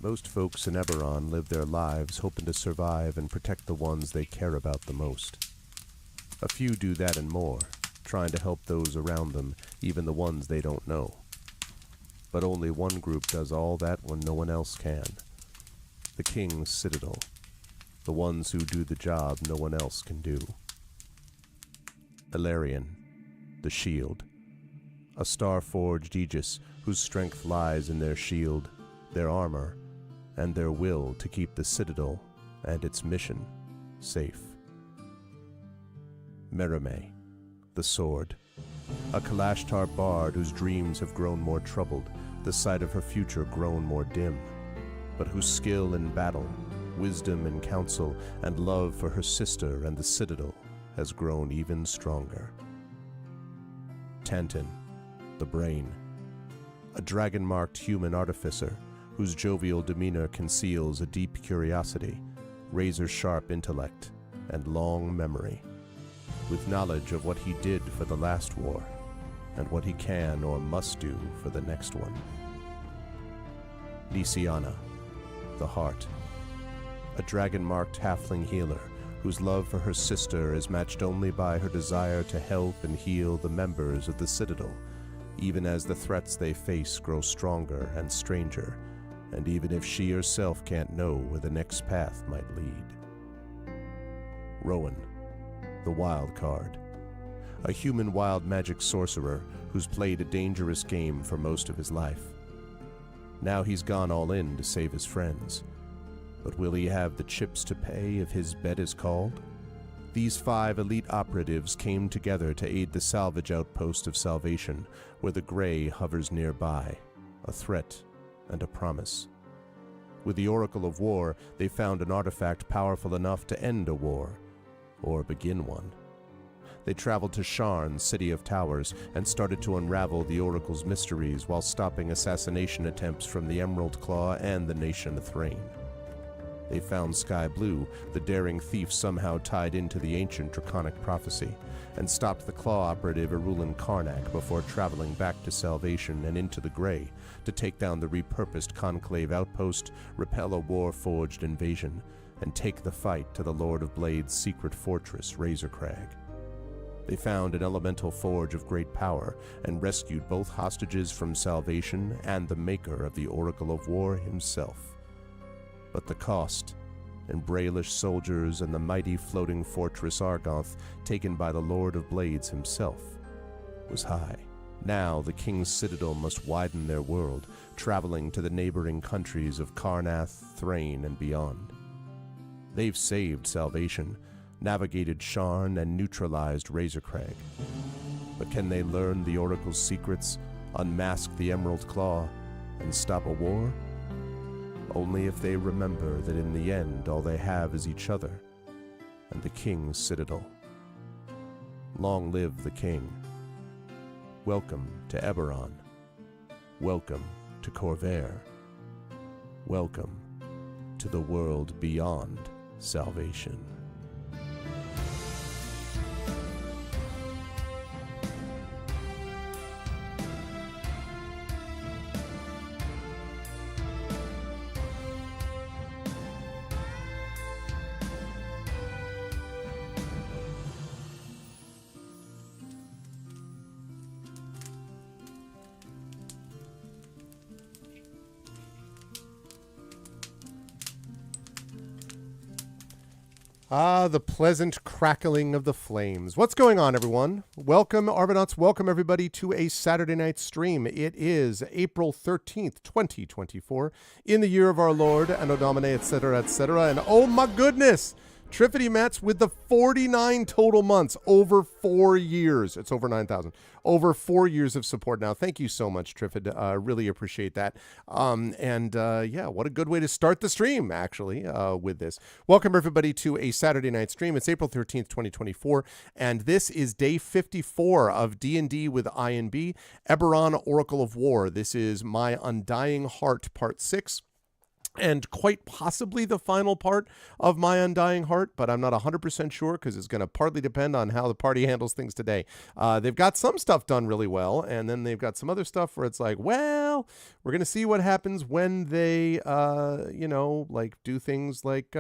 Most folks in Eberron live their lives hoping to survive and protect the ones they care about the most. A few do that and more, trying to help those around them, even the ones they don't know. But only one group does all that when no one else can. The King's Citadel. The ones who do the job no one else can do. Elarion, the Shield. A star-forged Aegis whose strength lies in their shield, their armor, and their will to keep the Citadel and its mission safe. Merime, the Sword. A Kalashtar bard whose dreams have grown more troubled, the sight of her future grown more dim, but whose skill in battle, wisdom in counsel, and love for her sister and the Citadel has grown even stronger. Tantan, the Brain. A dragon-marked human artificer whose jovial demeanor conceals a deep curiosity, razor-sharp intellect, and long memory, with knowledge of what he did for the last war, and what he can or must do for the next one. Nisiana, the Heart. A dragon-marked halfling healer whose love for her sister is matched only by her desire to help and heal the members of the Citadel, even as the threats they face grow stronger and stranger, and even if she herself can't know where the next path might lead. Rowan, the Wild Card. A human wild magic sorcerer who's played a dangerous game for most of his life. Now he's gone all in to save his friends. But will he have the chips to pay if his bet is called? These 5 elite operatives came together to aid the salvage outpost of Salvation, where the Grey hovers nearby, a threat and a promise. With the Oracle of War, they found an artifact powerful enough to end a war, or begin one. They traveled to Sharn, City of Towers, and started to unravel the Oracle's mysteries while stopping assassination attempts from the Emerald Claw and the Nation of Thrain. They found Sky Blue, the daring thief somehow tied into the ancient draconic prophecy, and stopped the Claw operative Erulin Karnak before traveling back to Salvation and into the Grey to take down the repurposed Conclave outpost, repel a war-forged invasion, and take the fight to the Lord of Blade's secret fortress, Razorcrag. They found an elemental forge of great power and rescued both hostages from Salvation and the maker of the Oracle of War himself. But the cost, and Braelish soldiers and the mighty floating fortress Argoth, taken by the Lord of Blades himself, was high. Now the King's Citadel must widen their world, traveling to the neighboring countries of Karnath, Thrain, and beyond. They've saved Salvation, navigated Sharn, and neutralized Razorcrag. But can they learn the Oracle's secrets, unmask the Emerald Claw, and stop a war? Only if they remember that in the end all they have is each other and the King's Citadel. Long live the King. Welcome to Eberron. Welcome to Corvair. Welcome to the world beyond Salvation. Ah, the pleasant crackling of the flames. What's going on, everyone? Welcome, Arvanauts. Welcome, everybody, to a Saturday night stream. It is April 13th, 2024, in the year of our Lord, Anno Domini, etc., etc. And oh my goodness, Triffity Mats with the 49 total months over 4 years. It's over 9,000. Over 4 years of support now. Thank you so much, Triffid. Really appreciate that. Yeah, what a good way to start the stream, actually, with this. Welcome, everybody, to a Saturday night stream. It's April 13th, 2024, and this is day 54 of D&D with INB, Eberron Oracle of War. This is my Undying Heart, Part 6. and quite possibly the final part of my Undying Heart, but I'm not 100% sure because it's going to partly depend on how the party handles things today. They've got some stuff done really well, and then they've got some other stuff where it's like, well, we're going to see what happens when they, do things like...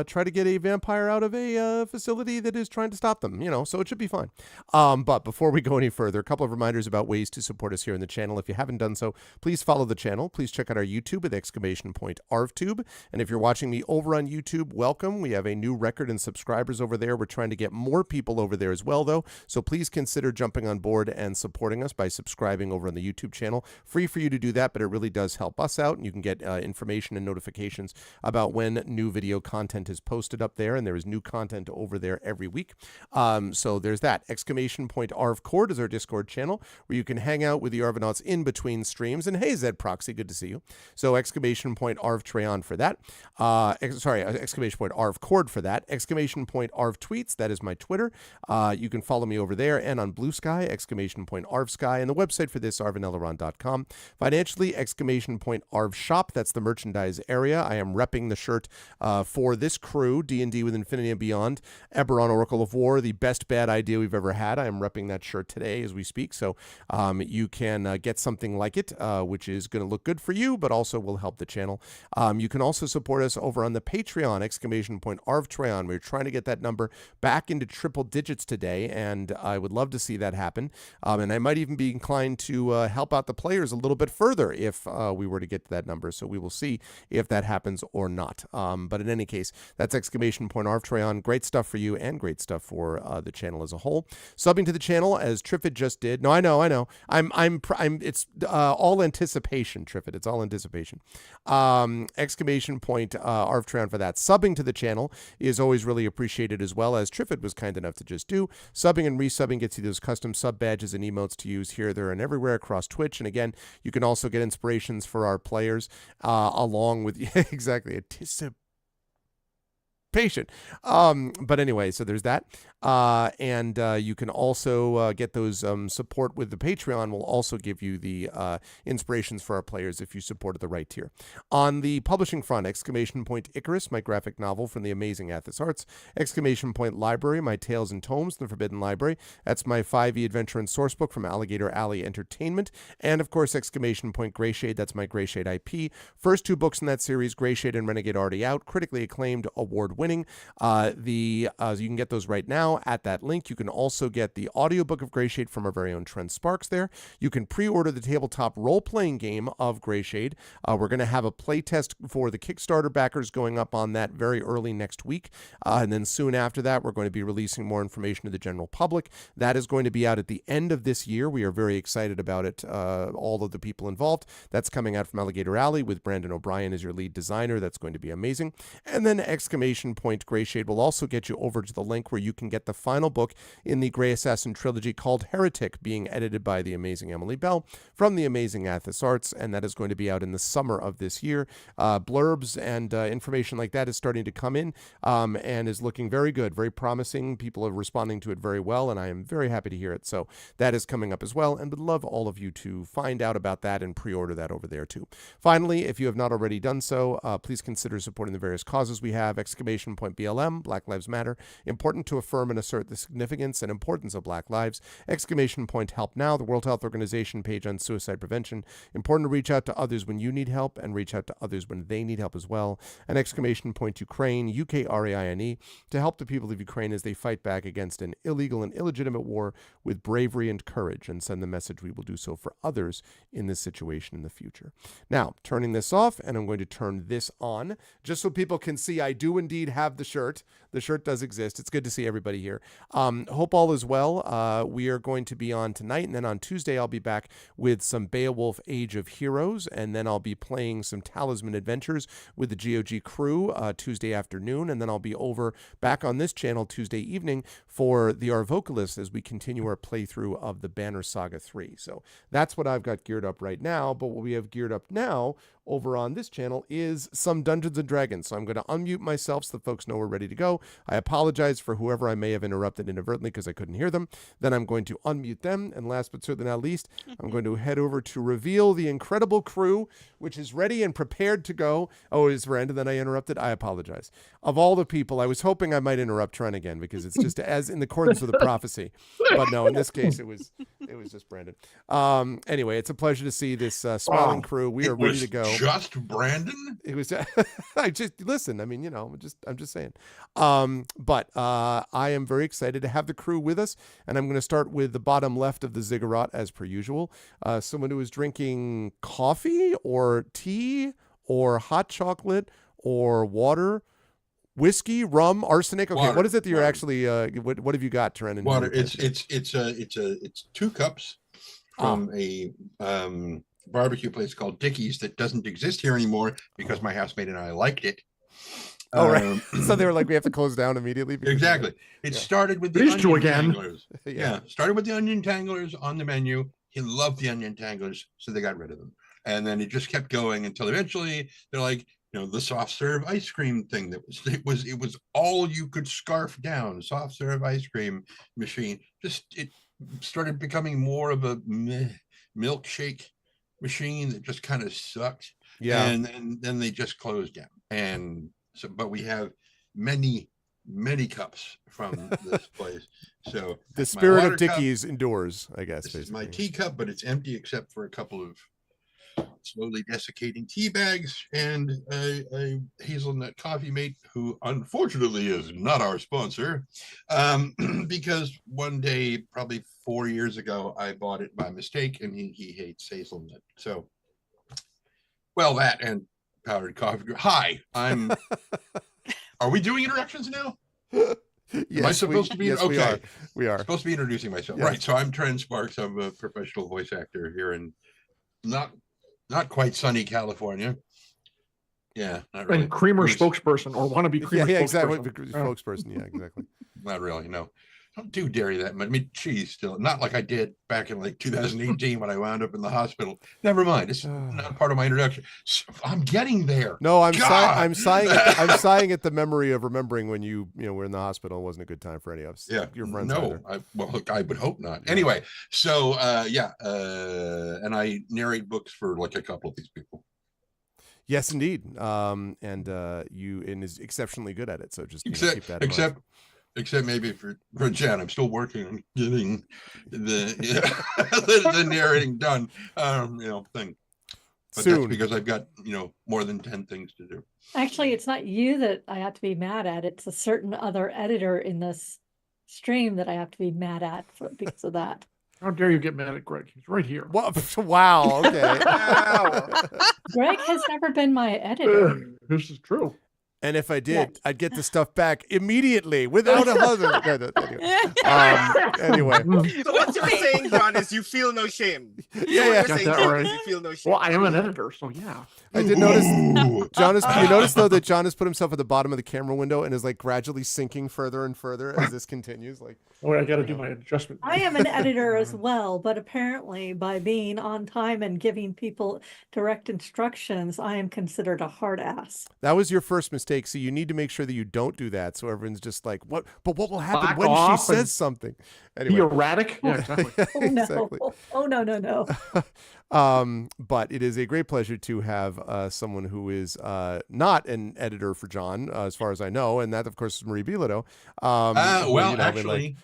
try to get a vampire out of a facility that is trying to stop them, so it should be fine. But before we go any further, a couple of reminders about ways to support us here in the channel. If you haven't done so, please follow the channel. Please check out our YouTube with !ArvTube. And if you're watching me over on YouTube, welcome. We have a new record in subscribers over there. We're trying to get more people over there as well, though. So please consider jumping on board and supporting us by subscribing over on the YouTube channel. Free for you to do that, but it really does help us out. And you can get information and notifications about when new video content is posted up there, and there is new content over there every week. So there's that. !ArvCord is our Discord channel where you can hang out with the Arvanauts in between streams. And hey, Zed Proxy, good to see you. So !ArvTreon for that. !ArvCord for that. !ArvTweets, that is my Twitter. You can follow me over there and on Blue Sky, !ArvSky, and the website for this, arvaneleron.com. Financially, !ArvShop, that's the merchandise area. I am repping the shirt for this crew, D&D with Infinity and Beyond, Eberron Oracle of War, the best bad idea we've ever had. I am repping that shirt today as we speak, so you can get something like it, which is going to look good for you, but also will help the channel. You can also support us over on the Patreon, !ArvTreon. We're trying to get that number back into triple digits today, and I would love to see that happen. And I might even be inclined to help out the players a little bit further if we were to get to that number, so we will see if that happens or not. But in any case, that's !ArvTreon. Great stuff for you and great stuff for the channel as a whole. Subbing to the channel as Triffid just did. No, I know. It's all anticipation, Triffid. It's all anticipation. !ArvTreon for that. Subbing to the channel is always really appreciated as well, as Triffid was kind enough to just do. Subbing and resubbing gets you those custom sub badges and emotes to use here, there, and everywhere across Twitch. And again, you can also get inspirations for our players along with exactly anticipation. But anyway, so there's that. And you can also get those support with the Patreon. Will also give you the inspirations for our players if you support at the right tier. On the publishing front, !Icarus, my graphic novel from the amazing Athos Arts. !Library, my Tales and Tomes, The Forbidden Library. That's my 5e adventure and source book from Alligator Alley Entertainment. And of course, Greyshade, that's my Greyshade IP. First two books in that series, Greyshade and Renegade, already out, critically acclaimed, award-winning. You can get those right now at that link. You can also get the audiobook of Greyshade from our very own Trent Sparks there. You can pre-order the tabletop role-playing game of Greyshade. We're going to have a playtest for the Kickstarter backers going up on that very early next week. And then soon after that, we're going to be releasing more information to the general public. That is going to be out at the end of this year. We are very excited about it, all of the people involved. That's coming out from Alligator Alley with Brandon O'Brien as your lead designer. That's going to be amazing. And then Greyshade will also get you over to the link where you can get the final book in the Grey Assassin trilogy called Heretic, being edited by the amazing Emily Bell from the amazing Athos Arts, and that is going to be out in the summer of this year. Blurbs and information like that is starting to come in and is looking very good, very promising. People are responding to it very well, and I am very happy to hear it. So that is coming up as well, and would love all of you to find out about that and pre-order that over there too. Finally, if you have not already done so, please consider supporting the various causes we have. BLM, Black Lives Matter, important to affirm and assert the significance and importance of Black lives. Help Now, the World Health Organization page on suicide prevention. Important to reach out to others when you need help and reach out to others when they need help as well. And Ukraine, Ukraine, to help the people of Ukraine as they fight back against an illegal and illegitimate war with bravery and courage, and send the message we will do so for others in this situation in the future. Now, turning this off, and I'm going to turn this on just so people can see I do indeed have the shirt. The shirt does exist. It's good to see everybody here. Hope all is well. We are going to be on tonight, and then on Tuesday I'll be back with some Beowulf Age of Heroes, and then I'll be playing some Talisman Adventures with the GOG crew Tuesday afternoon, and then I'll be over back on this channel Tuesday evening for the Arvocalist as we continue our playthrough of the Banner Saga 3. So that's what I've got geared up right now, but what we have geared up now over on this channel is some Dungeons and Dragons. So I'm going to unmute myself so the folks know we're ready to go. I apologize for whoever I may have interrupted inadvertently because I couldn't hear them. Then I'm going to unmute them. And last but certainly not least, I'm going to head over to reveal the incredible crew, which is ready and prepared to go. Oh, is Brandon? Then I interrupted. I apologize. Of all the people, I was hoping I might interrupt Trent again because it's just as in accordance with the prophecy. But no, in this case, it was just Brandon. Anyway, it's a pleasure to see this smiling crew. We are ready to go. Just Brandon? It was. I just listen. I mean, I'm just saying. But I am very excited to have the crew with us, and I'm going to start with the bottom left of the ziggurat as per usual. Someone who is drinking coffee or tea or hot chocolate or water. Whiskey, rum, arsenic. Okay, water, what is it that you're water. actually? What have you got, Trent? Water. It's 2 cups from a barbecue place called Dickie's that doesn't exist here anymore because my housemate and I liked it. Oh, right. So they were like, we have to close down immediately. Exactly. It started with the These two onion again. tanglers. Yeah, started with the onion tanglers on the menu. He loved the onion tanglers, so they got rid of them. And then it just kept going until eventually they're like, the soft serve ice cream thing it was all you could scarf down. Soft serve ice cream machine. It started becoming more of a milkshake machine that just kind of sucked. Yeah. And then they just closed down. And so, but we have many cups from this place. So the spirit of Dickie's endures, I guess. This is my teacup, but it's empty except for a couple of slowly desiccating tea bags and a hazelnut coffee mate who unfortunately is not our sponsor because one day probably 4 years ago I bought it by mistake and he hates hazelnut. So that and powdered coffee. Hi, I'm are we doing introductions now? Yes, am I supposed to be? Yes, okay, we are supposed to be introducing myself. Yes. Right, so I'm Trent Sparks. I'm a professional voice actor here in not quite sunny California. Yeah, not really. And Creamer spokesperson or wannabe Creamer yeah, exactly. spokesperson. Spokesperson, yeah, exactly. Not really, no. Don't do dairy that much. I mean, geez, still not like I did back in like 2018 when I wound up in the hospital. Never mind. It's not part of my introduction. So I'm getting there. No, I'm sighing at the memory of remembering when you were in the hospital. It wasn't a good time for any of us. Yeah, your friends. No, look, I would hope not. Anyway, so and I narrate books for like a couple of these people. Yes, indeed. And is exceptionally good at it. So just keep that in mind. Except maybe for Jan, I'm still working on getting the the narrating done. Thing. But soon. That's because I've got more than 10 things to do. Actually, it's not you that I have to be mad at. It's a certain other editor in this stream that I have to be mad at because of that. How dare you get mad at Greg? He's right here. Wow. Okay. Greg has never been my editor. This is true. And if I did, I'd get the stuff back immediately without a husband. Anyway. So what you're saying, John, is you feel no shame. Yeah. Got that right. You feel no shame. Well, I am an editor, so yeah. I did notice you notice though that John has put himself at the bottom of the camera window and is like gradually sinking further and further as this continues. Like, I got to do my adjustment. I am an editor as well, but apparently by being on time and giving people direct instructions, I am considered a hard ass. That was your first mistake. So you need to make sure that you don't do that. So everyone's just like, what? But what will happen Back when she off says something? Anyway. Be erratic. Yeah, exactly. Oh no! Exactly. Oh no! But it is a great pleasure to have someone who is not an editor for John, as far as I know, and that, of course, is Marie Bilodeau. Actually,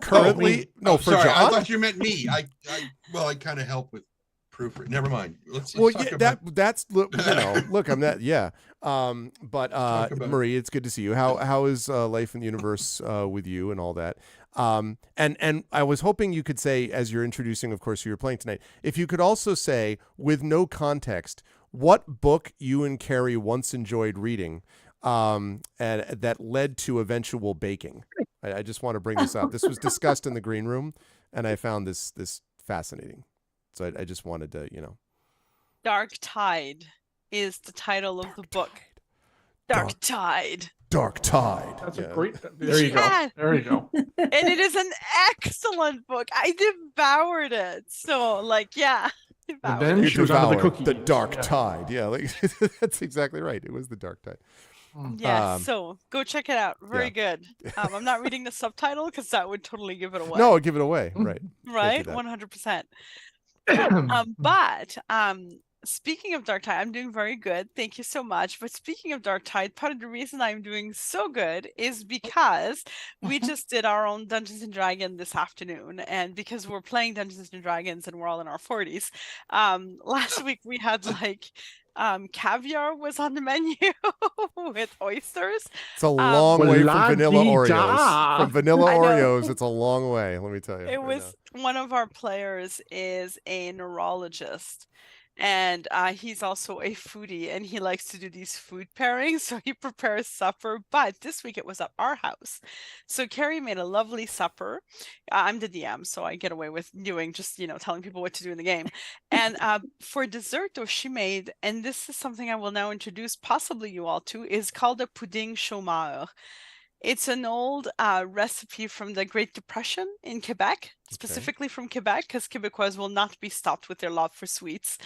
currently, for sorry, John. I thought you meant me. I kind of help with proofreading. Never mind. Let's well, talk yeah, about... that's look, I'm that, yeah. But Marie, it's good to see you. How is life in the universe with you and all that? And I was hoping you could say, as you're introducing, of course, who you're playing tonight, if you could also say, with no context, what book you and Carrie once enjoyed reading, and that led to eventual baking. I just want to bring this up. This was discussed in the green room, and I found this fascinating. So I just wanted to, Dark Tide is the title of the book. Dark Tide. Dark Tide. That's a great. There you go. There you go. And it is an excellent book. I devoured it. So, And then It she was under the devoured cookies. the dark Yeah. tide. Yeah, like that's exactly right. It was the dark tide. Yes, so go check it out. Very good. I'm not reading the subtitle because that would totally give it away. No, give it away. Right. Right? 100%. But speaking of Dark Tide, I'm doing very good. Thank you so much. But speaking of Dark Tide, part of the reason I'm doing so good is because we just did our own Dungeons and Dragons this afternoon. And because we're playing Dungeons and Dragons and we're all in our 40s, last week we had like caviar was on the menu with oysters. It's a long way from vanilla Oreos. La-di-da. From vanilla I know. Oreos, it's a long way. Let me tell you. It was one of our players is a neurologist, and he's also a foodie, and he likes to do these food pairings, so he prepares supper. But this week it was at our house, so Carrie made a lovely supper. I'm the DM, so I get away with doing just telling people what to do in the game. And for dessert, though, she made, and this is something I will now introduce possibly you all to, is called a pudding chômeur. It's an old recipe from the Great Depression in Quebec, specifically from Quebec, because Quebecois will not be stopped with their love for sweets.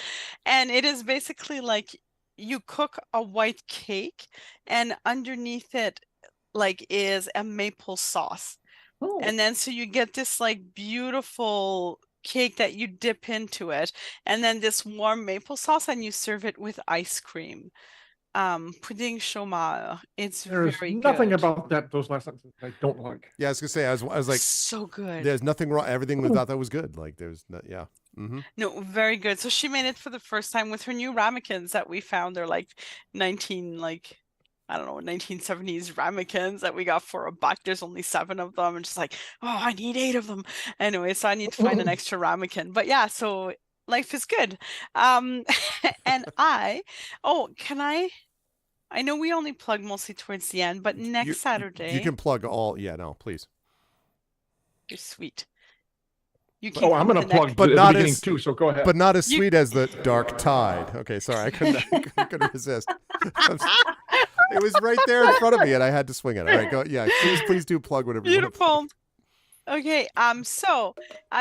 And it is basically like you cook a white cake, and underneath it like is a maple sauce. Oh. And then so you get this like beautiful cake that you dip into it, and then this warm maple sauce, and you serve it with ice cream. Pudding chômeur. It's There's very nothing good. about those last sentences I don't like. Yeah, I was gonna say. I was like, so good. There's nothing wrong. Everything about that was good. Like there's no, yeah. Mm-hmm. No, very good. So she made it for the first time with her new ramekins that we found. They're like 1970s ramekins that we got for $1. There's only 7 of them, and just like, oh, I need 8 of them. Anyway, so I need to find an extra ramekin. But yeah, so life is good. And I know we only plug mostly towards the end, but next Saturday. You can plug all. Yeah, no, please. You're sweet. You I'm going to plug but the not beginning as, too, so go ahead. But not as sweet as the dark tide. Okay, sorry, I couldn't resist. It was right there in front of me, and I had to swing it. All right, go. Yeah, please do plug whatever you want to plug. Beautiful. Okay, so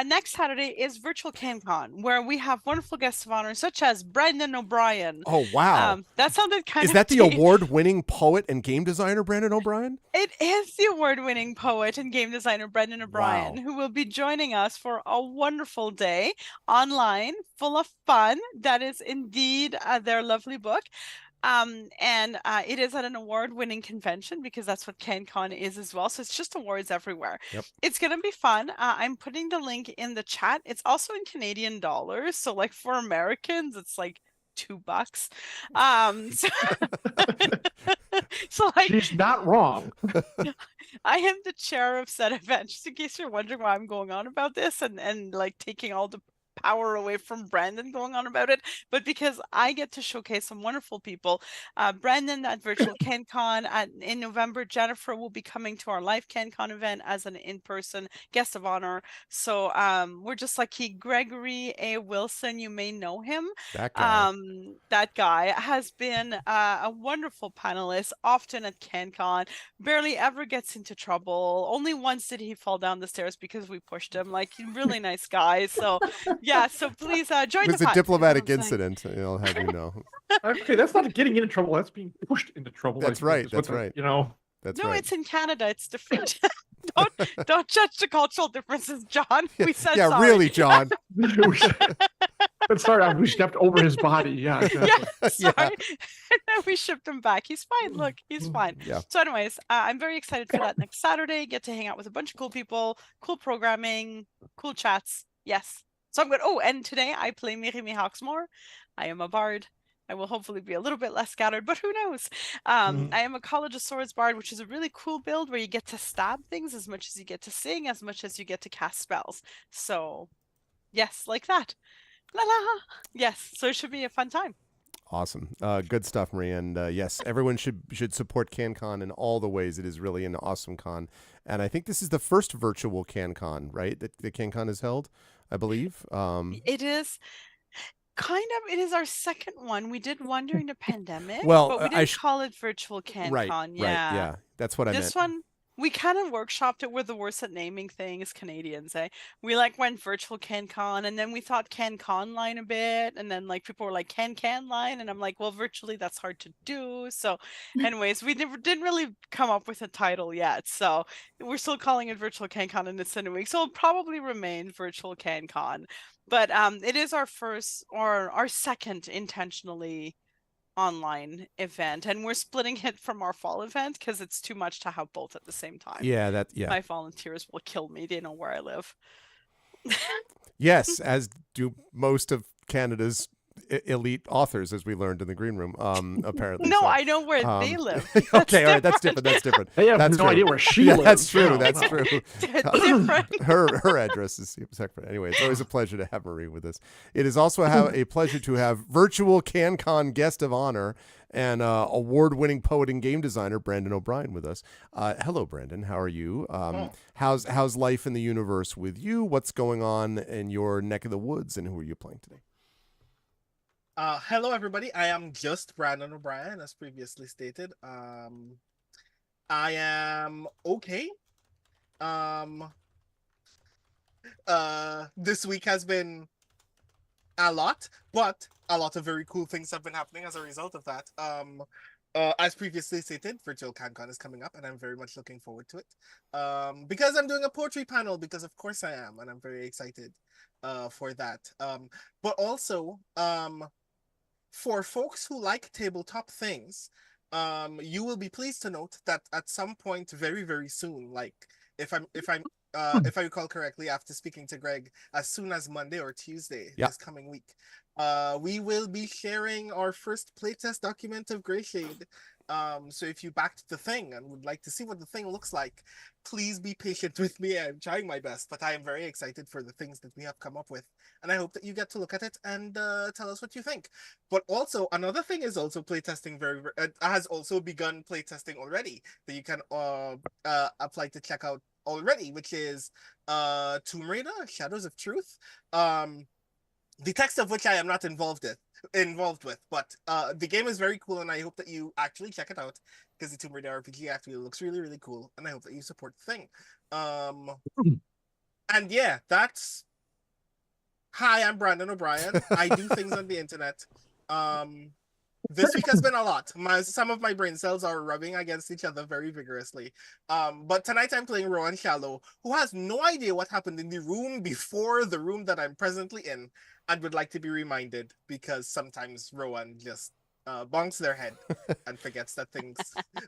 next Saturday is Virtual CanCon, where we have wonderful guests of honor such as Brendan O'Brien. Oh, wow. That sounded kind of... Is that the award-winning poet and game designer, Brendan O'Brien? It is the award-winning poet and game designer, Brendan O'Brien, who will be joining us for a wonderful day online, full of fun. That is indeed their lovely book. And it is at an award-winning convention because that's what CanCon is as well. So it's just awards everywhere. Yep. It's going to be fun. I'm putting the link in the chat. It's also in Canadian dollars. So like for Americans, it's like $2. So like, she's not wrong. I am the chair of said event, just in case you're wondering why I'm going on about this and like taking all the power away from Brandon going on about it, but because I get to showcase some wonderful people. Brandon at Virtual CanCon in November. Jennifer will be coming to our live CanCon event as an in-person guest of honor. So we're just lucky. Gregory A. Wilson, you may know him. That guy. That guy has been a wonderful panelist, often at CanCon, barely ever gets into trouble. Only once did he fall down the stairs because we pushed him. Like, really nice guy. So yeah, so please join the fun. It was a diplomatic incident, I'll have you know. Okay, that's not getting into trouble. That's being pushed into trouble. That's right. That's right. That's right. It's in Canada. It's different. Don't judge the cultural differences, John. We said yeah, sorry. really, John. But sorry, we stepped over his body. Yeah, exactly. Yeah, sorry. And then we shipped him back. He's fine. Look, he's fine. Yeah. So anyways, I'm very excited for that next Saturday. Get to hang out with a bunch of cool people, cool programming, cool chats. Yes. So I'm good. Oh, and today I play Mirimi Hawksmoor. I am a bard. I will hopefully be a little bit less scattered, but who knows? I am a College of Swords bard, which is a really cool build where you get to stab things as much as you get to sing, as much as you get to cast spells. So, yes, like that. La la. Yes, so it should be a fun time. Awesome. Good stuff, Maria. And yes, everyone should support CanCon in all the ways. It is really an awesome con. And I think this is the first virtual CanCon, right? That CanCon is held, I believe. It is kind of. It is our second one. We did one during the pandemic. Well, but we didn't call it virtual CanCon. Right, yeah. Right, yeah. That's what I meant. This one, we kind of workshopped it. We're the worst at naming things, Canadians, eh? We like went virtual CanCon, and then we thought CanCon line a bit, and then like people were like Can line, and I'm like, well, virtually that's hard to do. So, anyways, we didn't really come up with a title yet. So we're still calling it virtual CanCon, and it's in a week. So it'll probably remain virtual CanCon. But it is our first or our second intentionally online event, and we're splitting it from our fall event because it's too much to have both at the same time. Yeah, My volunteers will kill me. They know where I live. Yes, as do most of Canada's elite authors, as we learned in the green room. Apparently, No, so, I know where they live. Okay, all right, that's different. That's different. They have That's no true. idea where she Yeah, lives. that's true. No, That's no. true. Different. Her address is separate. Anyway, it's always a pleasure to have Marie with us. It is also a pleasure to have virtual CanCon guest of honor and award-winning poet and game designer Brandon O'Brien with us. Hello, Brandon. How are you? How's life in the universe with you? What's going on in your neck of the woods, and who are you playing today? Hello, everybody. I am just Brandon O'Brien, as previously stated. I am okay. This week has been a lot, but a lot of very cool things have been happening as a result of that. As previously stated, Virtual CanCon is coming up, and I'm very much looking forward to it. Because I'm doing a poetry panel, because of course I am, and I'm very excited for that. But also, for folks who like tabletop things, you will be pleased to note that at some point very, very soon, like if I recall correctly, after speaking to Greg, as soon as Monday or Tuesday this coming week, we will be sharing our first playtest document of Greyshade. So if you backed the thing and would like to see what the thing looks like, please be patient with me. I'm trying my best, but I am very excited for the things that we have come up with. And I hope that you get to look at it and tell us what you think. But also, another thing is also playtesting has also begun playtesting already that you can apply to check out already, which is Tomb Raider, Shadows of Truth. The text of which I am not involved with, but the game is very cool, and I hope that you actually check it out, because the Tomb Raider RPG actually looks really, really cool, and I hope that you support the thing. And yeah, that's... Hi, I'm Brandon O'Brien. I do things on the internet. This week has been a lot. Some of my brain cells are rubbing against each other very vigorously. But tonight I'm playing Rowan Shallow, who has no idea what happened in the room before the room that I'm presently in, and would like to be reminded, because sometimes Rowan just bonks their head and forgets that things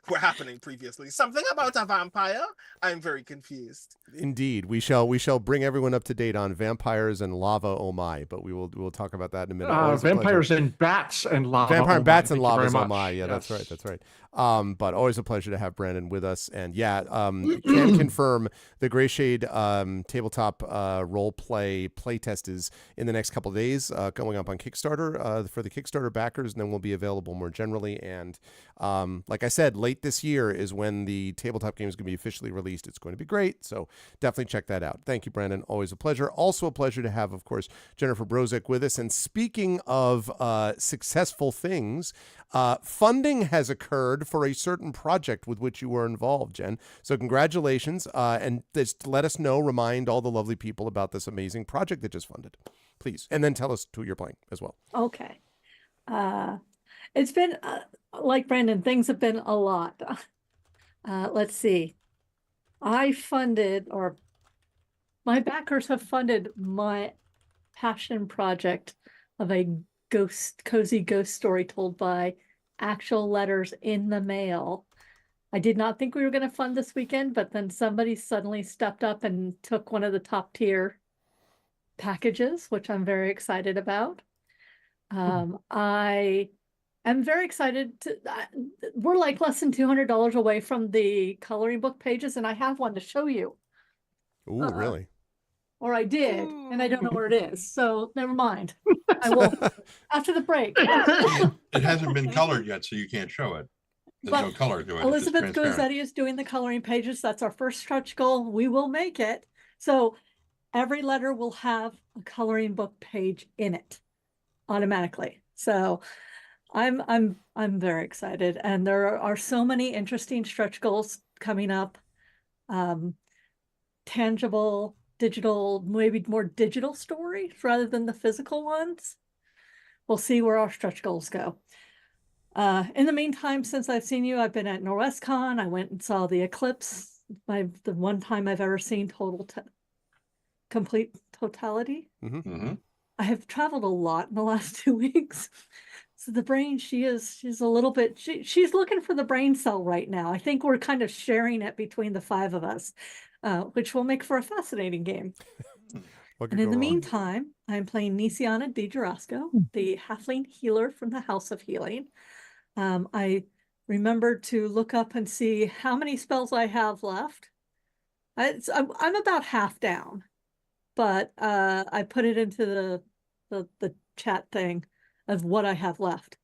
were happening previously. Something about a vampire? I'm very confused. Indeed, we shall bring everyone up to date on vampires and lava. Oh my! But we'll talk about that in a minute. Vampires and bats and lava. Vampire and bats and lava. Oh much. my! Yeah, Yes. that's right. But always a pleasure to have Brandon with us. And can confirm the Greyshade tabletop role playtest is in the next couple of days, going up on Kickstarter for the Kickstarter backers, and then will be available more generally. And like I said, late this year is when the tabletop game is going to be officially released. It's going to be great, so definitely check that out. Thank you, Brandon. Always a pleasure. Also a pleasure to have, of course, Jennifer Brozick with us. And speaking of successful things, funding has occurred for a certain project with which you were involved, Jen. So congratulations. And just let us know, remind all the lovely people about this amazing project that just funded, please. And then tell us who you're playing as well. Okay. It's been, like Brandon, things have been a lot. Let's see. I funded, or my backers have funded my passion project of a cozy ghost story told by actual letters in the mail. I did not think we were going to fund this weekend, but then somebody suddenly stepped up and took one of the top tier packages, which I'm very excited about. I am very excited to, we're like less than $200 away from the coloring book pages, and I have one to show you. Ooh, really? Or I did, and I don't know where it is, so never mind. I will after the break. It hasn't been colored yet, so you can't show it. There's no color to it. Elizabeth Gozzetti is doing the coloring pages. That's our first stretch goal. We will make it. So every letter will have a coloring book page in it automatically. So I'm very excited, and there are so many interesting stretch goals coming up. tangible, digital, maybe more digital stories rather than the physical ones. We'll see where our stretch goals go. In the meantime, since I've seen you, I've been at NorwestCon. I went and saw the eclipse. The one time I've ever seen complete totality. I have traveled a lot in the last 2 weeks. So the brain, she's a little bit, she's looking for the brain cell right now. I think we're kind of sharing it between the 5 of us, which will make for a fascinating game. And in the meantime, I'm playing Nisiana Di Jurasco, the halfling healer from the House of Healing. I remembered to look up and see how many spells I have left. I'm about half down, but I put it into the chat thing of what I have left.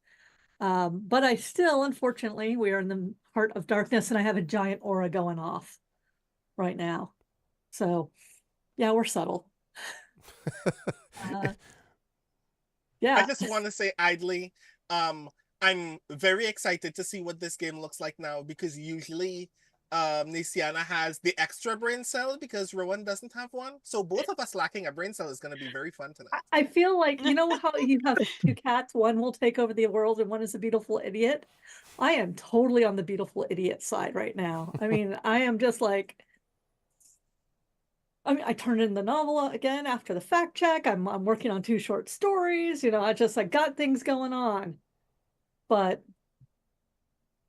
But I still, unfortunately, we are in the heart of darkness, and I have a giant aura going off right now. So, yeah, we're subtle. Yeah. I just want to say idly, I'm very excited to see what this game looks like now, because usually Nisiana has the extra brain cell because Rowan doesn't have one. So both of us lacking a brain cell is going to be very fun tonight. I feel like, you know how you have 2 cats, one will take over the world and one is a beautiful idiot? I am totally on the beautiful idiot side right now. I mean, I am just like, I turned in the novel again after the fact check. I'm working on 2 short stories. You know, I got things going on. But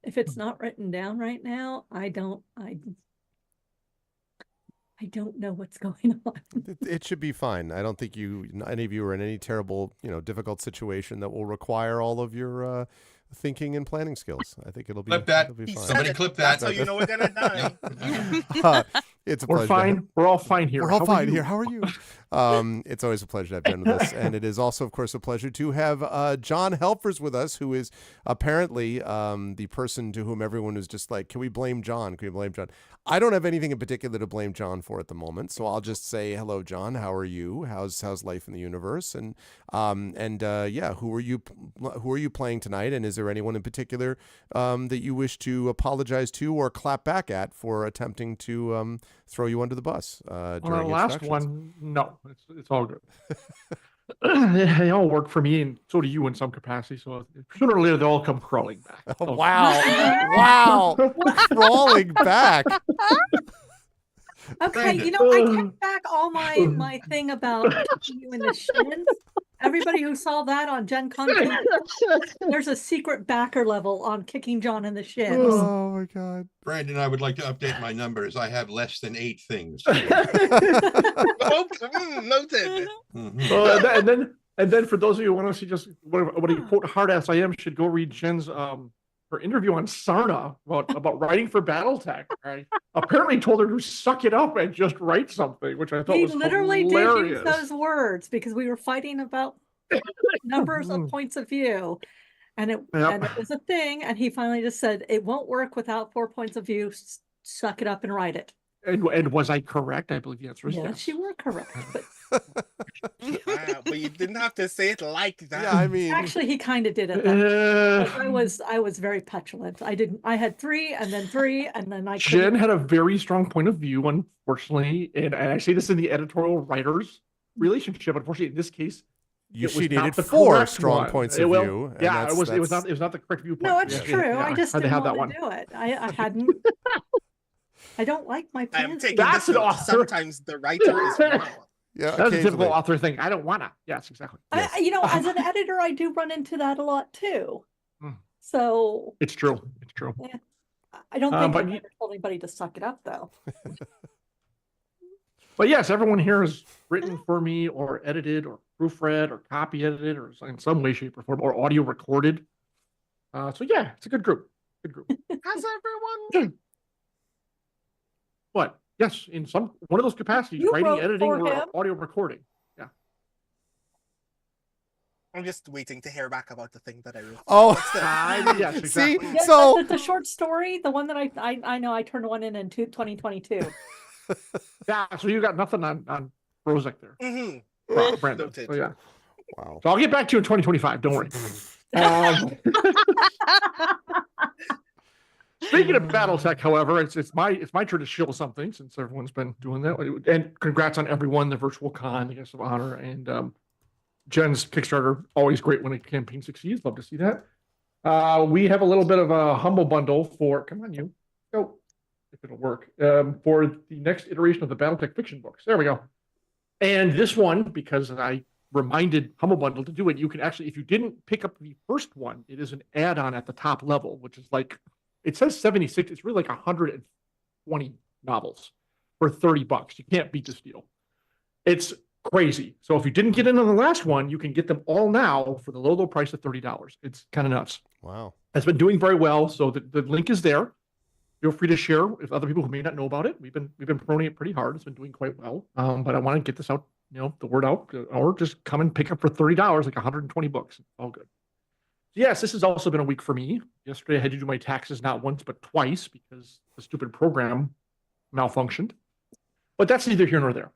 if it's not written down right now, I don't know what's going on. It should be fine. I don't think any of you are in any terrible, difficult situation that will require all of your thinking and planning skills. I think it'll be Clip that. It'll be fine. Somebody clip that. That's how you know we're gonna die. It's a We're pleasure. fine. We're all fine here. We're all fine here. How are you? It's always a pleasure to have Jen with us, and it is also, of course, a pleasure to have John Helfers with us, who is apparently the person to whom everyone is just like, "Can we blame John? Can we blame John?" I don't have anything in particular to blame John for at the moment, so I'll just say hello, John. How are you? How's life in the universe? And yeah, who are you playing tonight? And is there anyone in particular that you wish to apologize to or clap back at for attempting to throw you under the bus during the last introductions? one, no, it's all good. They all work for me, and so do you in some capacity. So sooner or later, they'll all come crawling back. Oh, wow. Crawling back. Okay, I kept back all my thing about kicking you in the shins. Everybody who saw that on Gen Con, there's a secret backer level on kicking John in the shins. Oh my God. Brandon, I would like to update my numbers. I have less than 8 things. Noted. And then for those of you who want to see just what a quote hard ass I am, should go read Jen's her interview on Sarna about writing for BattleTech. Right? Apparently told her to suck it up and just write something, which I thought was literally hilarious. did use those words because we were fighting about numbers of points of view, and it was a thing. And he finally just said, "It won't work without 4 points of view. Suck it up and write it." And was I correct? I believe the answer is yes. You were correct. But you didn't have to say it like that. Yeah, I mean, actually, he kind of did it. I was very petulant. I had 3 and then 3 and then I. Jen had a very strong point of view, unfortunately, and I say this in the editorial writers relationship. Unfortunately, in this case, she needed 4 strong points of view. Yeah, it was not the correct viewpoint. No, it's true. Yeah, I just didn't want to do it. I hadn't. I don't like my plans. I'm taking this note. Sometimes the writer is wrong. Yeah, that's a typical author thing. I don't wanna. Yes, exactly. Yes. As an editor, I do run into that a lot too. So it's true. It's true. Yeah. I don't think I've ever told anybody to suck it up, though. But yes, everyone here has written for me, or edited, or proofread, or copy edited, or in some way, shape, or form, or audio recorded. So yeah, it's a good group. Good group. Has everyone? What? Yes, in one of those capacities, writing, editing, or audio recording. Yeah. I'm just waiting to hear back about the thing that I wrote. Oh, yes, exactly. See, so the short story, the one that I know I turned one in 2022. Yeah, so you got nothing on Prozac there. Mm-hmm. Brandon. So, yeah. Wow. So I'll get back to you in 2025. Don't worry. Speaking of BattleTech, however, it's my turn to shill something since everyone's been doing that. And congrats on everyone, the virtual con, the guest of honor, and Jen's Kickstarter. Always great when a campaign succeeds. Love to see that. We have a little bit of a humble bundle for. Come on, you go if it'll work for the next iteration of the BattleTech fiction books. There we go. And this one, because I reminded Humble Bundle to do it, you can actually, if you didn't pick up the first one, it is an add-on at the top level, which is like, it says 76. It's really like 120 novels for $30. You can't beat this deal. It's crazy. So if you didn't get in on the last one, you can get them all now for the low, low price of $30. It's kind of nuts. Wow. It's been doing very well. So the link is there. Feel free to share with other people who may not know about it. We've been promoting it pretty hard. It's been doing quite well. But I want to get this out, the word out, or just come and pick up for $30, like 120 books. All good. Yes, this has also been a week for me. Yesterday I had to do my taxes not once but twice because the stupid program malfunctioned. But that's neither here nor there.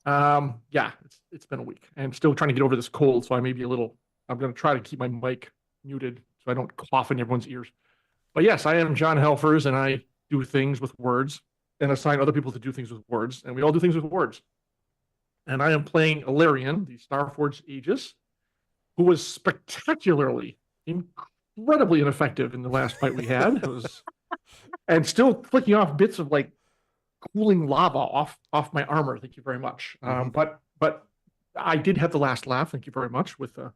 Yeah, it's been a week. I'm still trying to get over this cold, so I may be I'm going to try to keep my mic muted so I don't cough in everyone's ears. But yes, I am John Helfers, and I do things with words and assign other people to do things with words, and we all do things with words. And I am playing Ilarion, the Starforged Aegis, who was spectacularly, incredibly ineffective in the last fight we had. And still flicking off bits of like cooling lava off my armor. Thank you very much. But I did have the last laugh. Thank you very much. With a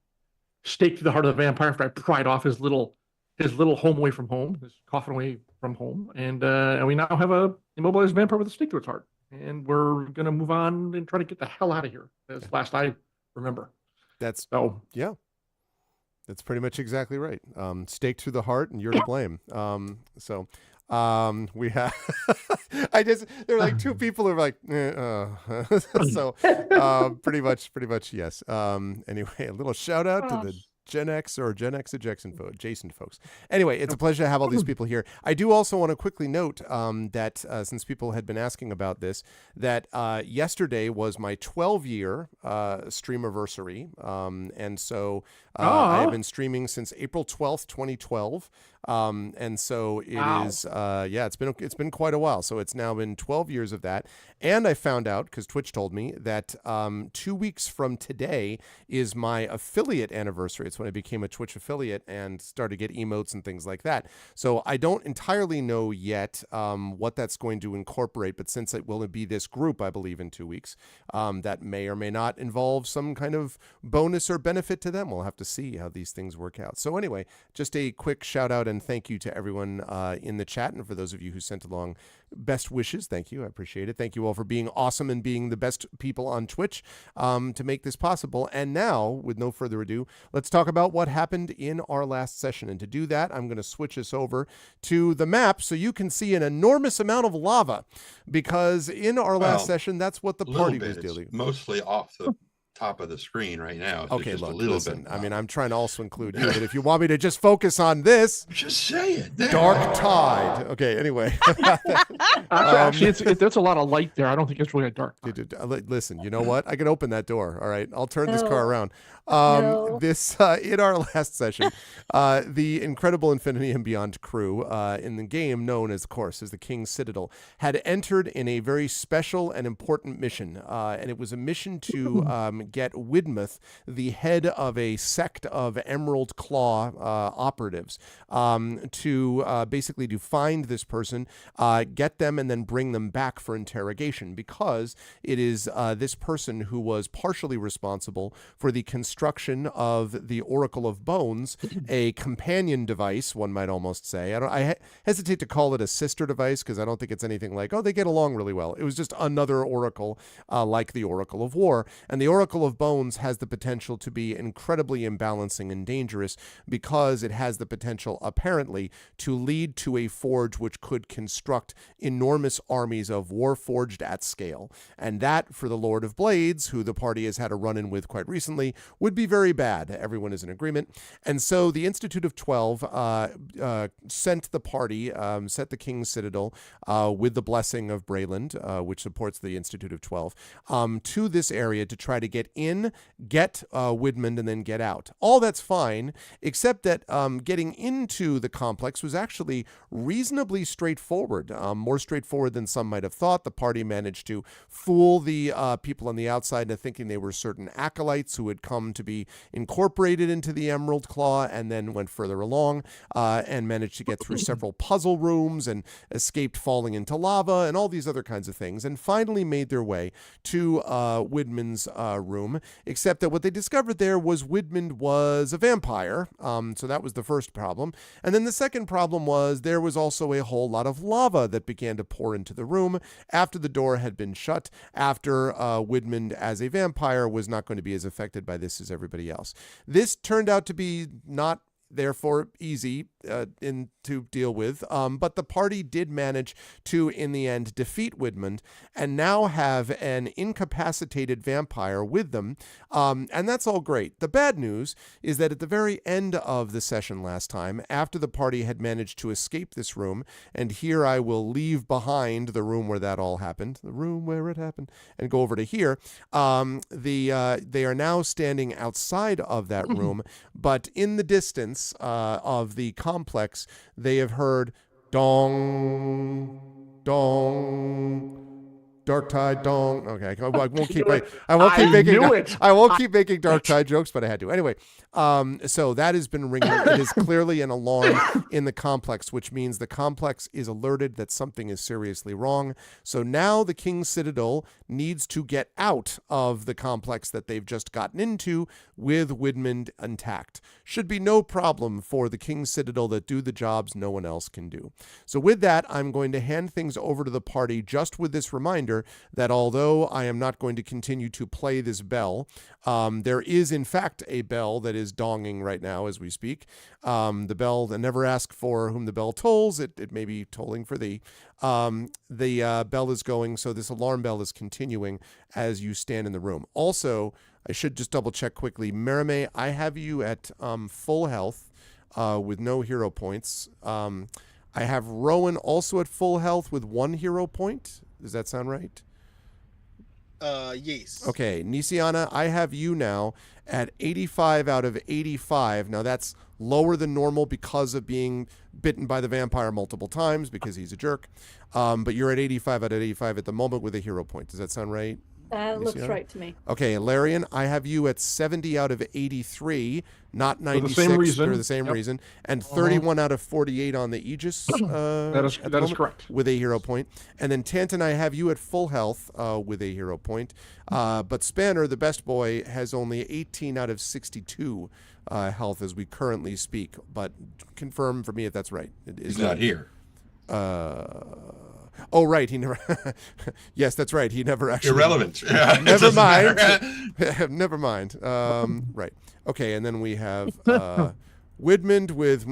stake to the heart of the vampire after I pried off his little home away from home, his coffin away from home, and we now have a immobilized vampire with a stake through its heart, and we're gonna move on and try to get the hell out of here. As last I remember. That's pretty much exactly right. Stake through the heart, and you're to blame. We have. There are like two people who are like, so pretty much yes. Anyway, a little shout out to the Gen X or Gen X adjacent folks. Anyway, it's a pleasure to have all these people here. I do also want to quickly note that since people had been asking about this, that yesterday was my 12-year streamiversary. And so I have been streaming since April 12th, 2012. And so it is, it's been quite a while. So it's now been 12 years of that. And I found out, because Twitch told me, that 2 weeks from today is my affiliate anniversary. It's when I became a Twitch affiliate and started to get emotes and things like that. So I don't entirely know yet what that's going to incorporate, but since it will be this group, I believe, in 2 weeks, that may or may not involve some kind of bonus or benefit to them. We'll have to see how these things work out. So anyway, just a quick shout out and thank you to everyone in the chat, and for those of you who sent along best wishes, thank you. I appreciate it. Thank you all for being awesome and being the best people on Twitch to make this possible. And now, with no further ado, let's talk about what happened in our last session. And to do that, I'm going to switch us over to the map so you can see an enormous amount of lava, because in our last session, that's what the party was dealing with. Mostly off the top of the screen right now. So okay, just look, a little listen, bit. I mean, I'm trying to also include you, but if you want me to just focus on this, just say it. There. Dark Tide. Okay, anyway. Actually, there's a lot of light there. I don't think it's really a dark tide. Listen, you know what? I can open that door. All right, I'll turn this car around. This in our last session, the Incredible Infinity and Beyond crew in the game, known as, of course, as the King's Citadel, had entered in a very special and important mission, and it was a mission to get Widmuth, the head of a sect of Emerald Claw operatives, to basically to find this person, get them, and then bring them back for interrogation, because it is this person who was partially responsible for the construction of the Oracle of Bones, a companion device, one might almost say. I hesitate to call it a sister device, because I don't think it's anything like, oh, they get along really well. It was just another oracle like the Oracle of War. And the Oracle of Bones has the potential to be incredibly imbalancing and dangerous, because it has the potential, apparently, to lead to a forge which could construct enormous armies of Warforged at scale. And that, for the Lord of Blades, who the party has had a run-in with quite recently, would be very bad. Everyone is in agreement. And so the Institute of 12 sent the party, set the King's Citadel, with the blessing of Brayland, which supports the Institute of 12, to this area to try to get get in, get Widmund, and then get out. All that's fine, except that getting into the complex was actually reasonably straightforward, more straightforward than some might have thought. The party managed to fool the people on the outside into thinking they were certain acolytes who had come to be incorporated into the Emerald Claw, and then went further along and managed to get through several puzzle rooms and escaped falling into lava and all these other kinds of things, and finally made their way to Widmund's room, except that what they discovered there was Widmund was a vampire, so that was the first problem. And then the second problem was there was also a whole lot of lava that began to pour into the room after the door had been shut, after Widmund as a vampire was not going to be as affected by this as everybody else. This turned out to be not therefore easy to deal with, but the party did manage to, in the end, defeat Widmund and now have an incapacitated vampire with them, and that's all great. The bad news is that at the very end of the session last time, after the party had managed to escape this room, and here I will leave behind the room where that all happened, the room where it happened, and go over to here, they are now standing outside of that room, but in the distance of the complex, they have heard dong, dong, dark tide dong. Okay, I won't keep. I won't keep making dark tide jokes, but I had to anyway. So that has been ringing. It is clearly an alarm in the complex, which means the complex is alerted that something is seriously wrong. So now the King's Citadel needs to get out of the complex that they've just gotten into with Widmund intact. Should be no problem for the King's Citadel that do the jobs no one else can do. So with that, I'm going to hand things over to the party just with this reminder that although I am not going to continue to play this bell, there is in fact a bell that is donging right now as we speak. The bell that never ask for whom the bell tolls, it may be tolling for thee. The bell is going, so this alarm bell is continuing as you stand in the room. Also, I should just double check quickly. Merime, I have you at full health with no hero points. I have Rowan also at full health with 1 hero point. Does that sound right? Yes. Okay, Nisiana, I have you now at 85 out of 85. Now that's lower than normal because of being bitten by the vampire multiple times because he's a jerk. But you're at 85 out of 85 at the moment with a hero point. Does that sound right? That looks right to me. Okay, Larian, I have you at 70 out of 83, not 96 for the same reason. for the same reason, and 31 out of 48 on the Aegis. That is correct. With a hero point. And then Tantan, I have you at full health with a hero point. But Spanner, the best boy, has only 18 out of 62 health as we currently speak. But confirm for me if that's right. He's not here. Oh, right. He never. Yes, that's right. He never actually. Irrelevant. Never mind. Never mind. Right. Okay, and then we have Widmund with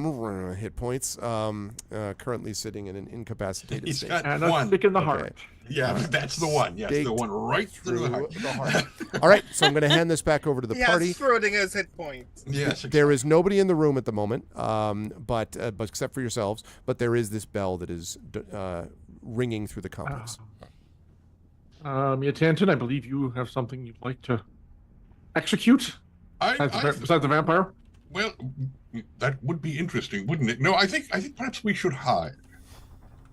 hit points, currently sitting in an incapacitated He's state. got And a one. stick in the heart. Okay. Yeah, that's the one. Yes, the Staked one right through the heart. All right, so I'm going to hand this back over to the He party. has Schrodinger's hit point. Yes. There is nobody in the room at the moment, but except for yourselves. But there is this bell that is ringing through the complex. Tantan, I believe you have something you'd like to execute besides the vampire. Well, that would be interesting, wouldn't it? No, I think perhaps we should hide.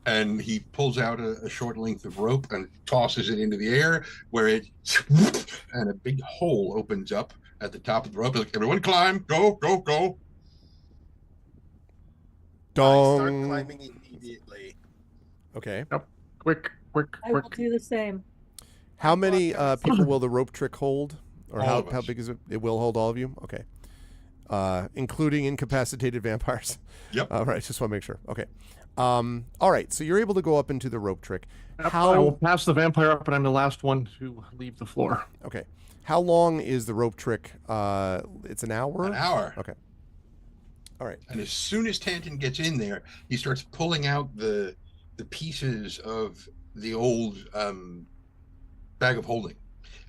And he pulls out a short length of rope and tosses it into the air, where it and a big hole opens up at the top of the rope. Like, everyone climb, go, go, go. Dong. I start climbing immediately. Okay. Yep. Quick. I will do the same. How many people will the rope trick hold? Or All how of us. big is it? It will hold all of you? Okay. Including incapacitated vampires. Yep. All right, just want to make sure. Okay. All right, so you're able to go up into the rope trick. Yep, I will pass the vampire up, and I'm the last one to leave the floor. Okay. How long is the rope trick? It's an hour? An hour. Okay. All right. And as soon as Tantan gets in there, he starts pulling out the pieces of the old bag of holding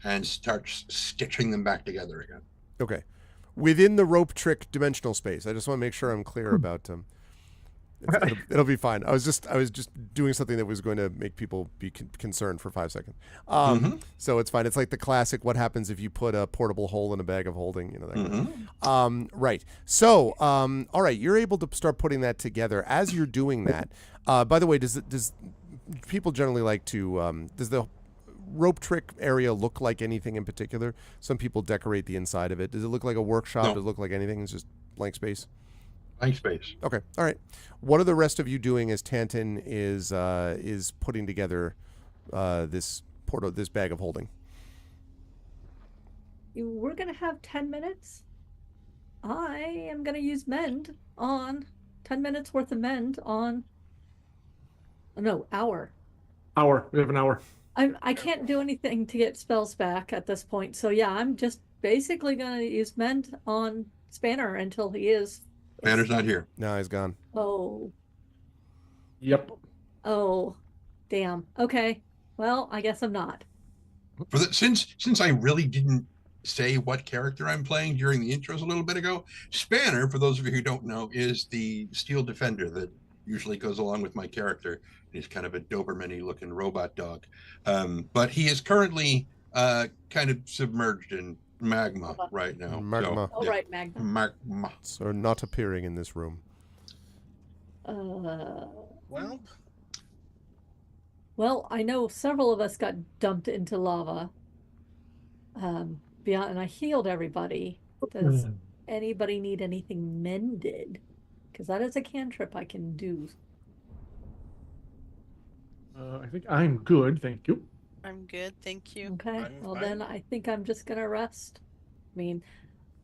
and starts stitching them back together again. Okay. Within the rope trick dimensional space, I just want to make sure I'm clear about It'll be fine. I was just doing something that was going to make people be concerned for 5 seconds. So it's fine. It's like the classic. What happens if you put a portable hole in a bag of holding? You know that. Kind of. Right. So all right, you're able to start putting that together. As you're doing that, by the way, does people generally like to? Does the rope trick area look like anything in particular? Some people decorate the inside of it. Does it look like a workshop? No. Does it look like anything? It's just blank space. Blank space. Okay. All right. What are the rest of you doing as Tanton is putting together this bag of holding? We're gonna have 10 minutes. I am gonna use mend on 10 minutes worth of mend on. No, hour. Hour. We have an hour. I can't do anything to get spells back at this point. So yeah, I'm just basically gonna use mend on Spanner until he is. Banner's not here. No, he's gone. Oh. Yep. Oh, damn. Okay. Well, I guess I'm not. Since I really didn't say what character I'm playing during the intros a little bit ago, Spanner, for those of you who don't know, is the steel defender that usually goes along with my character. He's kind of a Doberman-y looking robot dog. But he is currently kind of submerged in magma right now. Magma. All right, Magma. Magma. So not appearing in this room. Well, I know several of us got dumped into lava. Beyond, and I healed everybody. Does anybody need anything mended? Because that is a cantrip I can do. I think I'm good. Thank you. I'm good, thank you. Okay, then I think I'm just gonna rest. I mean,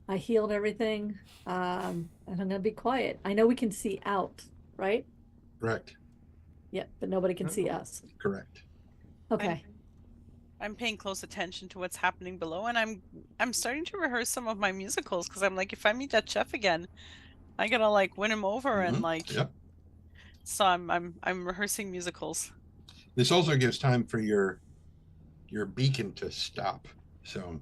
I healed everything, and I'm gonna be quiet. I know we can see out, right? Correct. Yeah, but nobody can see us. Correct. Okay. I'm paying close attention to what's happening below, and I'm starting to rehearse some of my musicals because I'm like, if I meet that chef again, I gotta like win him over and like. Yep. So I'm rehearsing musicals. This also gives time for your beacon to stop. So.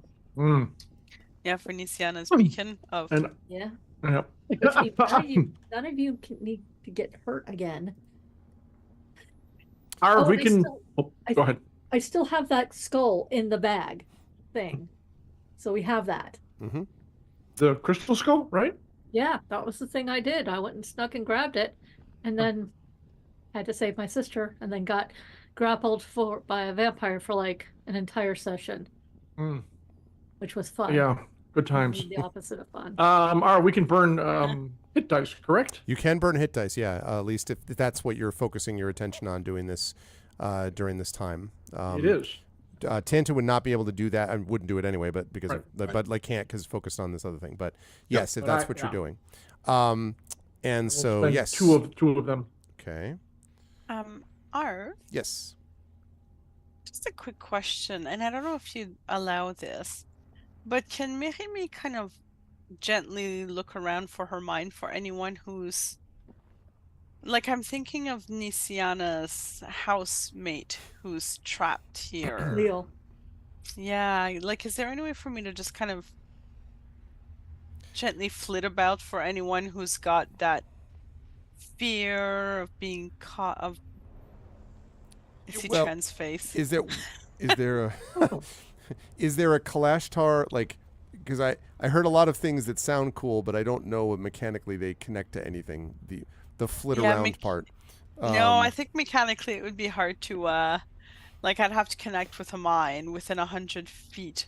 Yeah, for Nisiana's beacon of. And Yeah. yep. None of you need to get hurt again. We I can. still- Go ahead. I still have that skull in the bag thing. So we have that. Mm-hmm. The crystal skull, right? Yeah, that was the thing I did. I went and snuck and grabbed it and then had to save my sister and then got grappled by a vampire for like an entire session. Which was fun. Yeah, good times. The opposite of fun. We can burn hit dice, correct? You can burn hit dice, yeah. At least if that's what you're focusing your attention on doing this during this time. It is. Tanton would not be able to do that. I wouldn't do it anyway, but because Right. but like can't because focused on this other thing. But yes, if But that's what you're doing. And We'll so spend yes, two of them. okay, Arv, yes. just a quick question, and I don't know if you allow this, but can Mirimi kind of gently look around for her mind for anyone who's like, I'm thinking of Nisiana's housemate who's trapped here. Leo. Yeah, like, is there any way for me to just kind of gently flit about for anyone who's got that fear of being caught of. I see Well, Tren's face. Is there a is there a Kalashtar, like, because I heard a lot of things that sound cool, but I don't know if mechanically they connect to anything. The flit Yeah, around part. No, I think mechanically it would be hard to like, I'd have to connect with a mine within 100 feet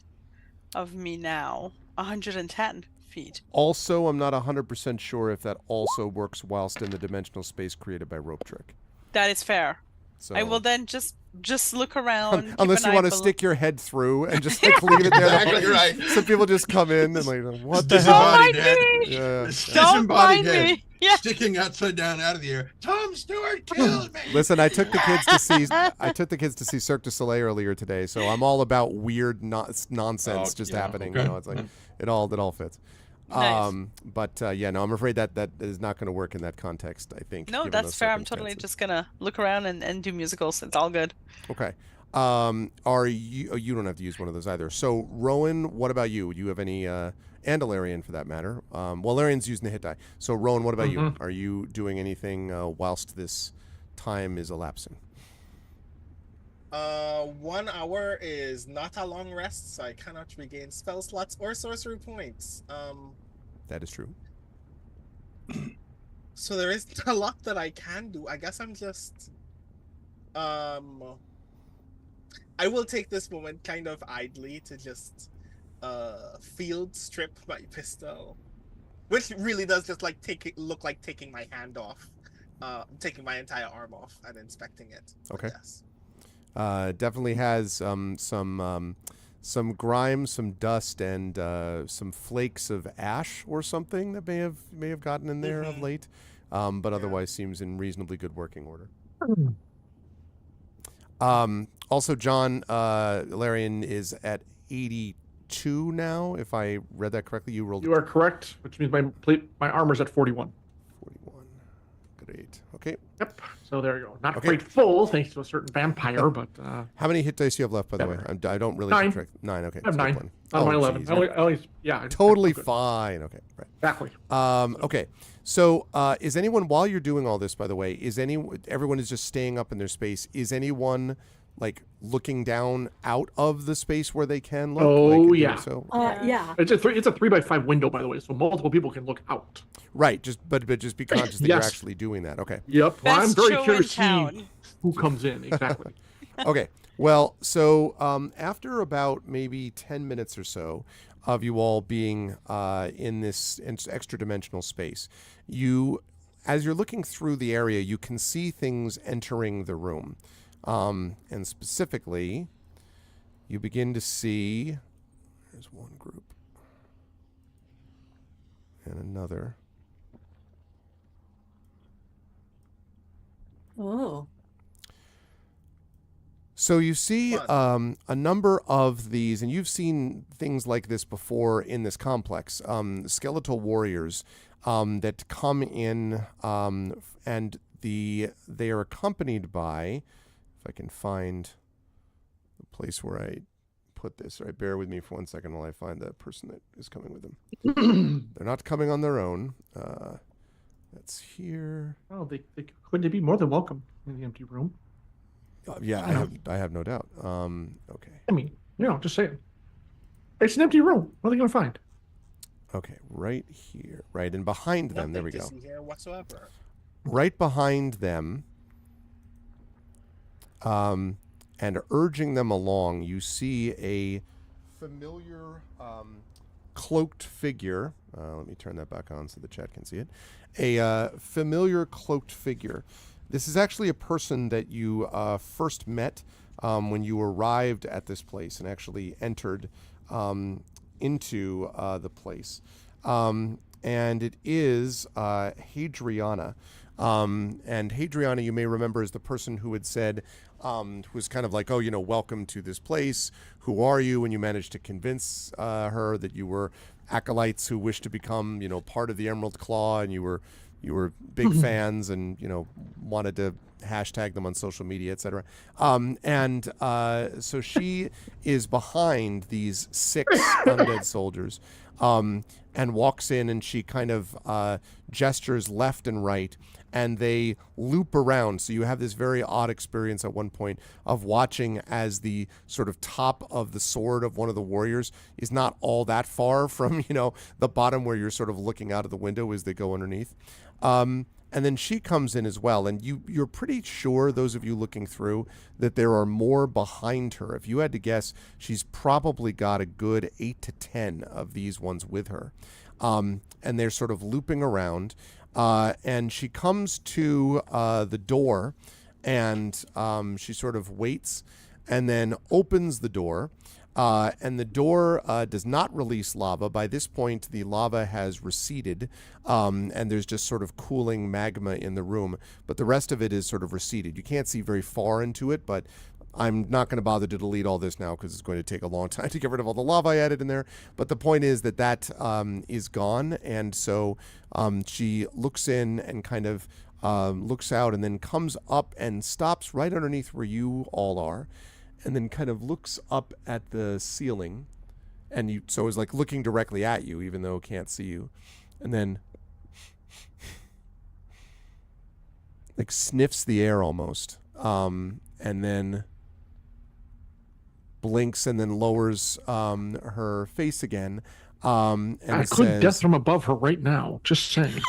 of me now. 110 feet. Also, I'm not 100% sure if that also works whilst in the dimensional space created by Rope Trick. That is fair. So I will then just look around. keep unless an you eye want to below- stick your head through and just like leave it there. Exactly right. Some people just come in and like, what the This hell? is mind head. me! Yeah. Don't mind head me! Yeah. sticking upside down out of the air. Tom Stewart killed me. Listen, I took the kids to see Cirque du Soleil earlier today, so I'm all about weird nonsense just happening. okay. You know, it's like it all fits. Nice. But no, I'm afraid that is not going to work in that context. I think. No, given that's those fair. I'm totally circumstances. just gonna look around and do musicals. It's all good. Okay. Are you? Oh, you don't have to use one of those either. So, Rowan, what about you? Do you have any? And Ilarion, for that matter. Well, Ilarian's using the hit die. So, Rowan, what about you? Are you doing anything whilst this time is elapsing? 1 hour is not a long rest, so I cannot regain spell slots or sorcery points. That is true. So there isn't a lot that I can do. I guess I'm just I will take this moment kind of idly to just field strip my pistol, which really does just like look like taking my hand off, taking my entire arm off and inspecting it. Okay. Yes. Definitely has some grime, some dust, and some flakes of ash or something that may have gotten in there of late, but otherwise seems in reasonably good working order. Also, John, Ilarion is at 82 now. If I read that correctly, you rolled. You are correct, which means my armor's at 41. 41. Great. Okay. Yep. So there you go. Not quite full, thanks to a certain vampire, but how many hit dice do you have left, by the way? I don't really. 9. Subtract. 9. Okay. I have 9. Oh, my 11. Totally fine. Okay. Right. Exactly. Okay. So, is anyone, while you're doing all this, by the way, everyone is just staying up in their space? Is anyone like looking down out of the space where they can look? Oh, yeah. So? Yeah. It's a 3x5 window, by the way, so multiple people can look out. Right. But just be conscious that you're actually doing that. Okay. Yep. Well, I'm Best very show curious in to see town. who comes in exactly. Okay. Well, so after about maybe 10 minutes or so of you all being in this extra dimensional space, as you're looking through the area, you can see things entering the room. And specifically, you begin to see, there's one group and another. Oh. So you see a number of these, and you've seen things like this before in this complex, skeletal warriors that come in, and they are accompanied by, if I can find the place where I put this, all right, bear with me for 1 second while I find the person that is coming with them. They're not coming on their own. That's here. Oh, they couldn't be more than welcome in the empty room. Yeah, I have no doubt. Okay. I mean, just saying. It's an empty room. What are they going to find? Okay, right here. Right, and behind them, there we go. Nothing to see here whatsoever. Right behind them, and urging them along, you see a familiar cloaked figure. Let me turn that back on so the chat can see it. A familiar cloaked figure. This is actually a person that you first met when you arrived at this place and actually entered into the place. And it is Hadriana. And Hadriana, you may remember, is the person who had said, who was kind of like, welcome to this place. Who are you? And you managed to convince her that you were acolytes who wished to become, part of the Emerald Claw, and you were big fans and, wanted to hashtag them on social media, etc. So she is behind these 6 undead soldiers and walks in, and she kind of gestures left and right, and they loop around. So you have this very odd experience at one point of watching as the sort of top of the sword of one of the warriors is not all that far from, the bottom where you're sort of looking out of the window as they go underneath. And then she comes in as well, and you're pretty sure, those of you looking through, that there are more behind her. If you had to guess, she's probably got a good 8 to 10 of these ones with her. And they're sort of looping around, and she comes to the door, and she sort of waits and then opens the door. And the door does not release lava. By this point, the lava has receded, and there's just sort of cooling magma in the room. But the rest of it is sort of receded. You can't see very far into it, but I'm not going to bother to delete all this now because it's going to take a long time to get rid of all the lava I added in there. But the point is that is gone, and so she looks in and kind of looks out and then comes up and stops right underneath where you all are. and then kind of looks up at the ceiling, and so is like looking directly at you, even though it can't see you, and then like sniffs the air almost, and then blinks and then lowers her face again. And I it couldn't death says, from above her right now. Just saying.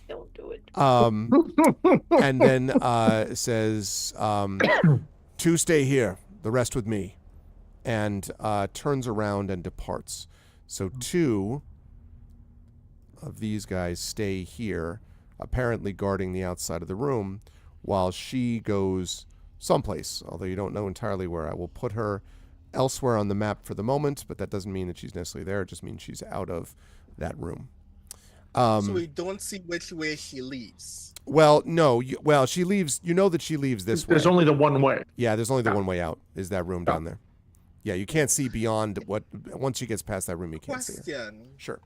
Don't do it. and then says, two stay here, the rest with me, and turns around and departs. So two of these guys stay here, apparently guarding the outside of the room, while she goes someplace, although you don't know entirely where. I will put her elsewhere on the map for the moment, but that doesn't mean that she's necessarily there. It just means she's out of that room. So we don't see which way she leaves. Well, no. She leaves. You know that she leaves this way. There's only the one way. Yeah, there's only the one way out. Is that room down there? Yeah, you can't see beyond what. Once she gets past that room, you can't see her. Question. Sure.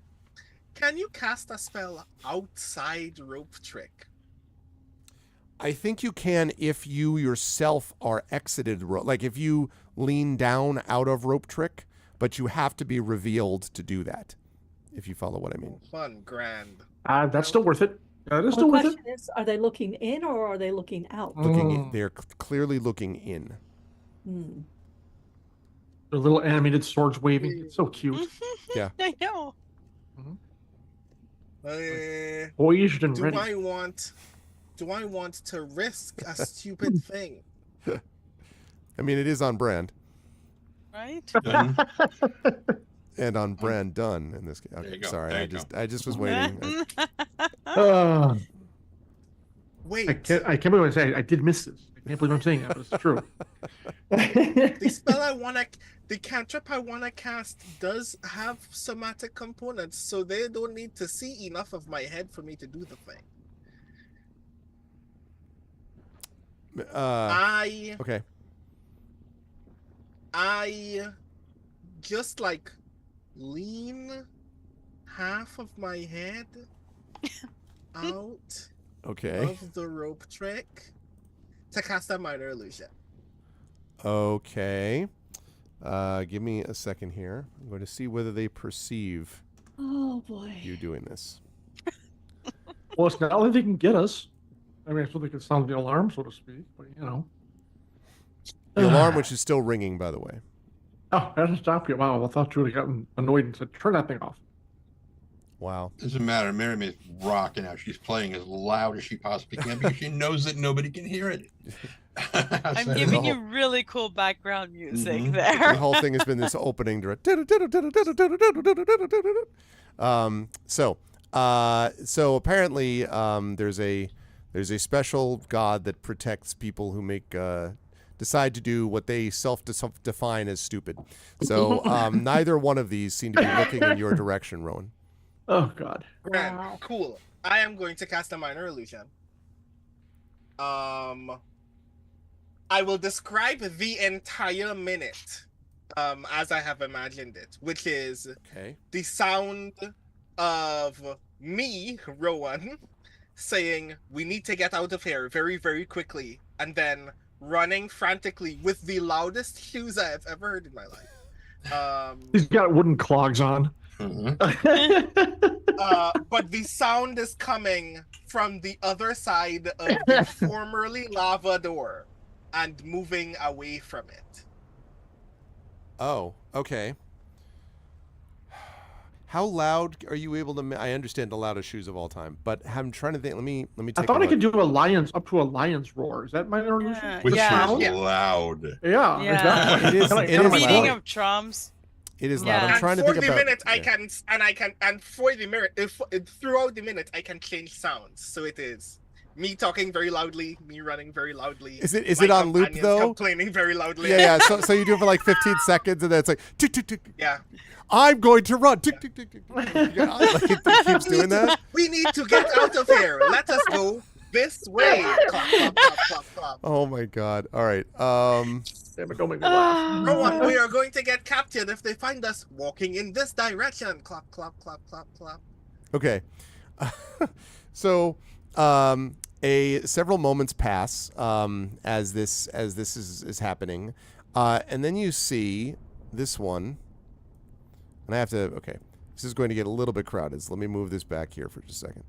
Can you cast a spell outside rope trick? I think you can if you yourself are exited rope. Like if you lean down out of rope trick, but you have to be revealed to do that. If you follow what I mean. Fun, grand. That's still worth it. That is The still worth it. question is, are they looking in or are they looking out? Looking in, they're clearly looking in. Hmm. The little animated swords waving. It's so cute. Yeah. I know. Poised and Do ready. I want to risk a stupid thing? I mean, it is on brand. Right? Done. And on brand done in this case. There you Okay, go, sorry, there I you go. just was waiting. Wait, I can't believe I say I did miss this. I can't believe I'm saying that, but it's true. the spell the cantrip I wanna cast does have somatic components, so they don't need to see enough of my head for me to do the thing. Okay. I just like lean half of my head out Okay. of the rope trick to cast a minor illusion. Okay. Give me a second here. I'm going to see whether they perceive Oh boy. you doing this. Well, it's now that they can get us. I mean, I suppose they could sound the alarm, so to speak, but you know. The alarm, which is still ringing, by the way. Oh, that doesn't stop you. Wow, I thought Julie got annoyed and said, turn that thing off. Wow. Doesn't matter. Miriam is rocking out. She's playing as loud as she possibly can because she knows that nobody can hear it. I'm giving you really cool background music Mhm. The there. whole thing has been this opening direct. So apparently there's a special god that protects people who make decide to do what they self-define as stupid. So neither one of these seem to be looking in your direction, Rowan. Oh, God. Grand. Wow. Cool. I am going to cast a minor illusion. I will describe the entire minute as I have imagined it, which is Okay. the sound of me, Rowan, saying, "We need to get out of here very, very quickly," and then running frantically with the loudest shoes I have ever heard in my life. He's got wooden clogs on. Mhm. But the sound is coming from the other side of the formerly lava door and moving away from it. Oh, okay. How loud are you able to? I understand the loudest shoes of all time, but I'm trying to think. Let me take. I thought a I could look. do a lion's up to a lion's roar. Is that my illusion? Yeah. Which Yeah. is Yeah. loud. Yeah, Yeah. exactly. It is- Kinda- it kinda is my Beating loud. point. of drums. It is Yeah. loud. I'm And trying to for think the about. minute, yeah. and for the minute, throughout the minute, I can change sounds. So it is me talking very loudly, me running very loudly. Is it my on loop companions though? Complaining very loudly. Yeah. So you do it for like 15 seconds, and then it's like tick tick tick. Yeah. I'm going to run. Tick tick tick tick. Tick. Yeah, like it keeps doing that. We need to get out of here. Let us go this way. Clop, clop, clop, clop, clop. Oh my god. All right. Damn it, don't make me laugh. No one, we are going to get captured if they find us walking in this direction. Clop, clop, clop, clop, clop. Okay. So, Several moments pass as this is happening, and then you see this one, and I have to. Okay, this is going to get a little bit crowded. So let me move this back here for just a second.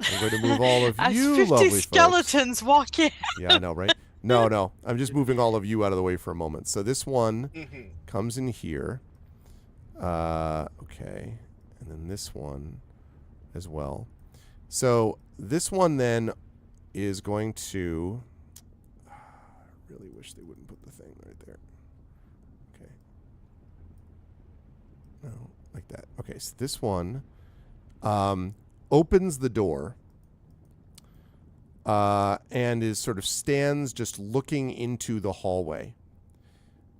I'm going to move all of As you 50 lovely skeletons walk in. folks. Yeah, I know, right? No. I'm just moving all of you out of the way for a moment. So this one comes in here. Okay, and then this one as well. So this one then is going to. I really wish they wouldn't put the thing right there. Okay. No, like that. Okay, so this one opens the door and is sort of stands just looking into the hallway.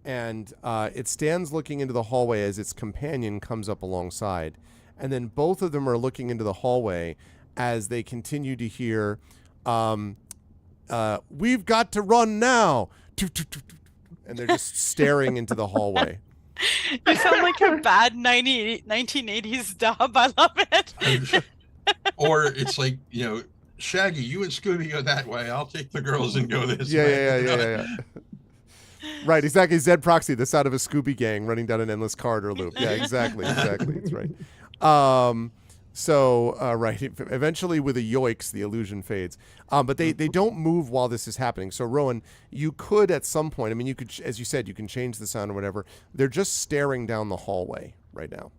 And it stands looking into the hallway as its companion comes up alongside. And then both of them are looking into the hallway as they continue to hear, we've got to run now. And they're just staring into the hallway. You sound like a bad 1980s dub. I love it. Or it's like, Shaggy, you and Scooby go that way. I'll take the girls and go this way. Yeah. Right, exactly. Zed Proxy, the sound of a Scooby gang running down an endless corridor loop. Yeah, exactly. That's right. Right. Eventually, with a yoiks, the illusion fades. But they don't move while this is happening. So, Rowan, you could at some point, I mean, you could, as you said, you can change the sound or whatever. They're just staring down the hallway right now.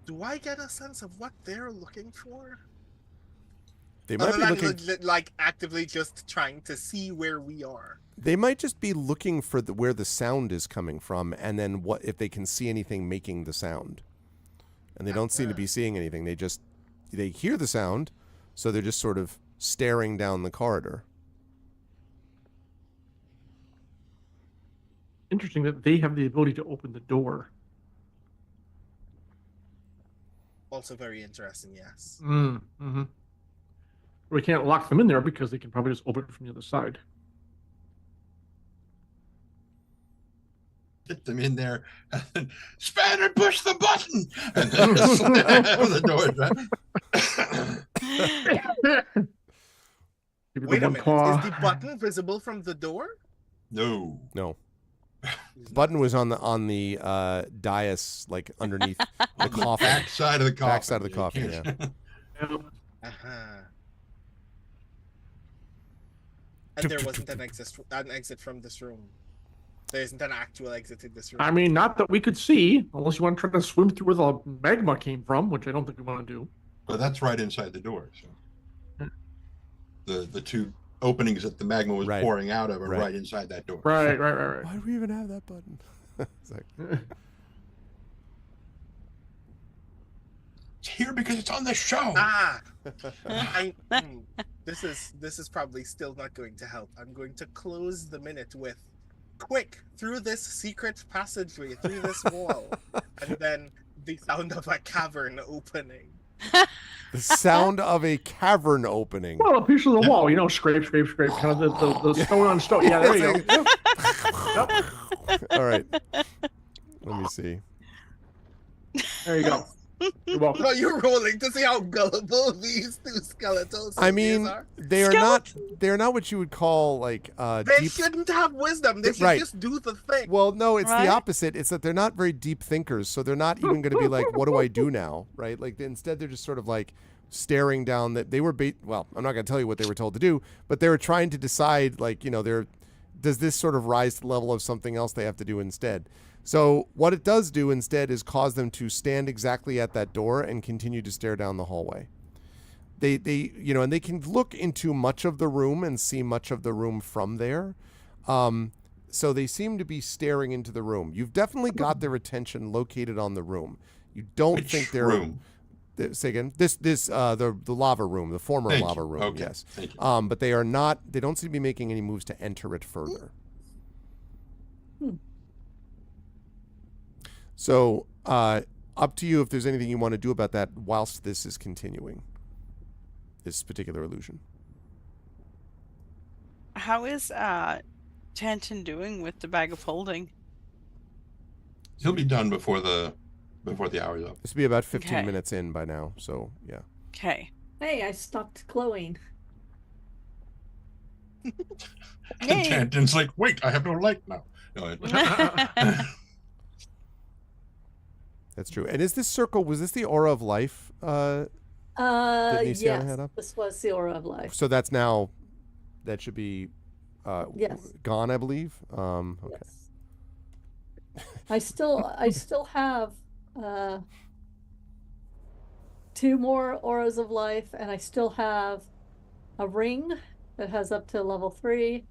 Do I get a sense of what they're looking for? They might be looking, like actively just trying to see where we are. They might just be looking for where the sound is coming from, and then what if they can see anything making the sound. And they don't seem to be seeing anything. They hear the sound, so they're just sort of staring down the corridor. Interesting that they have the ability to open the door. Also very interesting, yes. Mm-hmm. We can't lock them in there because they can probably just open it from the other side. Get them in there, and then span and push the button, and then slam the door down. Wait a minute, is the button visible from the door? No. The button was on the dais, like underneath the coffin. Back side of the coffin. Back side of the coffin, yeah. And there wasn't an exit from this room. There isn't an actual exit in this room. I mean, not that we could see, unless you want to try to swim through where the magma came from, which I don't think we want to do. Well, that's right inside the door. So the two openings that the magma was pouring out of are right inside that door. Right. Why do we even have that button? It's here because it's on the show. This is probably still not going to help. I'm going to close the minute with quick through this secret passageway, through this wall, and then the sound of a cavern opening. The sound of a cavern opening. Well, a piece of the wall, scrape, kind of the stone on stone. Yeah, there you go. Yep. All right. Let me see. There you go. You're welcome. No, you're rolling to see how gullible these two skeletons are. They're not what you would call like they shouldn't have wisdom. They should just do the thing. Well, no, it's the opposite. It's that they're not very deep thinkers, so they're not even going to be like, what do I do now? Right? Like instead they're just sort of like staring down that they were well, I'm not going to tell you what they were told to do, but they were trying to decide like, does this sort of rise to the level of something else they have to do instead? So what it does do instead is cause them to stand exactly at that door and continue to stare down the hallway. They and they can look into much of the room and see much of the room from there. So they seem to be staring into the room. You've definitely got their attention located on the room. You don't think they're room? Say again. The lava room, the former lava room. Okay. Yes. Thank you. But they are not. They don't seem to be making any moves to enter it further. So, up to you if there's anything you want to do about that whilst this is continuing, this particular illusion. How is Tanton doing with the bag of holding? He'll be done before the before the hour's up. This will be about 15 Okay. minutes in by now, so yeah. Okay. Hey, I stopped glowing. And Yay. Tanton's like, wait, I have no light now. No, That's true. And is this circle, was this the aura of life? Nisiana Yes, had up? this was the aura of life. So that's now, that should be Yes. gone, I believe. Okay. Yes. I still have 2 more auras of life, and I still have a ring that has up to level 3.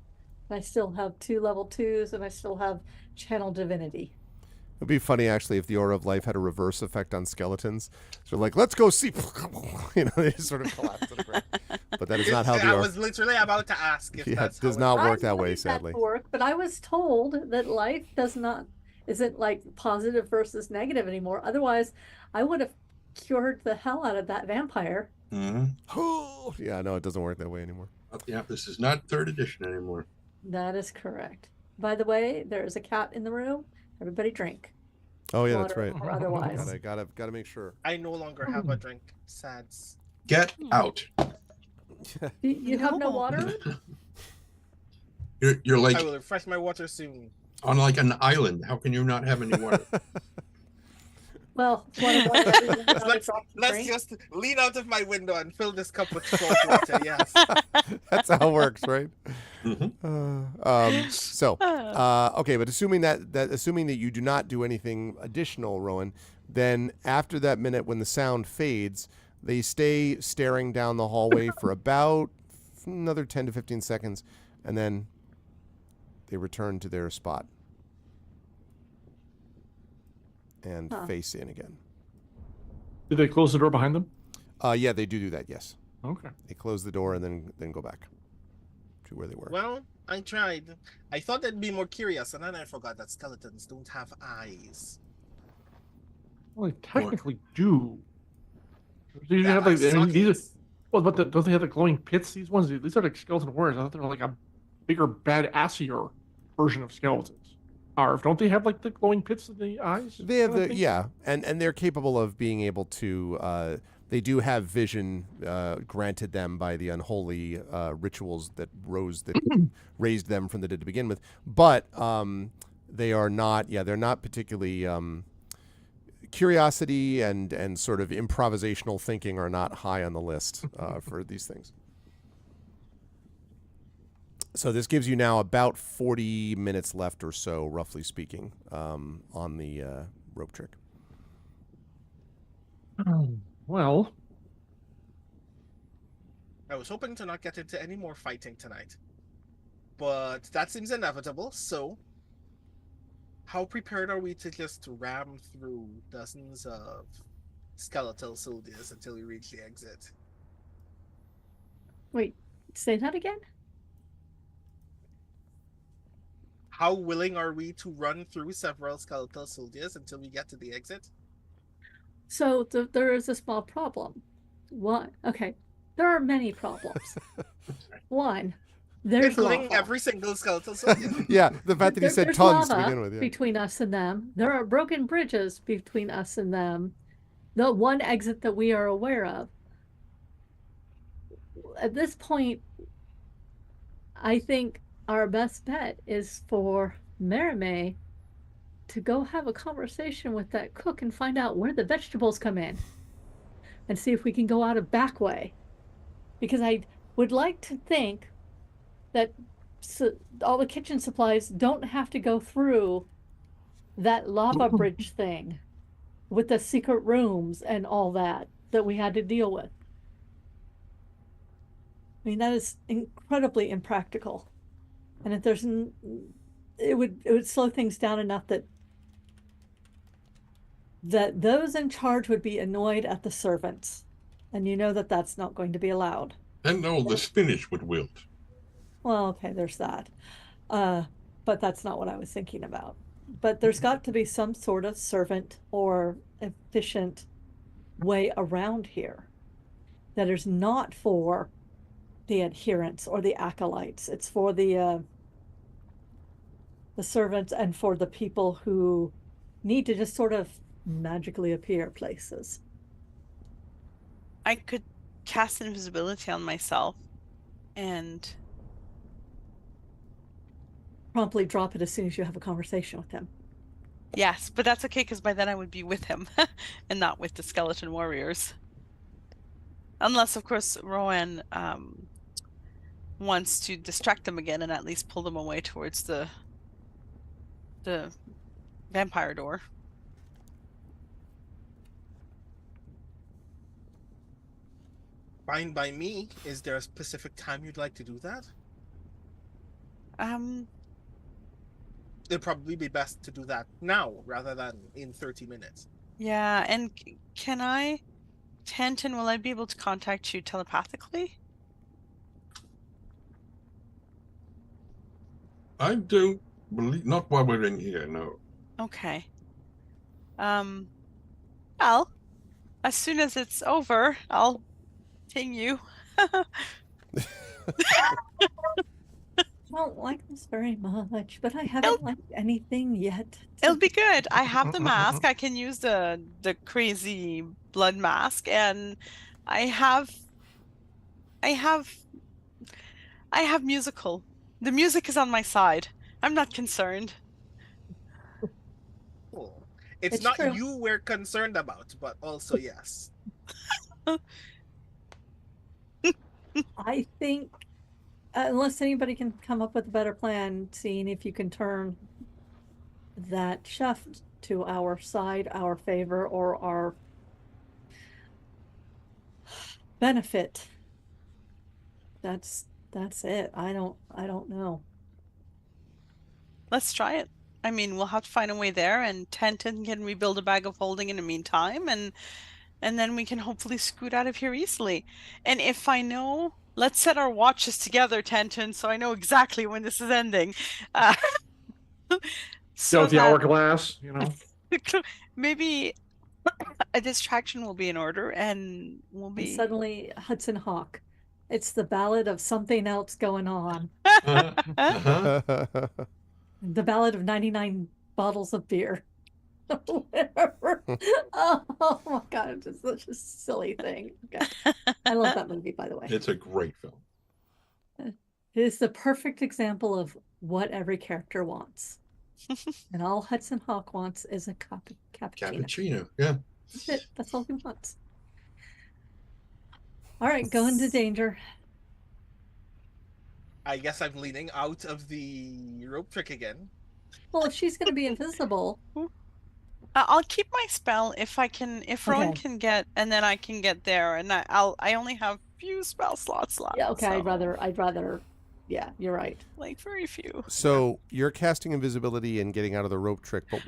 And I still have 2 level 2s, and I still have channel divinity. It'd be funny actually if the aura of life had a reverse effect on skeletons. So like, let's go see, they just sort of collapse to the ground. But that is not how the I aura. was literally about to ask if Yeah, that's it does how not it work that way, wanted sadly. to work, but I was told that life isn't like positive versus negative anymore. Otherwise, I would have cured the hell out of that vampire. mm-hmm. Yeah, no, it doesn't work that way anymore. Yeah, this is not 3rd edition anymore. That is correct. By the way, there is a cat in the room. Everybody drink. Oh yeah, that's Water right. or otherwise. Gotta make sure. I no longer have a drink. Sads. Get out. You have no No. water? You're like I will refresh my water soon. on like an island. How can you not have any water? Well, water, Let's just lean out of my window and fill this cup with salt water. Yes. That's how it works, right? Mhm. So, okay, but assuming that you do not do anything additional, Rowan, then after that minute when the sound fades, they stay staring down the hallway for about another 10 to 15 seconds, and then they return to their spot and face in again. Did they close the door behind them? Yeah, they do that, yes. Okay. They close the door and then go back to where they were. Well, I tried. I thought they'd be more curious, and then I forgot that skeletons don't have eyes. Well, they technically do. They Yeah, have like, I mean, these are, sockets. well, but don't they have the glowing pits? These are like skeleton warriors. I thought they were like a bigger, badassier version of skeletons. Arv, don't they have like the glowing pits in the eyes? They have kind of the thing? yeah, and they're capable of being able to. They do have vision granted them by the unholy rituals that raised them from the dead to begin with. But they are not. Yeah, they're not particularly. Curiosity and sort of improvisational thinking are not high on the list for these things. So this gives you now about 40 minutes left or so, roughly speaking, on the rope trick. Well, I was hoping to not get into any more fighting tonight, but that seems inevitable. So, how prepared are we to just ram through dozens of skeletal soldiers until we reach the exit? Wait, say that again? How willing are we to run through several skeletal soldiers until we get to the exit? So there is a small problem. One, okay, there are many problems. One, there's Including lava. every single skeletal soldier. Yeah, the fact that he said There's tons to lava begin with. Yeah. between us and them. There are broken bridges between us and them. The one exit that we are aware of. At this point, I think our best bet is for Merime to go have a conversation with that cook and find out where the vegetables come in and see if we can go out a back way. Because I would like to think that all the kitchen supplies don't have to go through that lava bridge thing with the secret rooms and all that we had to deal with. I mean, that is incredibly impractical. And if there's, it would slow things down enough that those in charge would be annoyed at the servants. And you know that that's not going to be allowed. And all the spinach would wilt. Well, okay, there's that. But that's not what I was thinking about. But there's got to be some sort of servant or efficient way around here that is not for the adherents or the acolytes. It's for the servants and for the people who need to just sort of magically appear places. I could cast invisibility on myself and Promptly drop it as soon as you have a conversation with him. yes, but that's okay because by then I would be with him and not with the skeleton warriors. Unless, of course, Rowan wants to distract them again and at least pull them away towards the vampire door. Fine by me. Is there a specific time you'd like to do that? It'd probably be best to do that now rather than in 30 minutes. Yeah, and can I, Tanton, will I be able to contact you telepathically? I don't believe, not while we're in here, no. Okay. Well, as soon as it's over, I'll ping you. I don't like this very much, but I haven't liked anything yet. It'll be good. I have the mask. I can use the crazy blood mask, and I have musical. The music is on my side. I'm not concerned. Cool. It's It's not true. you we're concerned about, but also yes. I think, unless anybody can come up with a better plan, seeing if you can turn that chef to our side, our favor, or our benefit. That's it. I don't know. Let's try it. I mean, we'll have to find a way there, and Tanton can rebuild a bag of holding in the meantime, and then we can hopefully scoot out of here easily. And if I know, let's set our watches together, Tanton, so I know exactly when this is ending. So with the hourglass, you know. Maybe a distraction will be in order, and we'll And be suddenly, Hudson Hawk. It's the ballad of something else going on. The ballad of 99 bottles of beer. Whatever. Oh my God, it's just such a silly thing. Okay. I love that movie, by the way. It's a great film. It is the perfect example of what every character wants. And all Hudson Hawk wants is a cappuccino. Cappuccino, yeah. That's it. That's all he wants. All right, go into danger. I guess I'm leaning out of the rope trick again. Well, if she's going to be invisible, I'll keep my spell if I can, if Rowan Okay. can get, and then I can get there, and I only have few spell slots left. yeah, okay. so, I'd rather. Yeah, you're right. like very few. So you're casting invisibility and getting out of the rope trick, but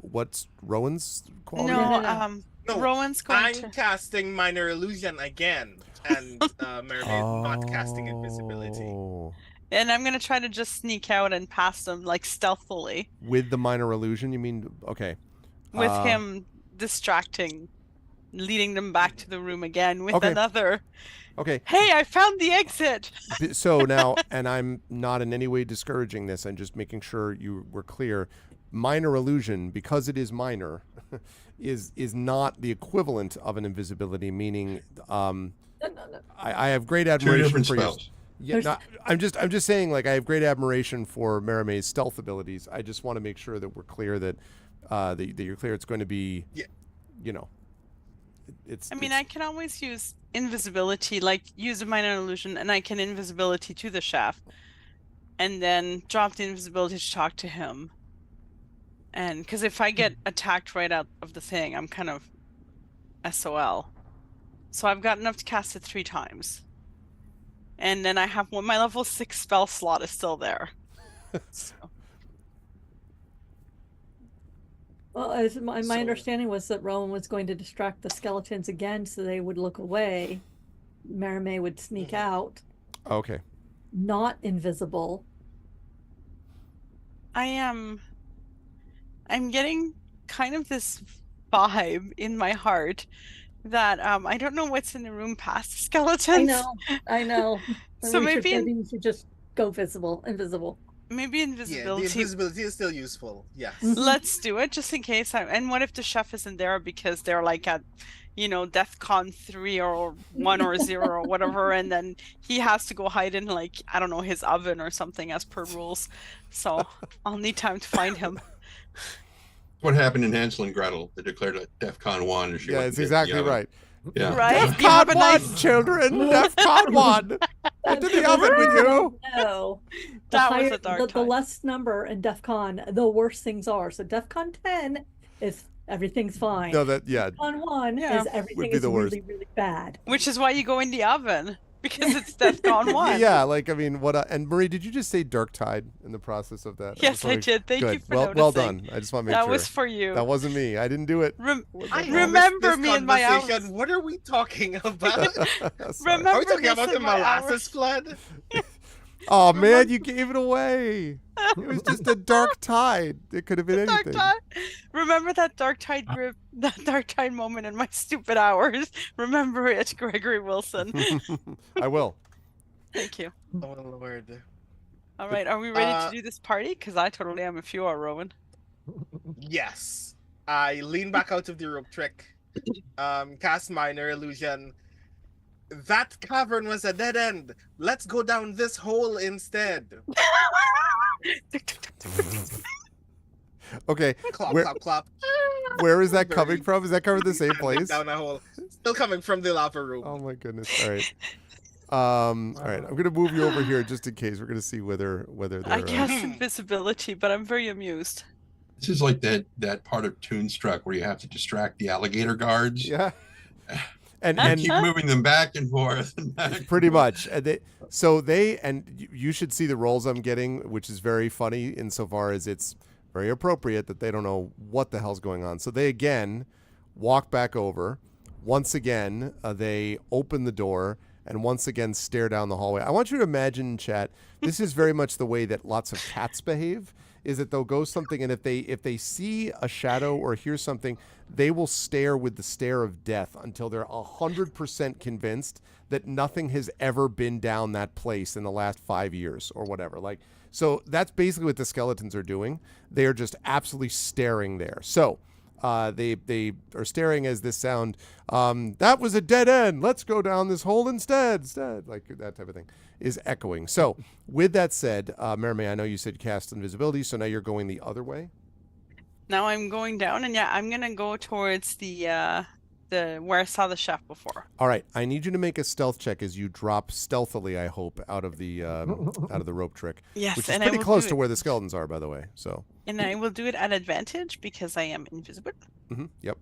what's Rowan's quality? No, No, Rowan's going I'm to. casting minor illusion again, and Mermaid not casting invisibility. Oh. And I'm gonna try to just sneak out and pass them like stealthily With the minor illusion, you mean? Okay. with him distracting, leading them back to the room again with Okay. another. Okay. Hey, I found the exit. So now, and I'm not in any way discouraging this, I'm just making sure you were clear. Minor illusion, because it is minor, is not the equivalent of an invisibility, meaning No. I have great Two admiration different for you. spells. Yeah, no, I'm just saying, like, I have great admiration for Marame's stealth abilities. I just want to make sure that we're clear that that you're clear it's going to be, Yeah. you know, it's. I mean, it's- I can always use invisibility, like use a minor illusion, and I can invisibility to the chef, and then drop the invisibility to talk to him. And because if I get attacked right out of the thing, I'm kind of SOL. So I've got enough to cast it 3 times. And then I have my level 6 spell slot is still there. So. Well, as my So- understanding was that Rowan was going to distract the skeletons again, so they would look away. Mermaid would sneak Mhm. out, Okay. not invisible. I'm getting kind of this vibe in my heart that I don't know what's in the room past the skeletons. I know. So maybe you should just go invisible. Maybe Yeah, the invisibility. invisibility is still useful. Yes. Let's do it just in case. And what if the chef isn't there because they're like at, DEFCON 3 or 1 or 0 or whatever, and then he has to go hide in, like, I don't know, his oven or something as per rules. So I'll need time to find him. What happened in Hansel and Gretel? They declared a DEFCON 1. And she Yeah, went it's and hid in the exactly oven. right. Yeah. Right? You DEFCON have a 1, nice- children! DEFCON 1! Into the oven with you! No. That was a dark the time. less number in DEF CON, the worse things are. So DEF CON 10 is everything's fine. No, DEF CON 1 Yeah. is everything Would be is the worst. really, really bad. Which is why you go in the oven, because it's DEFCON 1. Yeah, like, I mean, what... and Marie, did you just say Dark Tide in the process of that? Yes, I did. Thank you Good. for Well noticing. done. I just want to make That sure. was for you. That wasn't me. I didn't do it. I Remember missed this me in my conversation. hours. What are we talking about? Sorry. Remember Are we talking this about in the my molasses hours. flood? Oh, man, you gave it away. It was just a dark tide. It could have been Dark anything. tide. Remember that dark tide grip, that dark tide moment in my stupid hours. Remember it, Gregory Wilson. I will. Thank you. Oh Lord. All right, are we ready to do this party? Because I totally am if you are, Rowan. Yes. I lean back out of the rope trick. Cast minor illusion. That cavern was a dead end. Let's go down this hole instead. Okay, Clop, Where- clop, clop. where is that Very coming from? Is that coming from the same place? Down a hole. Still coming from the lava room. Oh my goodness! All right, all right. I'm gonna move you over here just in case. We're gonna see whether they're. I guess invisibility, but I'm very amused. This is like that part of Toonstruck where you have to distract the alligator guards. Yeah. And And keep moving them back and forth. And back. pretty much. You should see the rolls I'm getting, which is very funny insofar as it's very appropriate that they don't know what the hell's going on. So they again walk back over. Once again, they open the door and once again stare down the hallway. I want you to imagine, chat, this is very much the way that lots of cats behave, is that they'll go something, and if they see a shadow or hear something, they will stare with the stare of death until they're 100% convinced that nothing has ever been down that place in the last 5 years or whatever. So that's basically what the skeletons are doing. They are just absolutely staring there. So they are staring as this sound, that was a dead end. Let's go down this hole instead, like that type of thing, is echoing. So with that said, Merime, I know you said cast invisibility, so now you're going the other way. Now I'm going down, and yeah, I'm gonna go towards the where I saw the chef before. All right, I need you to make a stealth check as you drop stealthily, I hope, out of the rope trick. Yes, Which is and I pretty will close do to it. where the skeletons are, by the way. So. And I will do it at advantage because I am invisible. Mm-hmm. Yep.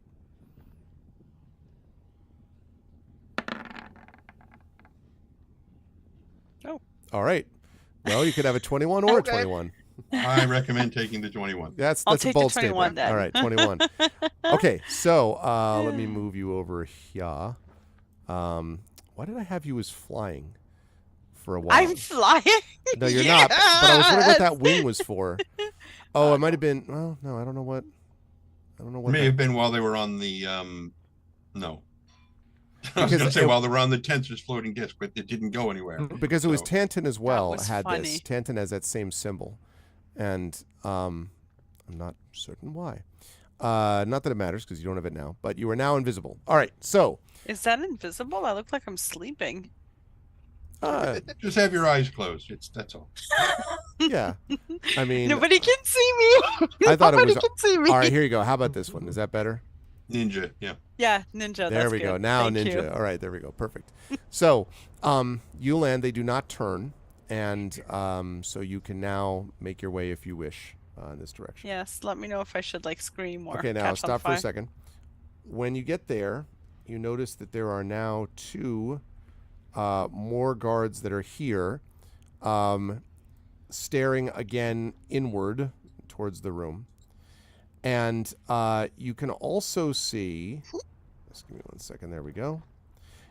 Oh. All right. Well, you could have a 21 or a Okay. 21. I recommend taking the 21. That's I'll a take the bold 21 statement. then. All right, 21. Okay, so let me move you over here. Why did I have you as flying for a while? I'm flying. No, you're not. But I was wondering what that Yes! wing was for. Oh, it might have been. Well, no, I don't know what. May that- have been while they were on the no. I was Because going to say it- while they were on the tensor's floating disk, but it didn't go anywhere. Because it was So- Tantan as well was had funny. this. Tantan has that same symbol, and I'm not certain why. Not that it matters because you don't have it now. But you are now invisible. All right, so Is that invisible? I look like I'm sleeping. Just have your eyes closed. That's all. yeah, I mean, Nobody can see me. I thought it Nobody was- can see me. all right. Here you go. How about this one? Is that better? Ninja, yeah. Yeah, ninja. There that's we go. good. Now Thank ninja. you. All right, there we go. Perfect. So, you land. They do not turn, and so you can now make your way if you wish in this direction. Yes, let me know if I should like scream or Okay, now catch on stop for fire. a second. When you get there, you notice that there are now two more guards that are here, staring again inward towards the room. And you can also see, just give me 1 second, there we go.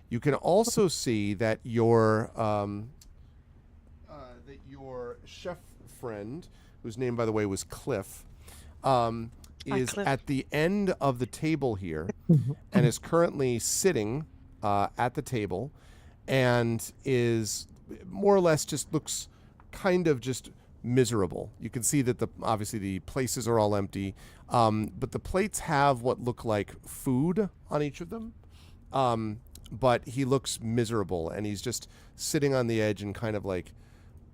You can also see that your chef friend, whose name, by the way, was Cliff, is Cliff. at the end of the table here and is currently sitting at the table and is more or less just looks kind of just miserable. You can see that obviously the places are all empty, but the plates have what look like food on each of them. But he looks miserable, and he's just sitting on the edge and kind of like,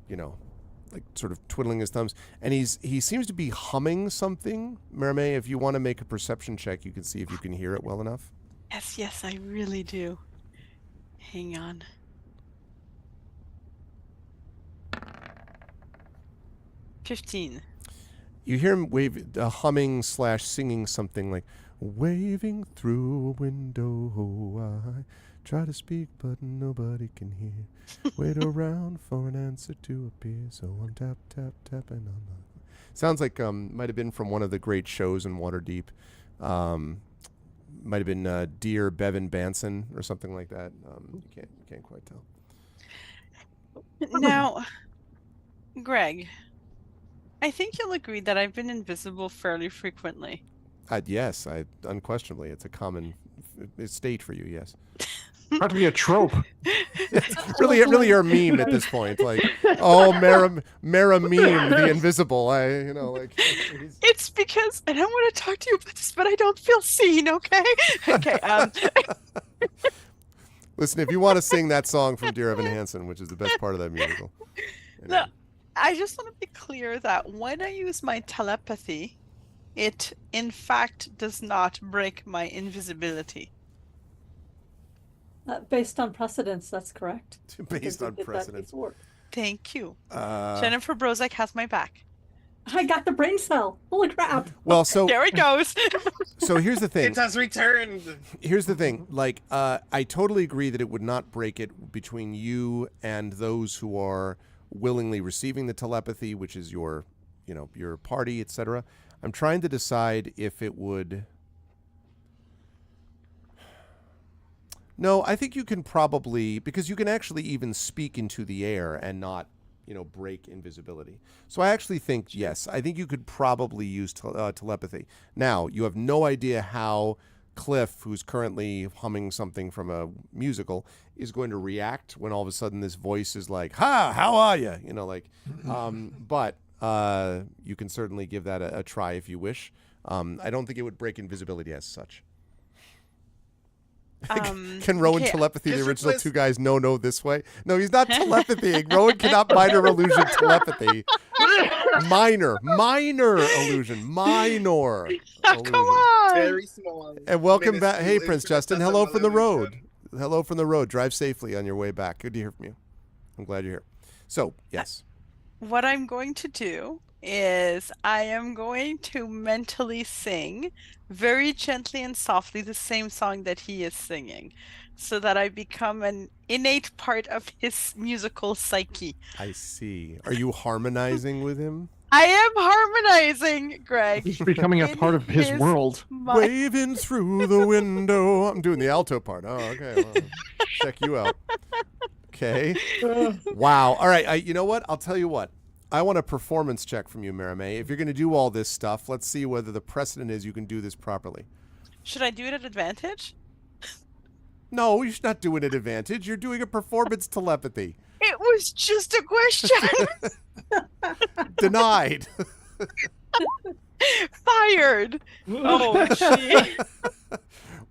like sort of twiddling his thumbs. And he seems to be humming something. Mermaid, if you want to make a perception check, you can see if you can hear it well enough. Yes, I really do. Hang on. 15. You hear him humming / singing something like, waving through a window, I try to speak, but nobody can hear. Wait around for an answer to appear, so I'm tapping on the... Sounds like might have been from one of the great shows in Waterdeep. Might have been Dear Bevan Banson or something like that. You can't quite tell. Now, Greg, I think you'll agree that I've been invisible fairly frequently. Yes, unquestionably, it's a common state for you. Yes. Not to be a trope. really your meme at this point. Like, oh, Mara meme, the invisible. It's because, and I want to talk to you about this, but I don't feel seen. Okay. Okay. Listen, if you want to sing that song from Dear Evan Hansen, which is the best part of that musical. No, I just want to be clear that when I use my telepathy, it in fact does not break my invisibility. Based on precedence, that's correct. Based on precedence. Thank you. Jennifer Brozak has my back. I got the brain cell. Holy crap. Well, so there it goes. So here's the thing. It has returned. Here's the thing. Like, I totally agree that it would not break it between you and those who are willingly receiving the telepathy, which is your party, etc. I'm trying to decide if it would. No, I think you can probably, because you can actually even speak into the air and not, break invisibility. So I actually think, yes, I think you could probably use telepathy. Now, you have no idea how Cliff, who's currently humming something from a musical, is going to react when all of a sudden this voice is like, "Ha, how are you?" But you can certainly give that a try if you wish. I don't think it would break invisibility as such. Can Rowan telepathy the original two guys no this way? No, he's not telepathying. Rowan cannot minor illusion telepathy. Minor illusion. Minor illusion. Come on. Very small. And welcome back. Hey, Prince Justin. Hello from the road. Hello from the road. Drive safely on your way back. Good to hear from you. I'm glad you're here. So, yes. What I'm going to do is I am going to mentally sing very gently and softly the same song that he is singing, so that I become an innate part of his musical psyche. I see. Are you harmonizing with him? I am harmonizing, Greg. He's becoming a part of his world. Waving through the window. I'm doing the alto part. Oh, okay. Well, check you out. Okay. Wow. All right. You know what? I'll tell you what. I want a performance check from you, Maramay. If you're going to do all this stuff, let's see whether the precedent is you can do this properly. Should I do it at advantage? No, you should not do it at advantage. You're doing a performance telepathy. It was just a question. Denied. Fired. Oh, gee.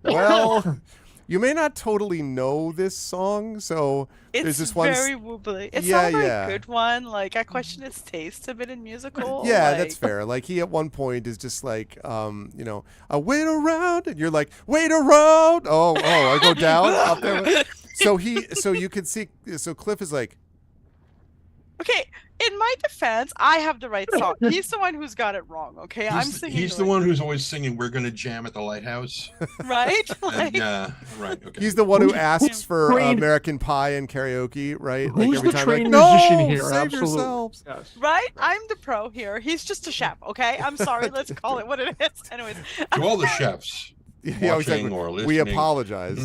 Well, you may not totally know this song, so there's this one. It's very wobbly. It's not a very good one. Like, I question his taste a bit in musical. Yeah, that's fair. Like, he at one point is just like, I wait around, and you're like, wait around. Oh, I go down up there. So you can see. So Cliff is like, okay. In my defense, I have the right song. He's the one who's got it wrong. Okay, I'm singing. He's the one who's always singing "We're Gonna Jam at the Lighthouse." Right? Like, right. Okay. He's the one who asks for American Pie and karaoke, right? Who's like every the time, trained like, musician no, here? save Absolutely. yourselves. Yes. right? I'm the pro here. He's just a chef. Okay, I'm sorry. Let's call it what it is. Anyways, To all the chefs Yeah, watching exactly. or listening, We apologize.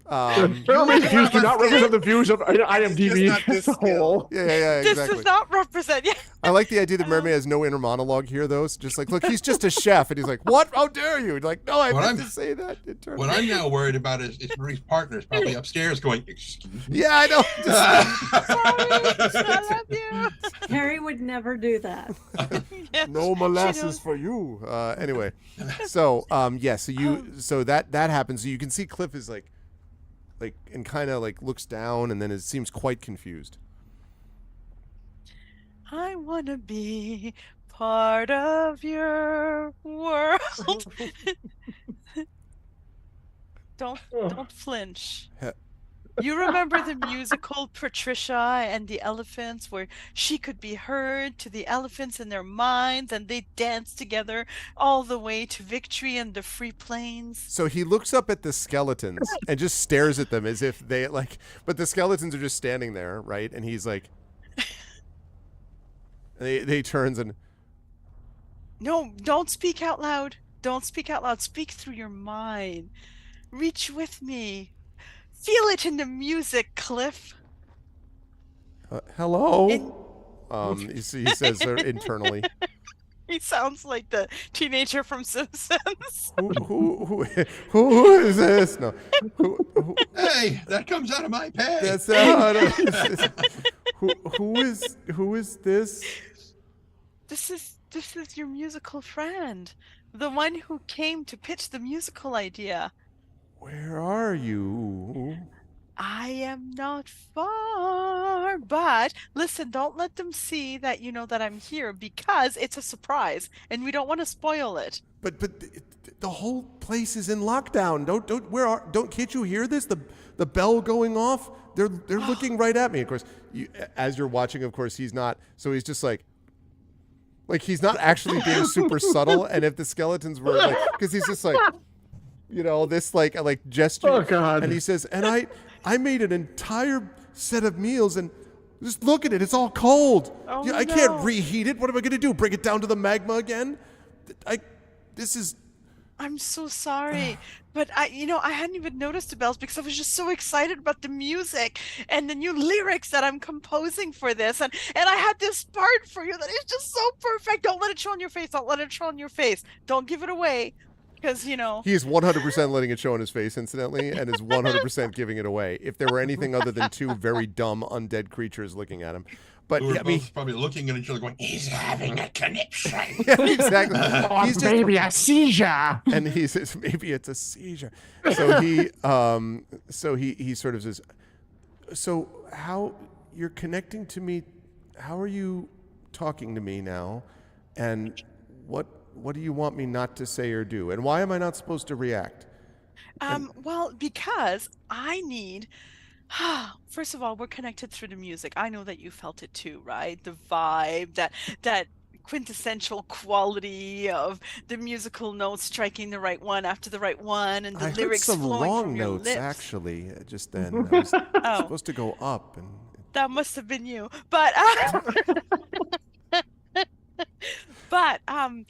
Jeremy's views do not represent the views of IMDb not this as a whole. Yeah, This exactly. does not represent. Yeah. I like the idea that Mermaid has no inner monologue here, though. It's just like, look, he's just a chef, and he's like, "What? How dare you?" And like, no, I meant to say that. What I'm now worried about is Marie's partner is probably upstairs going, "Excuse me." Yeah, I know. Sorry, I love you. Harry would never do that. Yeah, No she molasses knows. for you. Anyway, so so that happens. So you can see Cliff is like and kind of like looks down, and then it seems quite confused. I want to be part of your world. Don't flinch. You remember the musical Patricia and the Elephants, where she could be heard to the elephants in their minds and they dance together all the way to victory in the free plains? So he looks up at the skeletons and just stares at them as if they but the skeletons are just standing there, right? And he's like, they turns and No, don't speak out loud. Don't speak out loud. Speak through your mind. Reach with me. Feel it in the music, Cliff. hello. He says internally. He sounds like the teenager from Simpsons. Who is this? No. Hey, that comes out of my pay. That's who is this? This is your musical friend, the one who came to pitch the musical idea. Where are you? I am not far, but listen, don't let them see that you know that I'm here, because it's a surprise and we don't want to spoil it. But the whole place is in lockdown. Can't you hear this? The bell going off. They're looking right at me. Of course, as you're watching, of course, he's not. So he's just like he's not actually being super subtle. And if the skeletons were because he's just like, this like gesture. Oh, God. And he says, and I made an entire set of meals, and just look at it. It's all cold. Oh, I can't no. reheat it. What am I going to do? Bring it down to the magma again? I'm so sorry, but I hadn't even noticed the bells because I was just so excited about the music and the new lyrics that I'm composing for this, and I had this part for you that is just so perfect. Don't let it show on your face. Don't let it show on your face. Don't give it away, because He is 100% letting it show on his face, incidentally, and is 100% giving it away. If there were anything other than two very dumb undead creatures looking at him. But Who are I mean, both probably looking at each other going, "He's having a conniption." yeah, exactly. He's just, Maybe a seizure. and he says, maybe it's a seizure. So he sort of says, so how you're connecting to me? How are you talking to me now? And what do you want me not to say or do? And why am I not supposed to react? Well, because I need. First of all, we're connected through the music. I know that you felt it too, right? The vibe, that quintessential quality of the musical notes striking the right one after the right one, and the I heard lyrics some flowing wrong from your notes lips. actually just then. I was supposed to go up, and That must have been you. But but I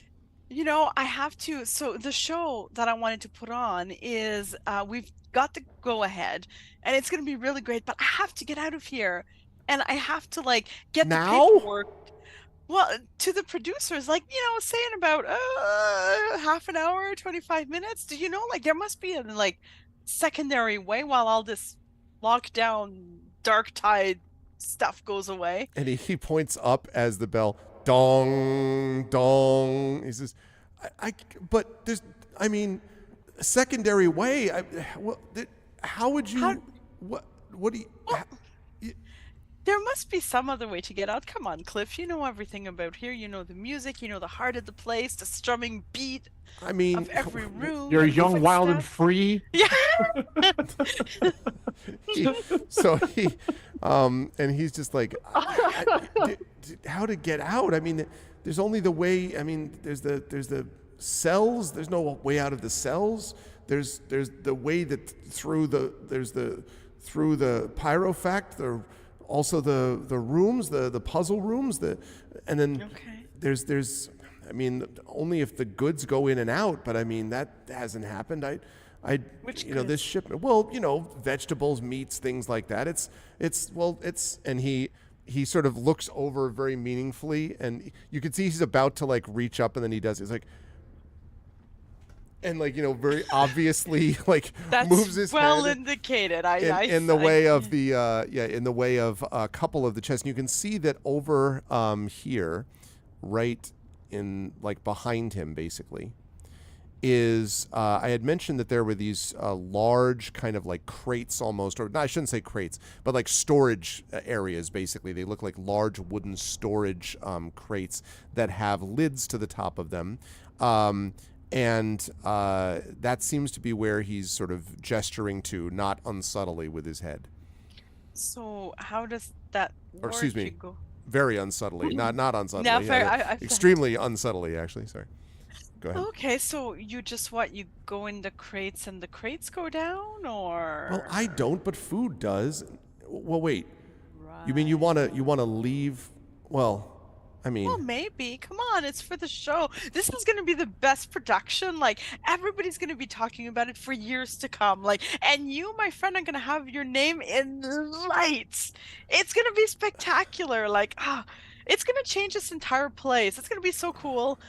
have to. So the show that I wanted to put on is we've got the go ahead, and it's going to be really great. But I have to get out of here, and I have to get Now? the paperwork. Well, to the producers, say in about half an hour, 25 minutes. Do you know, there must be a secondary way while all this lockdown, dark tide stuff goes away. and he points up as the bell dong dong. He says, but there's, I mean, a secondary way. How would you? What do you? There must be some other way to get out. Come on, Cliff. You know everything about here. You know the music. You know the heart of the place, the strumming beat I mean, of every room. You're the young, wild, and footsteps. free. Yeah. and he's just like, how to get out? I mean, there's only the way. I mean, there's the cells. There's no way out of the cells. There's the way that through the pyrofact. Also the rooms, the puzzle rooms. And then Okay. there's. I mean, only if the goods go in and out. But I mean, that hasn't happened. Which this shipment. Well, vegetables, meats, things like that. And he sort of looks over very meaningfully, and you can see he's about to like reach up, and then he does. He's like, and like very obviously like That's moves his well head indicated. in the way of the in the way of a couple of the chests. And you can see that over here, right in like behind him, basically, is I had mentioned that there were these large kind of like crates almost, or no, I shouldn't say crates, but like storage areas. Basically, they look like large wooden storage crates that have lids to the top of them. And that seems to be where he's sort of gesturing to, not unsubtly with his head. So how does that Or work? excuse me, very unsubtly, not unsubtly. No, Extremely unsubtly, actually. Sorry. Go ahead. Okay, so you just you go in the crates and the crates go down, or? Well, I don't, but food does. Well, wait. Right. You mean you wanna leave? Well, I mean. Well, maybe. Come on, it's for the show. This is going to be the best production. Like, everybody's going to be talking about it for years to come. Like, and you, my friend, are going to have your name in lights. It's going to be spectacular. Like, it's going to change this entire place. It's going to be so cool.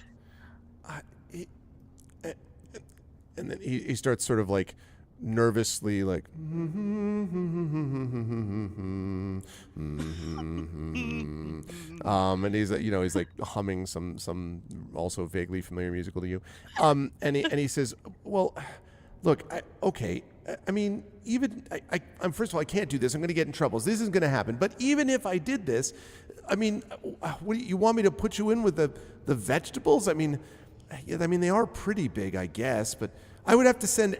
And then he starts sort of like nervously like and he's he's like humming some also vaguely familiar musical to you, and he says, well, look, I mean, even I'm first of all, I can't do this. I'm going to get in trouble. So this isn't going to happen. But even if I did this, I mean, what you want me to put you in with the vegetables? I mean, they are pretty big, I guess, but I would have to send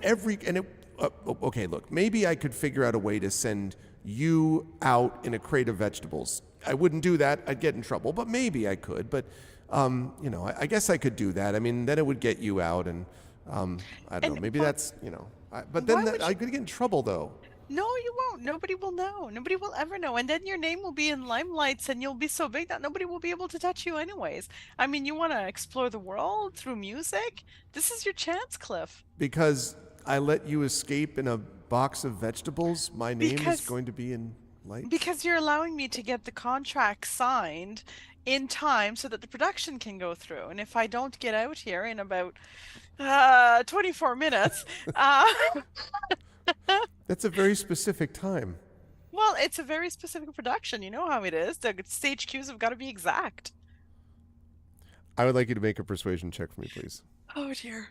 okay, look, maybe I could figure out a way to send you out in a crate of vegetables. I wouldn't do that. I'd get in trouble, but maybe I could. But, I guess I could do that. I mean, then it would get you out, and I don't know. Maybe that's, but then I could get in trouble, though. No, you won't. Nobody will know. Nobody will ever know. And then your name will be in limelights, and you'll be so big that nobody will be able to touch you anyways. I mean, you want to explore the world through music? This is your chance, Cliff. Because I let you escape in a box of vegetables, my name is going to be in lights? Because you're allowing me to get the contract signed in time so that the production can go through. And if I don't get out here in about 24 minutes... That's a very specific time. Well, it's a very specific production. You know how it is. The stage cues have got to be exact. I would like you to make a persuasion check for me, please. Oh, dear.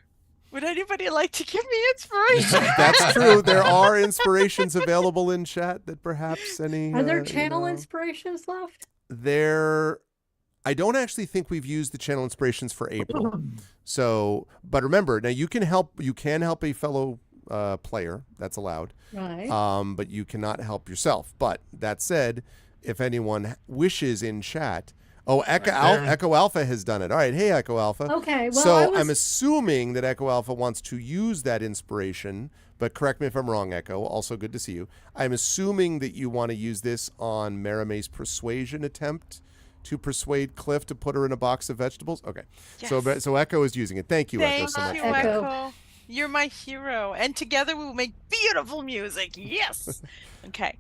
Would anybody like to give me inspiration? That's true. There are inspirations available in chat that perhaps any... Are there channel inspirations left? I don't actually think we've used the channel inspirations for April. So, but remember, now you can help a fellow player. That's allowed. Right. But you cannot help yourself. But that said, if anyone wishes in chat... Oh, Echo Alpha has done it. All right. Hey, Echo Alpha. Okay. Well, so I'm assuming that Echo Alpha wants to use that inspiration, but correct me if I'm wrong, Echo. Also good to see you. I'm assuming that you want to use this on Marimay's persuasion attempt to persuade Cliff to put her in a box of vegetables. Okay. Yes. So Echo is using it. Thank you, Echo, so much. Thank you, Echo. You're my hero. And together we will make beautiful music. Yes. Okay.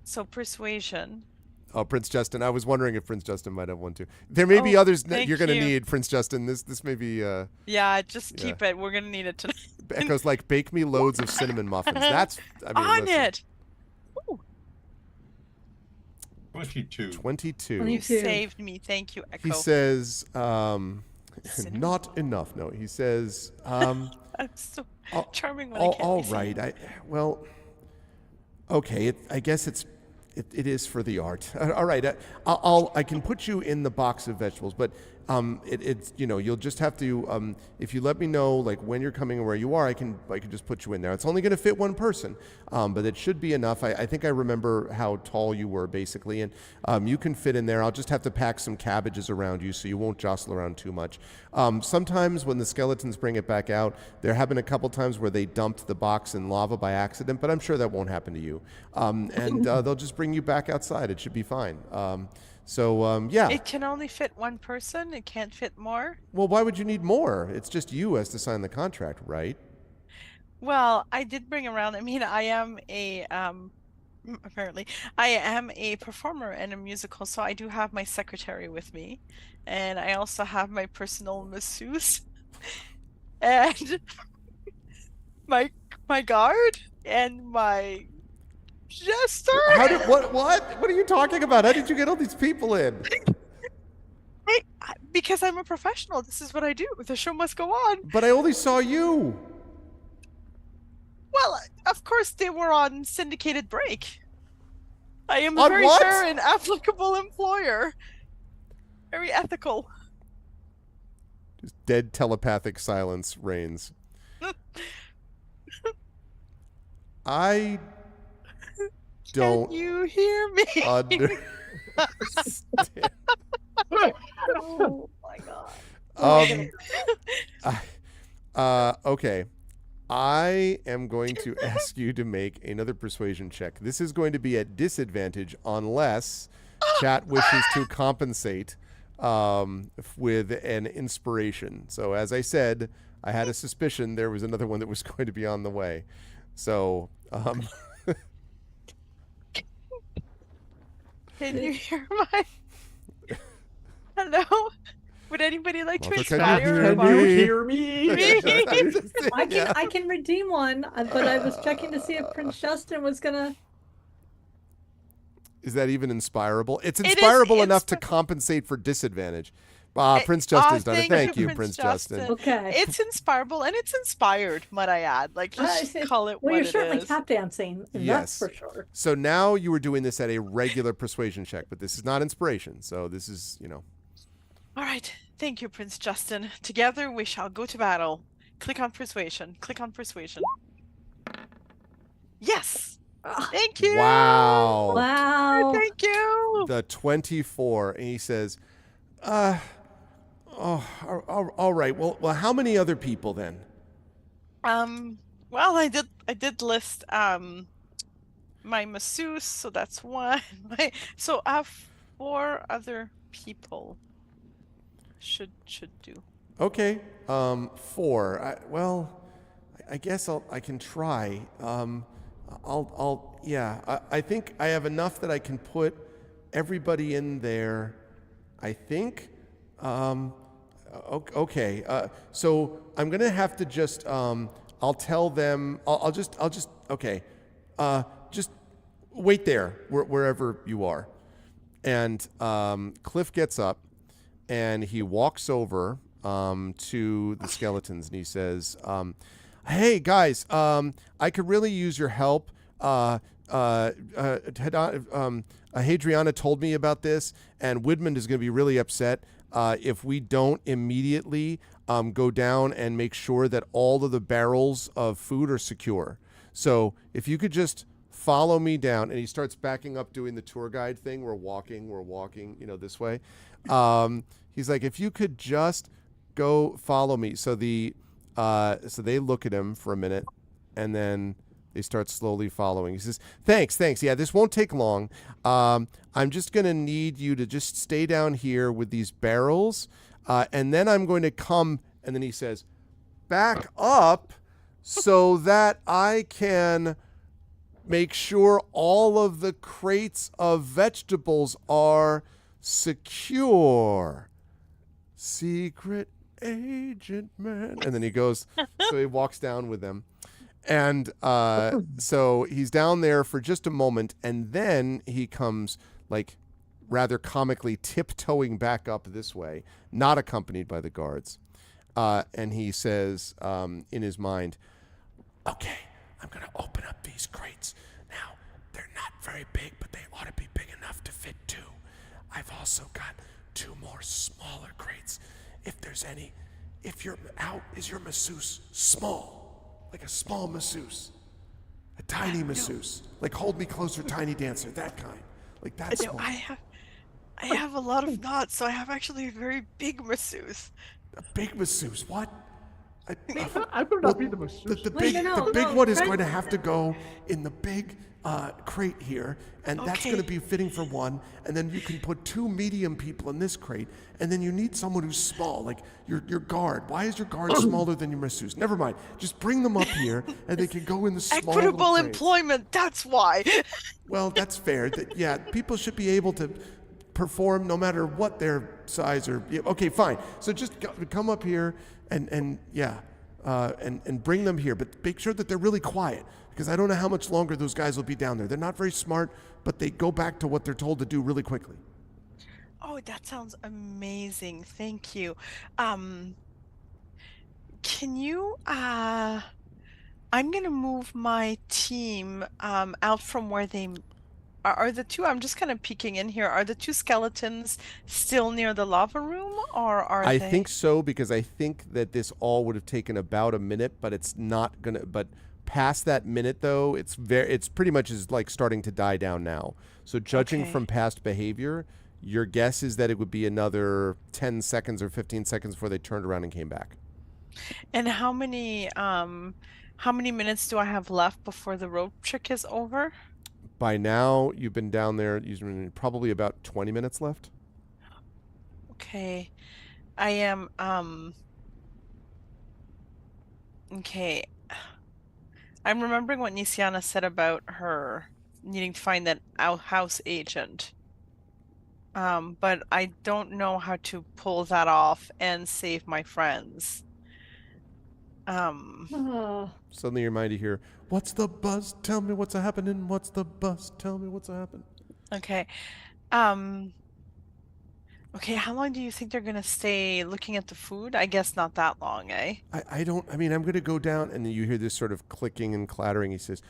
So persuasion. Oh, Prince Justin. I was wondering if Prince Justin might have one too. There may be others you're going to need, Prince Justin. This may be... yeah, just keep it. We're going to need it tonight. Echo's like, bake me loads of cinnamon muffins. That's... it! Ooh. 22. You saved me. Thank you, Echo. He says, not enough. No, he says... I'm so charming when I can't all right. Well, okay. I guess it is for the art. All right, I can put you in the box of vegetables, but it's you'll just have to if you let me know like when you're coming and where you are, I can just put you in there. It's only going to fit one person, but it should be enough. I think I remember how tall you were basically, and you can fit in there. I'll just have to pack some cabbages around you so you won't jostle around too much. Sometimes when the skeletons bring it back out, there have been a couple times where they dumped the box in lava by accident, but I'm sure that won't happen to you. And they'll just bring you back outside. It should be fine. Yeah. It can only fit one person? It can't fit more? Well, why would you need more? It's just you has to sign the contract, right? Well, I did bring around, I mean, I am apparently, I am a performer in a musical, so I do have my secretary with me. And I also have my personal masseuse and my guard and my jester. What are you talking about? How did you get all these people in? Because I'm a professional. This is what I do. The show must go on. But I only saw you. Well, of course they were on syndicated break. I am a On very what? fair and applicable employer. Very ethical. Just dead telepathic silence reigns. I don't Can you hear me? understand. Oh my god. Okay. I am going to ask you to make another persuasion check. This is going to be at disadvantage unless chat wishes to compensate with an inspiration. So as I said, I had a suspicion there was another one that was going to be on the way. So, Can you hear my hello? Would anybody like to Martha, inspire? can you hear me? I can redeem one, but I was checking to see if Prince Justin was gonna. Is that even inspirable? It's It is inspirable enough to compensate for disadvantage. Prince Justin's done it. Thank you, Prince Justin. Okay. It's inspirable and it's inspired, might I add. Like, just call it Well, what you're certainly it is. tap dancing, Yes. that's for sure. So now you were doing this at a regular persuasion check, but this is not inspiration. So this is, All right. Thank you, Prince Justin. Together we shall go to battle. Click on persuasion. Click on persuasion. Yes. Thank you. Wow. Wow. Thank you. The 24. And he says, all right. Well, how many other people then? Well, I did list my masseuse, so that's one. So I have 4 other people should do. Okay. 4. I guess I can try. I think I have enough that I can put everybody in there. I think. Okay. So I'm gonna have to just. I'll tell them. I'll just. Okay. Just wait there, wherever you are. And Cliff gets up, and he walks over to the skeletons, and he says, "Hey guys, I could really use your help. Hadriana told me about this, and Widmund is going to be really upset if we don't immediately go down and make sure that all of the barrels of food are secure. So if you could just follow me down," and he starts backing up, doing the tour guide thing. We're walking, this way. He's like, "If you could just go follow me." So they look at him for a minute, and then they start slowly following. He says, Thanks. Yeah, this won't take long. I'm just going to need you to just stay down here with these barrels, and then I'm going to come," and then he says, "back up so that I can make sure all of the crates of vegetables are secure. Secret agent man." And then he goes, so he walks down with them. And so he's down there for just a moment, and then he comes, like, rather comically tiptoeing back up this way, not accompanied by the guards. And he says in his mind, "Okay, I'm going to open up these crates. Now, they're not very big, but they ought to be big enough to fit 2. I've also got 2 more smaller crates. If there's any, is your masseuse small? Like a small masseuse? A tiny masseuse? Like Hold Me Closer, Tiny Dancer, that kind? Like that small?" I have a lot of knots, so I have actually a very big masseuse. A big masseuse? What? I better not be the masseuse. The Wait, big, no, the big no, one is Frank- going to have to go in the big crate here, and that's Okay. going to be fitting for one. And then you can put 2 medium people in this crate, and then you need someone who's small, like your guard. Why is your guard smaller than your masseuse? Never mind. Just bring them up here, and they can go in the small little Equitable crates. employment, that's why. Well, that's fair. Yeah, people should be able to perform no matter what their size or. Yeah, okay, fine. So just come up here and bring them here, but make sure that they're really quiet because I don't know how much longer those guys will be down there. They're not very smart, but they go back to what they're told to do really quickly. Oh, that sounds amazing. Thank you. Can you I'm gonna move my team out from where they are the two, I'm just kind of peeking in here. Are the 2 skeletons still near the lava room or are I they? think so because I think that this all would have taken about a minute, but it's not gonna. But past that minute, though, it's pretty much is like starting to die down now. So judging Okay. from past behavior, your guess is that it would be another 10 seconds or 15 seconds before they turned around and came back. And how many minutes do I have left before the rope trick is over? By now, you've been down there. You've probably about 20 minutes left. Okay. I am okay. I'm remembering what Nisiana said about her needing to find that outhouse agent. But I don't know how to pull that off and save my friends. Oh, Suddenly your mind you hear, what's the buzz? Tell me what's happening. What's the buzz? Tell me what's happening. Okay. Okay, how long do you think they're gonna stay looking at the food? I guess not that long, eh? I mean, I'm going to go down, and then you hear this sort of clicking and clattering. He says,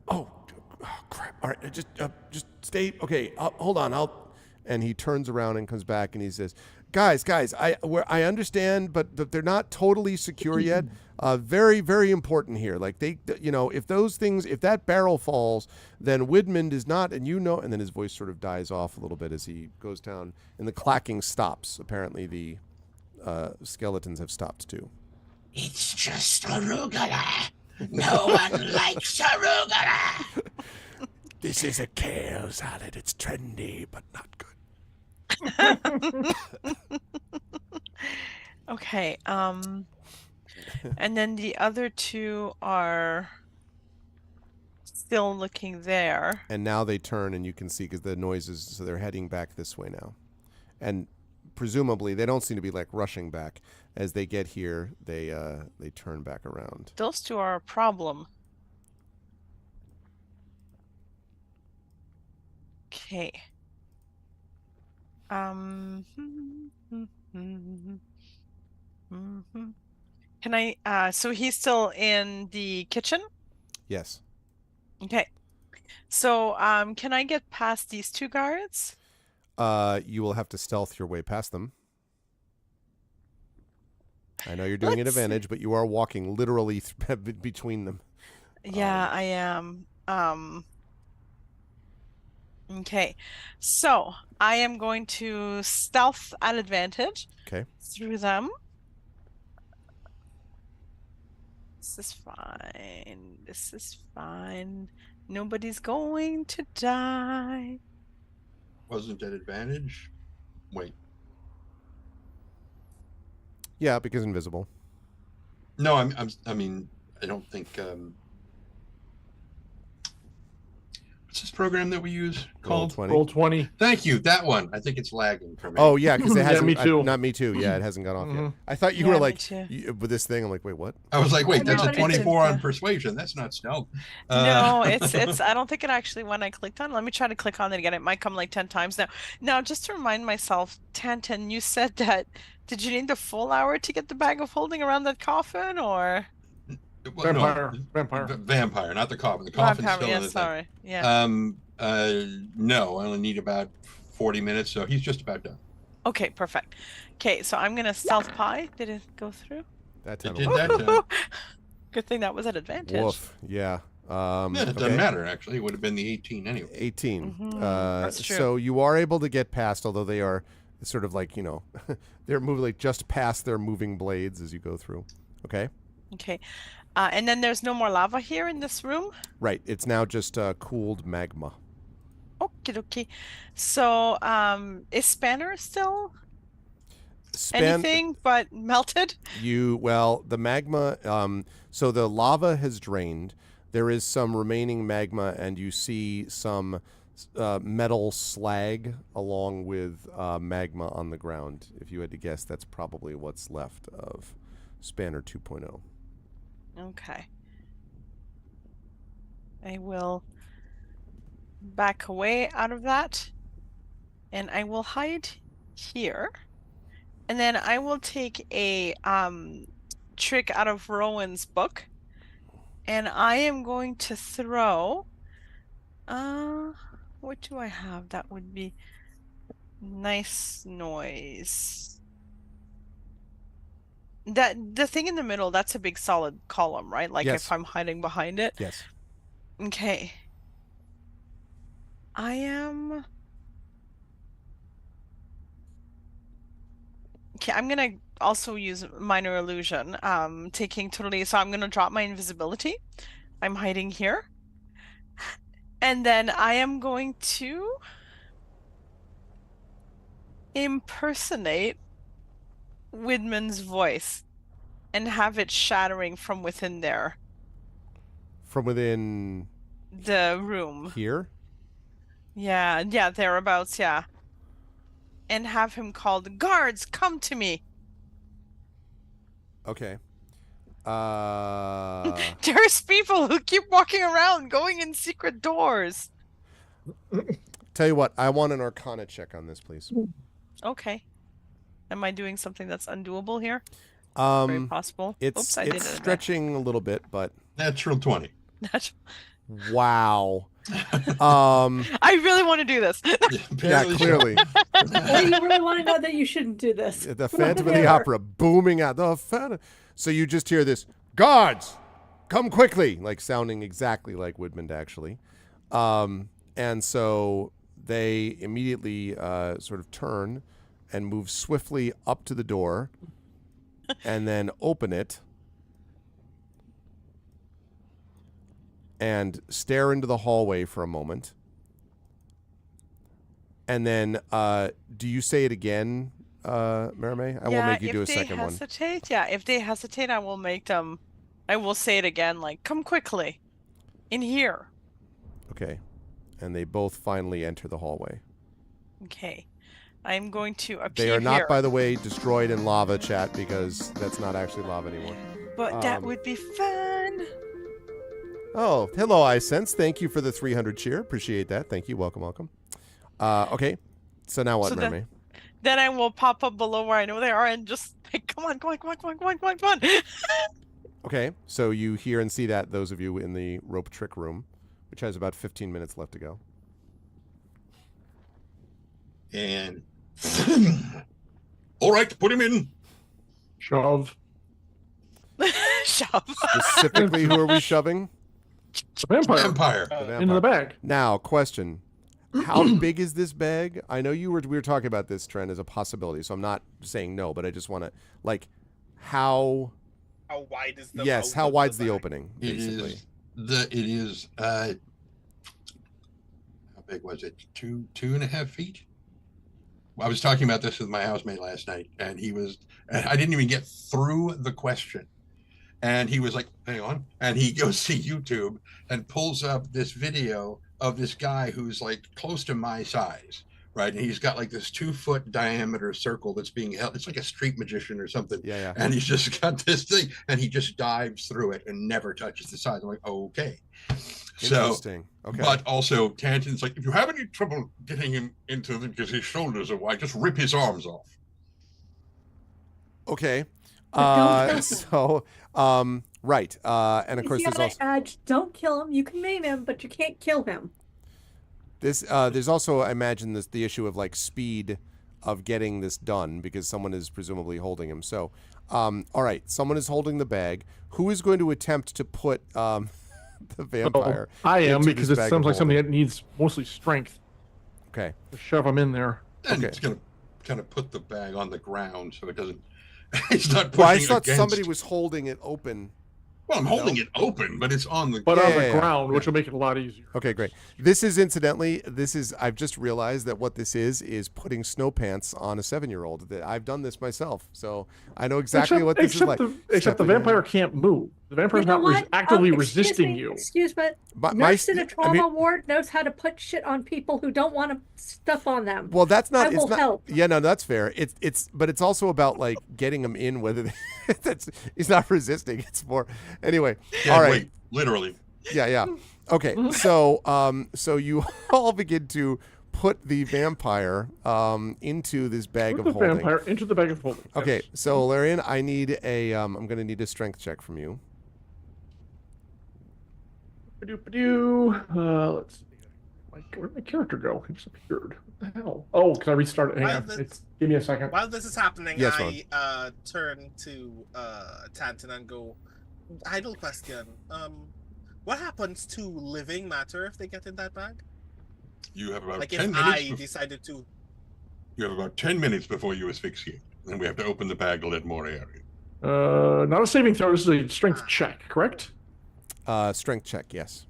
oh crap. All right, just stay. Okay, hold on. And he turns around and comes back, and he says, guys, I understand, but they're not totally secure yet. Very, very important here. Like if that barrel falls, then Widmund is not, and and then his voice sort of dies off a little bit as he goes down, and the clacking stops. Apparently the skeletons have stopped too. It's just arugula. No one likes arugula. This is a kale salad. It's trendy, but not good. Okay, and then the other 2 are still looking there. And now they turn, and you can see because the noises, so they're heading back this way now. And presumably, they don't seem to be like rushing back. As they get here, they turn back around. Those 2 are a problem. Okay. Can I so he's still in the kitchen? Yes. Okay. So can I get past these 2 guards? You will have to stealth your way past them. I know you're doing an Let's- advantage, but you are walking literally between them. Yeah, I am. Okay. So I am going to stealth at advantage Okay. through them. This is fine. This is fine. Nobody's going to die. Wasn't at advantage. Wait. Yeah, because invisible. No, I mean, I don't think. What's this program that we use called? Roll20. Roll 20. Thank you. That one. I think it's lagging for me. Oh yeah, because it Yeah, hasn't. me too. Not me too. Yeah, it hasn't gone off yet. Mhm. I thought you Yeah, were me like too. with this thing. I'm like, wait, what? I was like, wait, No, that's a but it didn't, 24 on yeah. persuasion. That's not stealth. No, it's I don't think it actually when I clicked on. Let me try to click on it again. It might come like 10 times now. Now, just to remind myself, Tantan, you said that did you need the full hour to get the bag of holding around that coffin or well, no, Vampire. Vampire, not the coffin. The coffin's Vampire? still Yeah, in the sorry. Yeah. thing. No, I only need about 40 minutes, so he's just about done. Okay, perfect. Okay, so I'm gonna stealth pie. Did it go through? That It time. did of- that time. Good thing that was at advantage. Woof. Yeah. Yeah, it doesn't okay. matter, actually. It would have been the 18 anyway. 18. Mhm, that's true. So you are able to get past, although they are sort of like, they're moving like just past their moving blades as you go through. Okay. Okay. And then there's no more lava here in this room? Right. It's now just cooled magma. Okay, okay. So, is Spanner still anything but melted? Well, the magma, so the lava has drained. There is some remaining magma, and you see some metal slag along with magma on the ground. If you had to guess, that's probably what's left of Spanner 2.0. Okay. I will back away out of that, and I will hide here. And then I will take a trick out of Rowan's book, and I am going to throw what do I have that would be nice noise? That the thing in the middle, that's a big solid column, right? Like Yes. if I'm hiding behind it. Yes. Okay. I am okay, I'm gonna also use minor illusion. Taking totally, so I'm gonna drop my invisibility. I'm hiding here. And then I am going to impersonate Widman's voice and have it shattering from within there. From within the room. Here? Yeah, thereabouts, yeah. And have him call the guards, come to me. Okay. There's people who keep walking around, going in secret doors. Tell you what, I want an Arcana check on this, please. Okay. Am I doing something that's undoable here? Very possible. It's I did it stretching a little bit, but natural 20. Wow. I really want to do this. Yeah, clearly. Or you really want to know that you shouldn't do this. The Phantom of the Opera booming out. The Phantom. So you just hear this, guards, come quickly, like sounding exactly like Woodman actually. And so they immediately sort of turn and move swiftly up to the door and then open it and stare into the hallway for a moment. And then do you say it again, Marimay? I won't make you do a second one. If they hesitate, I will make them, I will say it again, like, come quickly, in here. Okay. And they both finally enter the hallway. Okay. I'm going to appear They are not, here. by the way, destroyed in lava, chat, because that's not actually lava anymore. But that would be fun. Oh, hello, iSense. Thank you for the 300 cheer. Appreciate that. Thank you. Welcome, welcome. Okay. So now what, Marimay? Then I will pop up below where I know they are and just like, come on. Okay. So you hear and see that, those of you in the rope trick room, which has about 15 minutes left to go. And all right, put him in. Shove. Shove. Specifically, who are we shoving? The vampire. Vampire. The vampire. Into the bag. Now, question. How big is this bag? I know we were talking about this trend as a possibility, so I'm not saying no, but I just want to, like, how wide is the Yes, how wide's the opening, basically? It is how big was it? 2.5 feet? I was talking about this with my housemate last night, and I didn't even get through the question. And he was like, hang on. And he goes to YouTube and pulls up this video of this guy who's like close to my size, right? And he's got like this 2-foot diameter circle that's being held. It's like a street magician or something. Yeah. And he's just got this thing, and he just dives through it and never touches the sides. I'm like, okay. Interesting. Okay. But also, Tanton's like, if you have any trouble getting him into because his shoulders are wide, just rip his arms off. Okay. Don't So, right. And of course, there's also don't kill him. You can maim him, but you can't kill him. this. There's also, I imagine, the issue of like speed of getting this done because someone is presumably holding him. So, all right, someone is holding the bag. Who is going to attempt to put the vampire? I am, into because this it bag sounds of like something holding? that needs mostly strength. Okay. To shove him in there. And Okay. it's going to kind of put the bag on the ground so it doesn't. It's not pushing Well, I thought against. somebody was holding it open. Well, I'm holding it open, but it's on the. But on the Yeah. ground, which will make it a lot easier. Okay, great. This is incidentally, I've just realized that what this is putting snow pants on a 7-year-old. That I've done this myself, so I know exactly what this is like. Except the vampire can't move. The vampire's You know not what? actively Excuse resisting me, you. Excuse me. My- Nurse in a I trauma mean- ward knows how to put shit on people who don't want stuff on them. Well, that's not. I It's will not. help. Yeah, no, that's fair. But it's also about like getting them in. Whether he's not resisting. It's more. Anyway, Yeah, all right. wait, literally. Yeah. Okay. So you all begin to put the vampire into this bag Put of the holding. vampire into the bag of holding. Okay. Yes. So Larian, I need I'm going to need a strength check from you. Let's see. Where'd my character go? He disappeared. What the hell? Oh, can I restart it? Hang While on. this- Give me a second. While this is happening, Yes, I turn to Tanton and go, idle question. What happens to living matter if they get in that bag? You have about Like 10 if minutes. I decided to. You have about 10 minutes before you asphyxiate. Then we have to open the bag to let more air in. Not a saving throw. This is a strength check, correct? Strength check. Yes.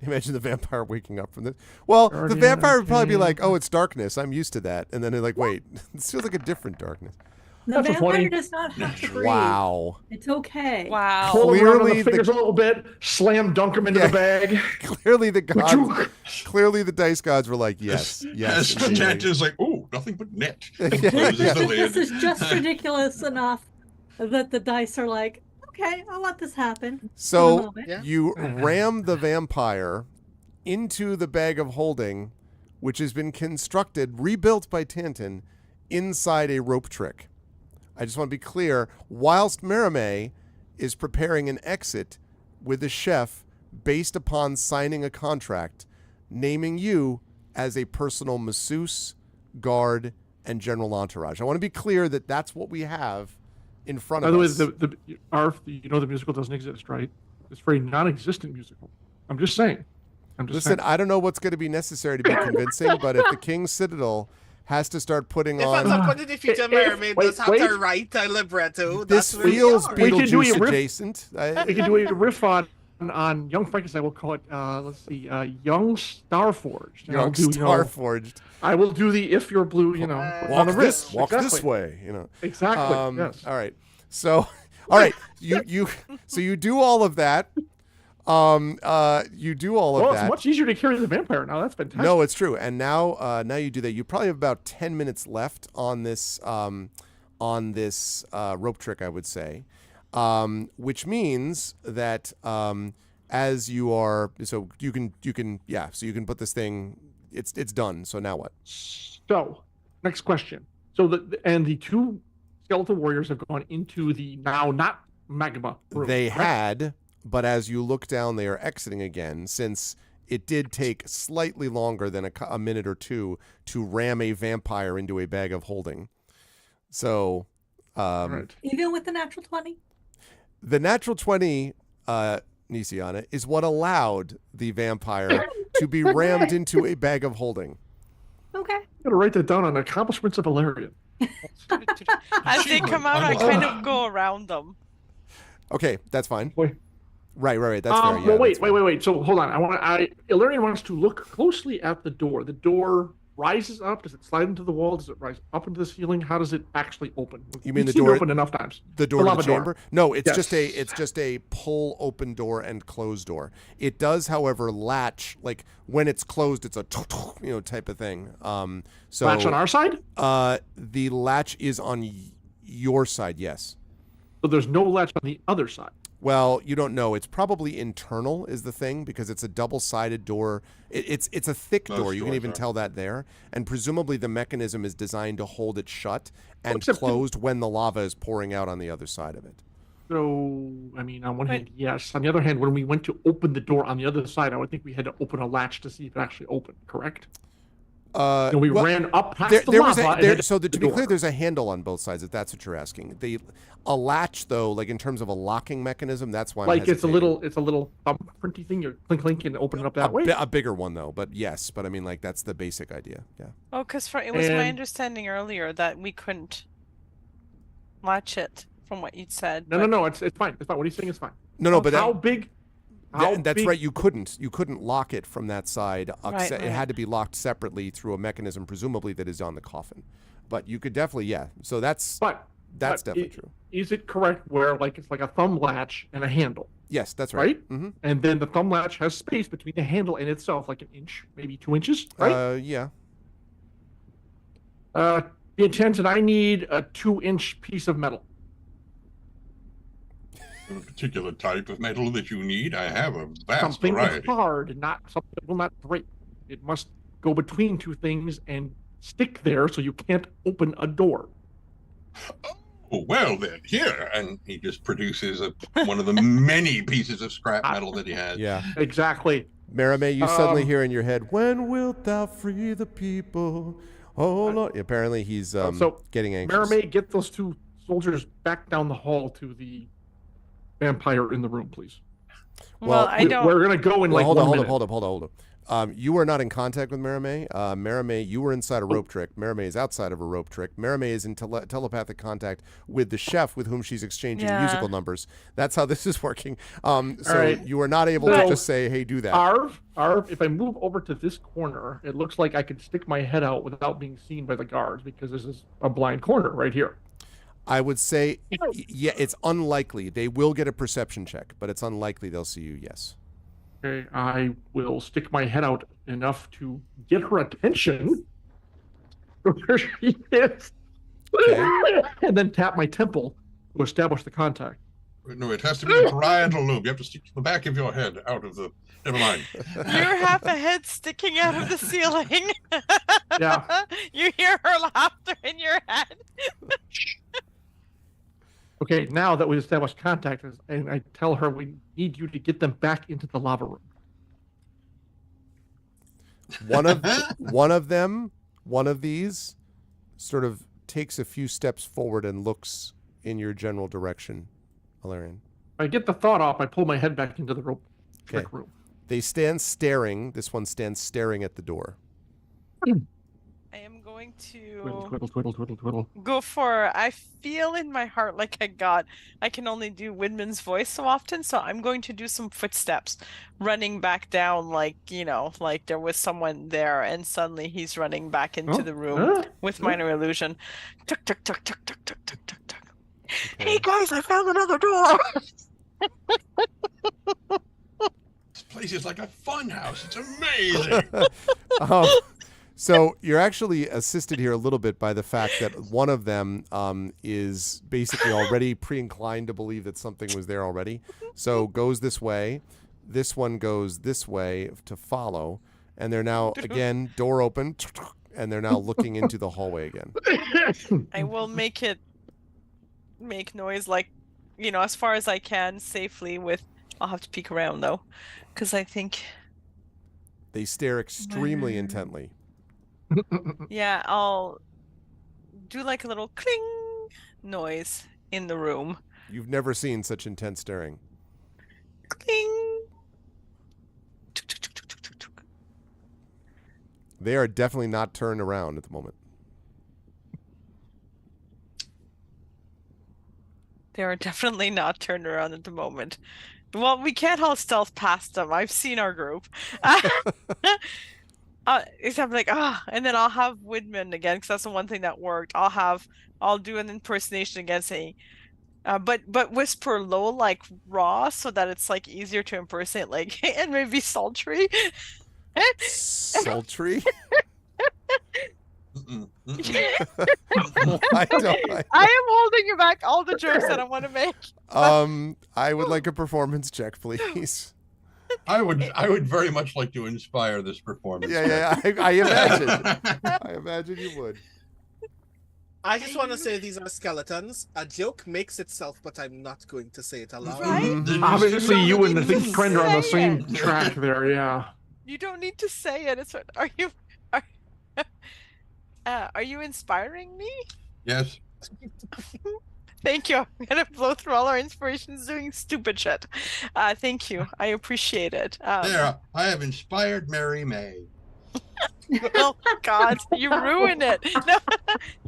Imagine the vampire waking up from this. Well, the Guardian, vampire would probably be okay. like, "Oh, it's darkness. I'm used to that." And then they're like, "Wait, this feels like a different darkness." The That's a vampire 20. does not have to breathe. Wow. It's okay. Wow. Pull him around on Clearly the the- fingers a little bit, slam dunk him into Yeah. the bag. Clearly the gods. Wachoo. Clearly the dice gods were like, "Yes, yes." indeed." Tanton's like, oh, nothing but net. Yeah. Closes the lid. This is just ridiculous enough that the dice are like, okay, I'll let this happen. for the So moment. Yeah. you ram the vampire into the bag of holding, which has been constructed, rebuilt by Tanton, inside a rope trick. I just want to be clear, whilst Merime is preparing an exit with the chef based upon signing a contract naming you as a personal masseuse, guard, and general entourage. I want to be clear that that's what we have in front By of the way, us. the musical doesn't exist, right? It's a very non-existent musical. I'm just saying. Listen, I don't know what's going to be necessary to be convincing, but if the King's Citadel has to start putting If at on... some point in the future, If- Mermaid wait, does have wait. to write a libretto, This that's where we feels are. We can do Beetlejuice a riff- adjacent. We can do a riff on Young Frankenstein. We'll call it, let's see, Young Starforged. And I'll Young do, Starforged. I will do the If You're Blue, on Walk the this, wrist. walk this Exactly. way. Exactly. Yes. All right. So, all right. So you do all of that. You do all of Well, that. it's much easier to carry the vampire now. That's fantastic. No, it's true. And now you do that. You probably have about 10 minutes left on this rope trick, I would say, which means that as you are, so you can put this thing. It's done. So now what? So, next question. So the two skeletal warriors have gone into the now not magma room. They correct? had, but as you look down, they are exiting again, since it did take slightly longer than a minute or two to ram a vampire into a bag of holding. So, Right. Even with the natural 20? the natural 20, Nisiana, is what allowed the vampire to be rammed into a bag of holding. Okay. I'm gonna write that down on accomplishments of Valerian. As they come out, I kind of go around them. Okay, that's fine. Wait. Right. That's fair. Yeah, well, that's fair. wait. So hold on. Illyrian wants to look closely at the door. The door rises up. Does it slide into the wall? Does it rise up into the ceiling? How does it actually open? You mean We've the seen it door- open enough times? The door to the lava door. chamber? No, it's Yes. just a pull open door and close door. It does, however, latch, like when it's closed, it's a type of thing. So Latch on our side? the latch is on your side, yes. So there's no latch on the other side. Well, you don't know. It's probably internal is the thing, because it's a double-sided door. It's a thick Most door. You can doors even are. tell that there. And presumably the mechanism is designed to hold it shut and except- closed when the lava is pouring out on the other side of it. So, I mean, on one hand, yes. On the other hand, when we went to open the door on the other side, I would think we had to open a latch to see if it actually opened, correct? And we well, ran up past There, the there was lava. a, there, and so hit to the be clear, door. there's a handle on both sides, if that's what you're asking. A latch, though, like in terms of a locking mechanism, that's why I'm Like it's a hesitating. little thumbprinty thing. You clink and open it up that way. A bigger one, though. But yes, but I mean, like, that's the basic idea. Yeah. Oh, because it was my And- understanding earlier that we couldn't latch it from what you'd said. No, it's fine. It's fine. What he's saying is fine. No, but how big? that's big- right. You couldn't lock it from that side. Right, It right. had to be locked separately through a mechanism, presumably that is on the coffin. But you could definitely, yeah. So that's But definitely true. Is it correct where like it's like a thumb latch and a handle, Yes, that's right. right? Mm-hmm. And then the thumb latch has space between the handle and itself, like an inch, maybe 2 inches, right? Yeah. The intent that I need a 2-inch piece of metal. A particular type of metal that you need. I have a vast Something variety. hard, not something that will not break. It must go between two things and stick there so you can't open a door. Oh, well then, here. And he just produces one of the many pieces of scrap metal that he has. Yeah. Exactly. Maramé, you suddenly hear in your head, "When wilt thou free the people?" Oh, Lord. Apparently he's So, getting anxious. Maramé, get those two soldiers back down the hall to the vampire in the room, please. Well, I don't. We're gonna go in like hold 1 on, minute. hold up. You are not in contact with Maramé. Maramé, you were inside a rope trick. Maramé is outside of a rope trick. Maramé is in telepathic contact with the chef with whom she's exchanging Yeah. musical numbers. That's how this is working. So right. you are not able to So- just say, "Hey, do that." Arv, if I move over to this corner, it looks like I could stick my head out without being seen by the guards because this is a blind corner right here. I would say, yeah, it's unlikely. They will get a perception check, but it's unlikely they'll see you, yes. Okay, I will stick my head out enough to get her attention where she is, Okay. and then tap my temple to establish the contact. No, it has to be a parietal lobe. You have to stick the back of your head out of the. Never mind. You're half a head sticking out of the ceiling. Yeah. You hear her laughter in your head. Okay, now that we established contact, and I tell her we need you to get them back into the lava room. One of these sort of takes a few steps forward and looks in your general direction, Ilarion. I get the thought off. I pull my head back into the rope trick Okay. room. They stand staring. This one stands staring at the door. I am going Twiddle, to twiddle, twiddle, twiddle, twiddle. go for. I feel in my heart like I can only do Widman's voice so often, so I'm going to do some footsteps, running back down like like there was someone there, and suddenly he's running back into the room with minor illusion. Tuk tuk tuk tuk tuk tuk tuk tuk tuk. Hey guys, I found another door. This place is like a fun house. It's amazing. So you're actually assisted here a little bit by the fact that one of them is basically already pre-inclined to believe that something was there already. So goes this way. This one goes this way to follow. And they're now, again, door open. And they're now looking into the hallway again. I will make noise like, as far as I can safely with. I'll have to peek around though, because I think. They stare extremely intently. Yeah, I'll do like a little cling noise in the room. You've never seen such intense staring. Cling. They are definitely not turned around at the moment. They are definitely not turned around at the moment. Well, we can't all stealth past them. I've seen our group. Except like, and then I'll have Widman again, because that's the one thing that worked. I'll do an impersonation again saying, but whisper low like raw so that it's like easier to impersonate, like, and maybe sultry. Sultry? I am holding back all the jokes that I want to make. I would like a performance check, please. I would very much like to inspire this performance. Yeah. I imagine. I imagine you would. I just want to say these are skeletons. A joke makes itself, but I'm not going to say it aloud. Right? Obviously, you and the Say Think Trend are on the same it. track there, yeah. You don't need to say it. It's are you inspiring me? Yes. Thank you. I'm gonna blow through all our inspirations doing stupid shit. Thank you. I appreciate it. There, I have inspired Mary May. Oh God, you ruined it. No,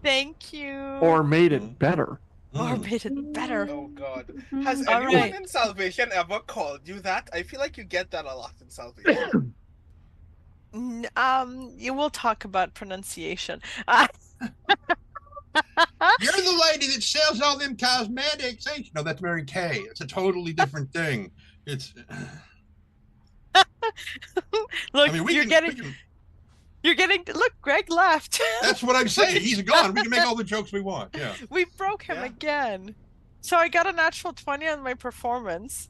thank you. Or made it better. More baited, better. Oh god. Has All anyone right. in Salvation ever called you that? I feel like you get that a lot in Salvation. You will talk about pronunciation. You're the lady that sells all them cosmetics, ain't you? No, that's Mary Kay. It's a totally different thing. It's. Look, I mean, you're getting. Look, Greg left. That's what I'm saying. He's gone. We can make all the jokes we want. Yeah. We broke him Yeah. again. So I got a natural 20 on my performance.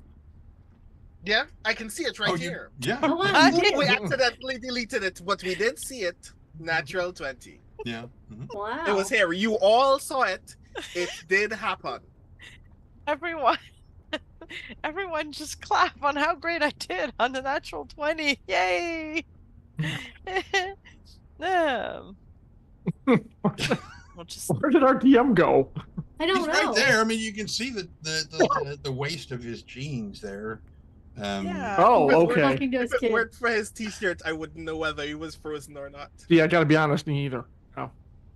Yeah, I can see it right here. Yeah. Oh, wow. We accidentally deleted it, but we did see it. Natural 20. Yeah. Mhm. Wow. It was here. You all saw it. It did happen. Everyone just clap on how great I did on the natural 20. Yay! We'll just Where did our DM go? I don't He's know. right there. I mean, you can see the waist of his jeans there. Yeah. Oh, We're okay. Talking to his If it kid. weren't for his t-shirt, I wouldn't know whether he was frozen or not. Yeah, I gotta be honest, me either.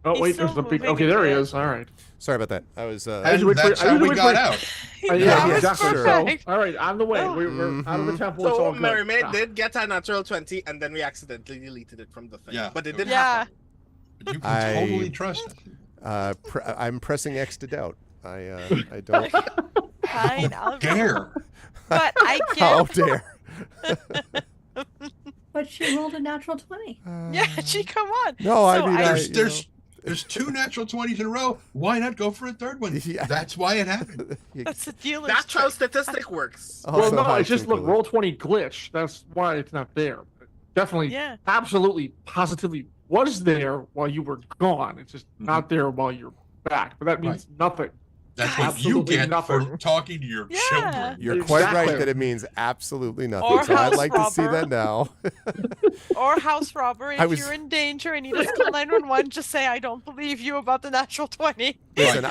Oh, He's wait, there's still the big. moving Okay, there he a bit. is. All right. Sorry about that. I was. I And usually wait for- that's I how usually we wait got for- out. Yeah, Yeah, exactly. sure. So, all right, on the way. Oh. We're out of the temple. It's all So good. Mary May Yeah. did get a natural 20, and then we accidentally deleted it from the thing. Yeah. But it did Yeah. happen. But you can I- totally trust it. I'm pressing X to doubt. I don't. Fine, I'll Dare. But I How get. dare? But she rolled a natural 20. Yeah, gee, come on. No, I So mean, There's two natural 20s in a row. Why not go for a third one? Yeah. That's why it happened. That's the dealer's That's how trick. statistic works. Oh, Well, so no, high it's just look, too, roll 20 glitch. That's why it's not there. Definitely, Yeah. absolutely, positively was there while you were gone. It's just not there while you're back. But that means nothing. That's what you Absolutely get for nothing. talking to your Yeah. children. You're quite right Exactly. that it means absolutely nothing. Or So I'd house like to see robber. that now. Or house robber. I If was- you're in danger and need us to call 911, just say, I don't believe you about the natural 20. Listen,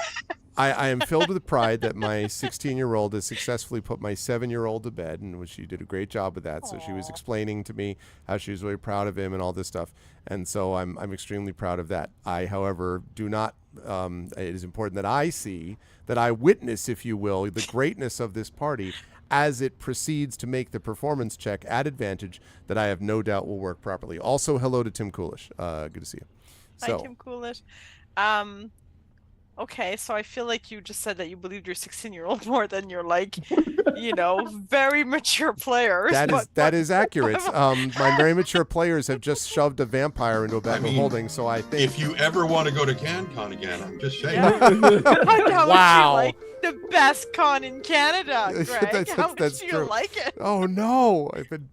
I am filled with pride that my 16-year-old has successfully put my 7-year-old to bed, and she did a great job with that. So she was Aw. explaining to me how she was really proud of him and all this stuff, and so I'm extremely proud of that. I, however, do not. It is important that I see, that I witness, if you will, the greatness of this party as it proceeds to make the performance check at advantage that I have no doubt will work properly. Also, hello to Tim Coolish. Good to see you. Hi, So, Tim Coolish. Okay, so I feel like you just said that you believed your 16-year-old more than your, like, very mature players. that is accurate. My very mature players have just shoved a vampire into a bag of holding, so I think. If you ever want to go to CanCon again, I'm just saying. Yeah. How Wow. much you like the best con in Canada, Greg? How much That's do you true. like it? Oh no!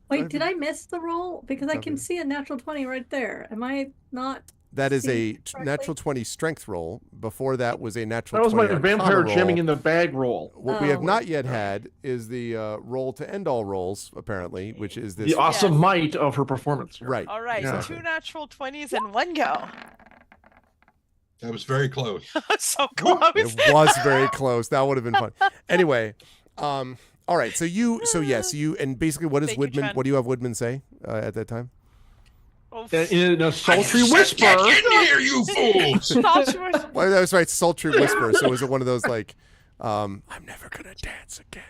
Wait, did I miss the roll? Because I can see a natural 20 right there. Am I not? That is a see correctly? natural 20 strength roll. Before that was a natural That was 20 my Arcana vampire roll. jamming in the bag roll. What we have Oh, not yet had is the roll to end all rolls, apparently, which is this. The awesome Yes. might of her performance. Right. All right, exactly. 2 natural 20s and 1 go. That was very close. So close. It was very close. That would have been fun. Anyway, all right. So yes, and basically, what does Thank you, Woodman? Trent. What do you have Woodman say at that time? Oh, In a sultry I said, whisper. "Get in here, you fools!" Stop. Well, that was right. Sultry whisper. So was it one of those like, I'm never gonna dance again,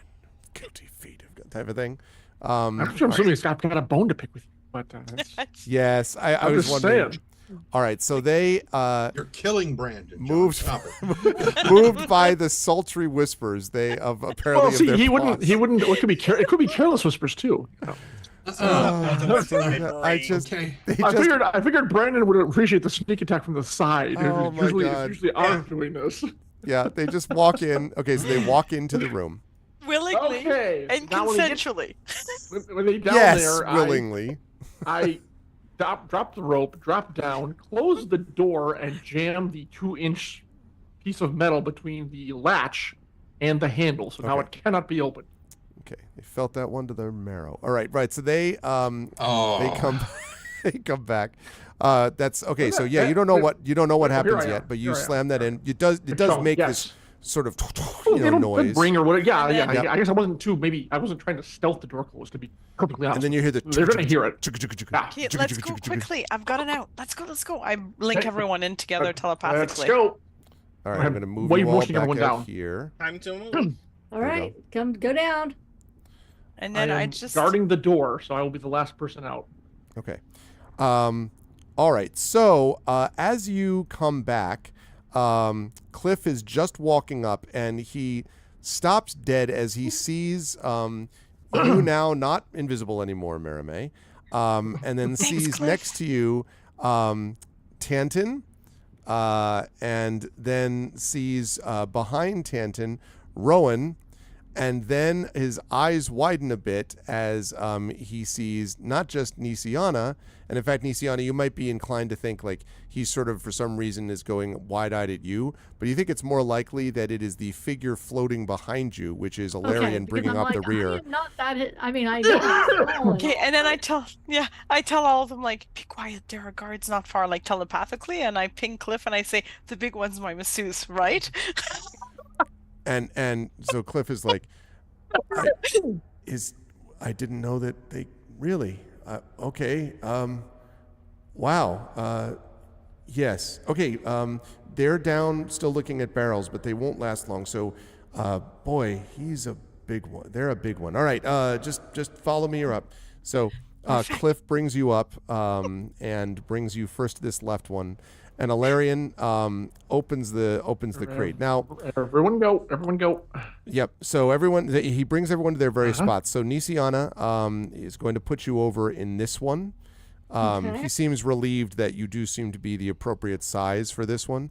guilty feet of type of thing? I'm sure somebody's got a bone to pick with you. But that's, Yes, I I'm was just wondering. saying. All right, so they You're killing Brandon. John. moved Stop it. moved by the sultry whispers they of apparently Well, see, of their he wouldn't. plots. He wouldn't. It could be careless whispers too. You know. I just, Okay. they I just figured Brandon would appreciate the sneak attack from the side. Oh my God. It's usually I'm doing this. yeah, they just walk in. Okay, so they walk into the room. Willingly Okay. and Now when they get- consensually. when they down Yes, there, willingly. I drop the rope, drop down, close the door, and jam the 2-inch piece of metal between the latch and the handle. So now Okay. it cannot be opened. Okay, they felt that one to their marrow. All right, right. So they Oh. they come they come back. That's okay. So yeah, you don't know what Here happens I am. yet, but you Here I am. slam that in. It does So, make yes. this sort of Well, they don't noise. ring or whatever. Yeah, And yeah. then- I guess I wasn't trying to stealth the door closed, to be perfectly honest. And then you hear the. They're gonna hear it. Yeah. Okay, let's go quickly. I've got it out. Let's go. I link Okay. everyone in together Let's telepathically. go. All right, I'm going to move Why are you you all motioning back everyone out down? here. Time to move. All There you right, go down. And I then I am just guarding the door, so I will be the last person out. Okay. All right. So as you come back, Cliff is just walking up, and he stops dead as he sees you now not invisible anymore, Marame, and then Thanks, sees Cliff. next to you Tanton, and then sees behind Tanton Rowan. And then his eyes widen a bit as he sees not just Nisiana, and in fact, Nisiana, you might be inclined to think like he's sort of, for some reason, is going wide-eyed at you, but you think it's more likely that it is the figure floating behind you, which is Ilarion bringing up the rear. I am not that. I mean, I know I'm small Okay, all, and then but- I tell all of them like, be quiet, there are guards not far, like telepathically, and I ping Cliff and I say, the big one's my masseuse, right? And so Cliff is like, I didn't know that they really. Okay. Wow. Yes. Okay. They're down still looking at barrels, but they won't last long. So, boy, he's a big one. They're a big one. All right. Just follow me. You're up. So, Cliff brings you up and brings you first to this left one. And Ilarion opens the crate. Now, Everyone go. Yep. So he brings everyone to their various spots. So Nisiana is going to put you over in this one. He seems relieved that you do seem to be the appropriate size for this one.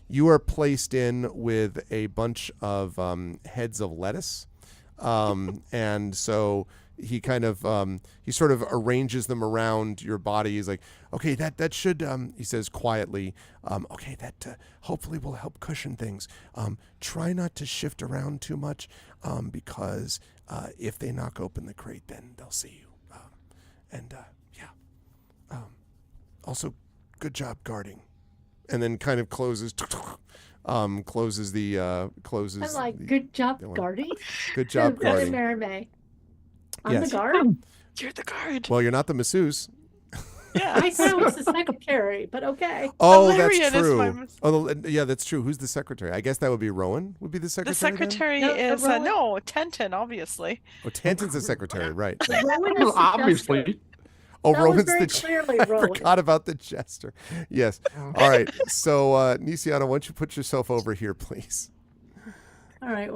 You are placed in with a bunch of heads of lettuce. And so he kind of he sort of arranges them around your body. He's like, okay, that should he says quietly, okay, that hopefully will help cushion things. Try not to shift around too much, because if they knock open the crate, then they'll see you. Also, good job guarding. And then kind of closes I'm like, good job the one. guarding. Good job guarding. Marame. I'm Yes. the guard. You're the guard. Well, you're not the masseuse. Yeah. I thought it was the secretary, but okay. Oh, Ilarion that's is my true. mas- Yeah, that's true. Who's the secretary? I guess that would be Rowan. Would be the secretary. The secretary No, is Rowan- no Tenton, obviously. Oh, Tanton's the secretary, right? Rowan is the Obviously. jester. Oh, That was Rowan's very the clearly I Rowan. forgot about the jester. Yes. All right. So, Nisiana, why don't you put yourself over here, please? All right.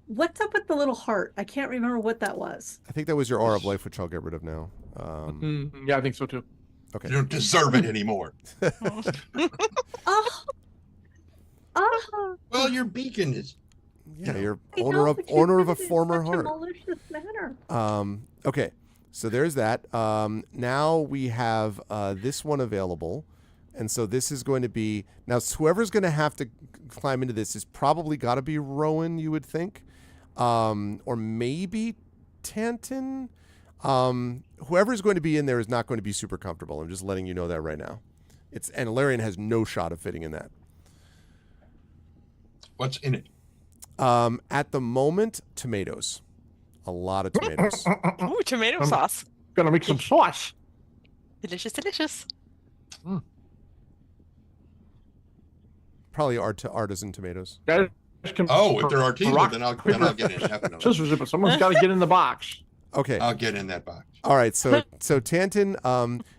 What's up with the little heart? I can't remember what that was. I think that was your aura of life, which I'll get rid of now. Yeah, I think so too. You don't deserve it anymore. Oh. Oh. Well, your beacon is. Yeah, know. you're I owner know, of but you did a it in former such a heart. malicious manner. Okay, so there's that. Now we have this one available, and so this is going to be now. Whoever's going to have to climb into this is probably got to be Rowan, you would think, or maybe Tanton. Whoever's going to be in there is not going to be super comfortable. I'm just letting you know that right now. And Ilarion has no shot of fitting in that. What's in it? At the moment, tomatoes. A lot of tomatoes. Ooh, tomato sauce. Gonna make some sauce. Delicious, delicious. Probably artisan tomatoes. Guys can Oh, if they're artisanal, rock, then I'll paper, get in. Definitely. scissors, but someone's got to get in the box. Okay. I'll get in that box. All right. So Tanton,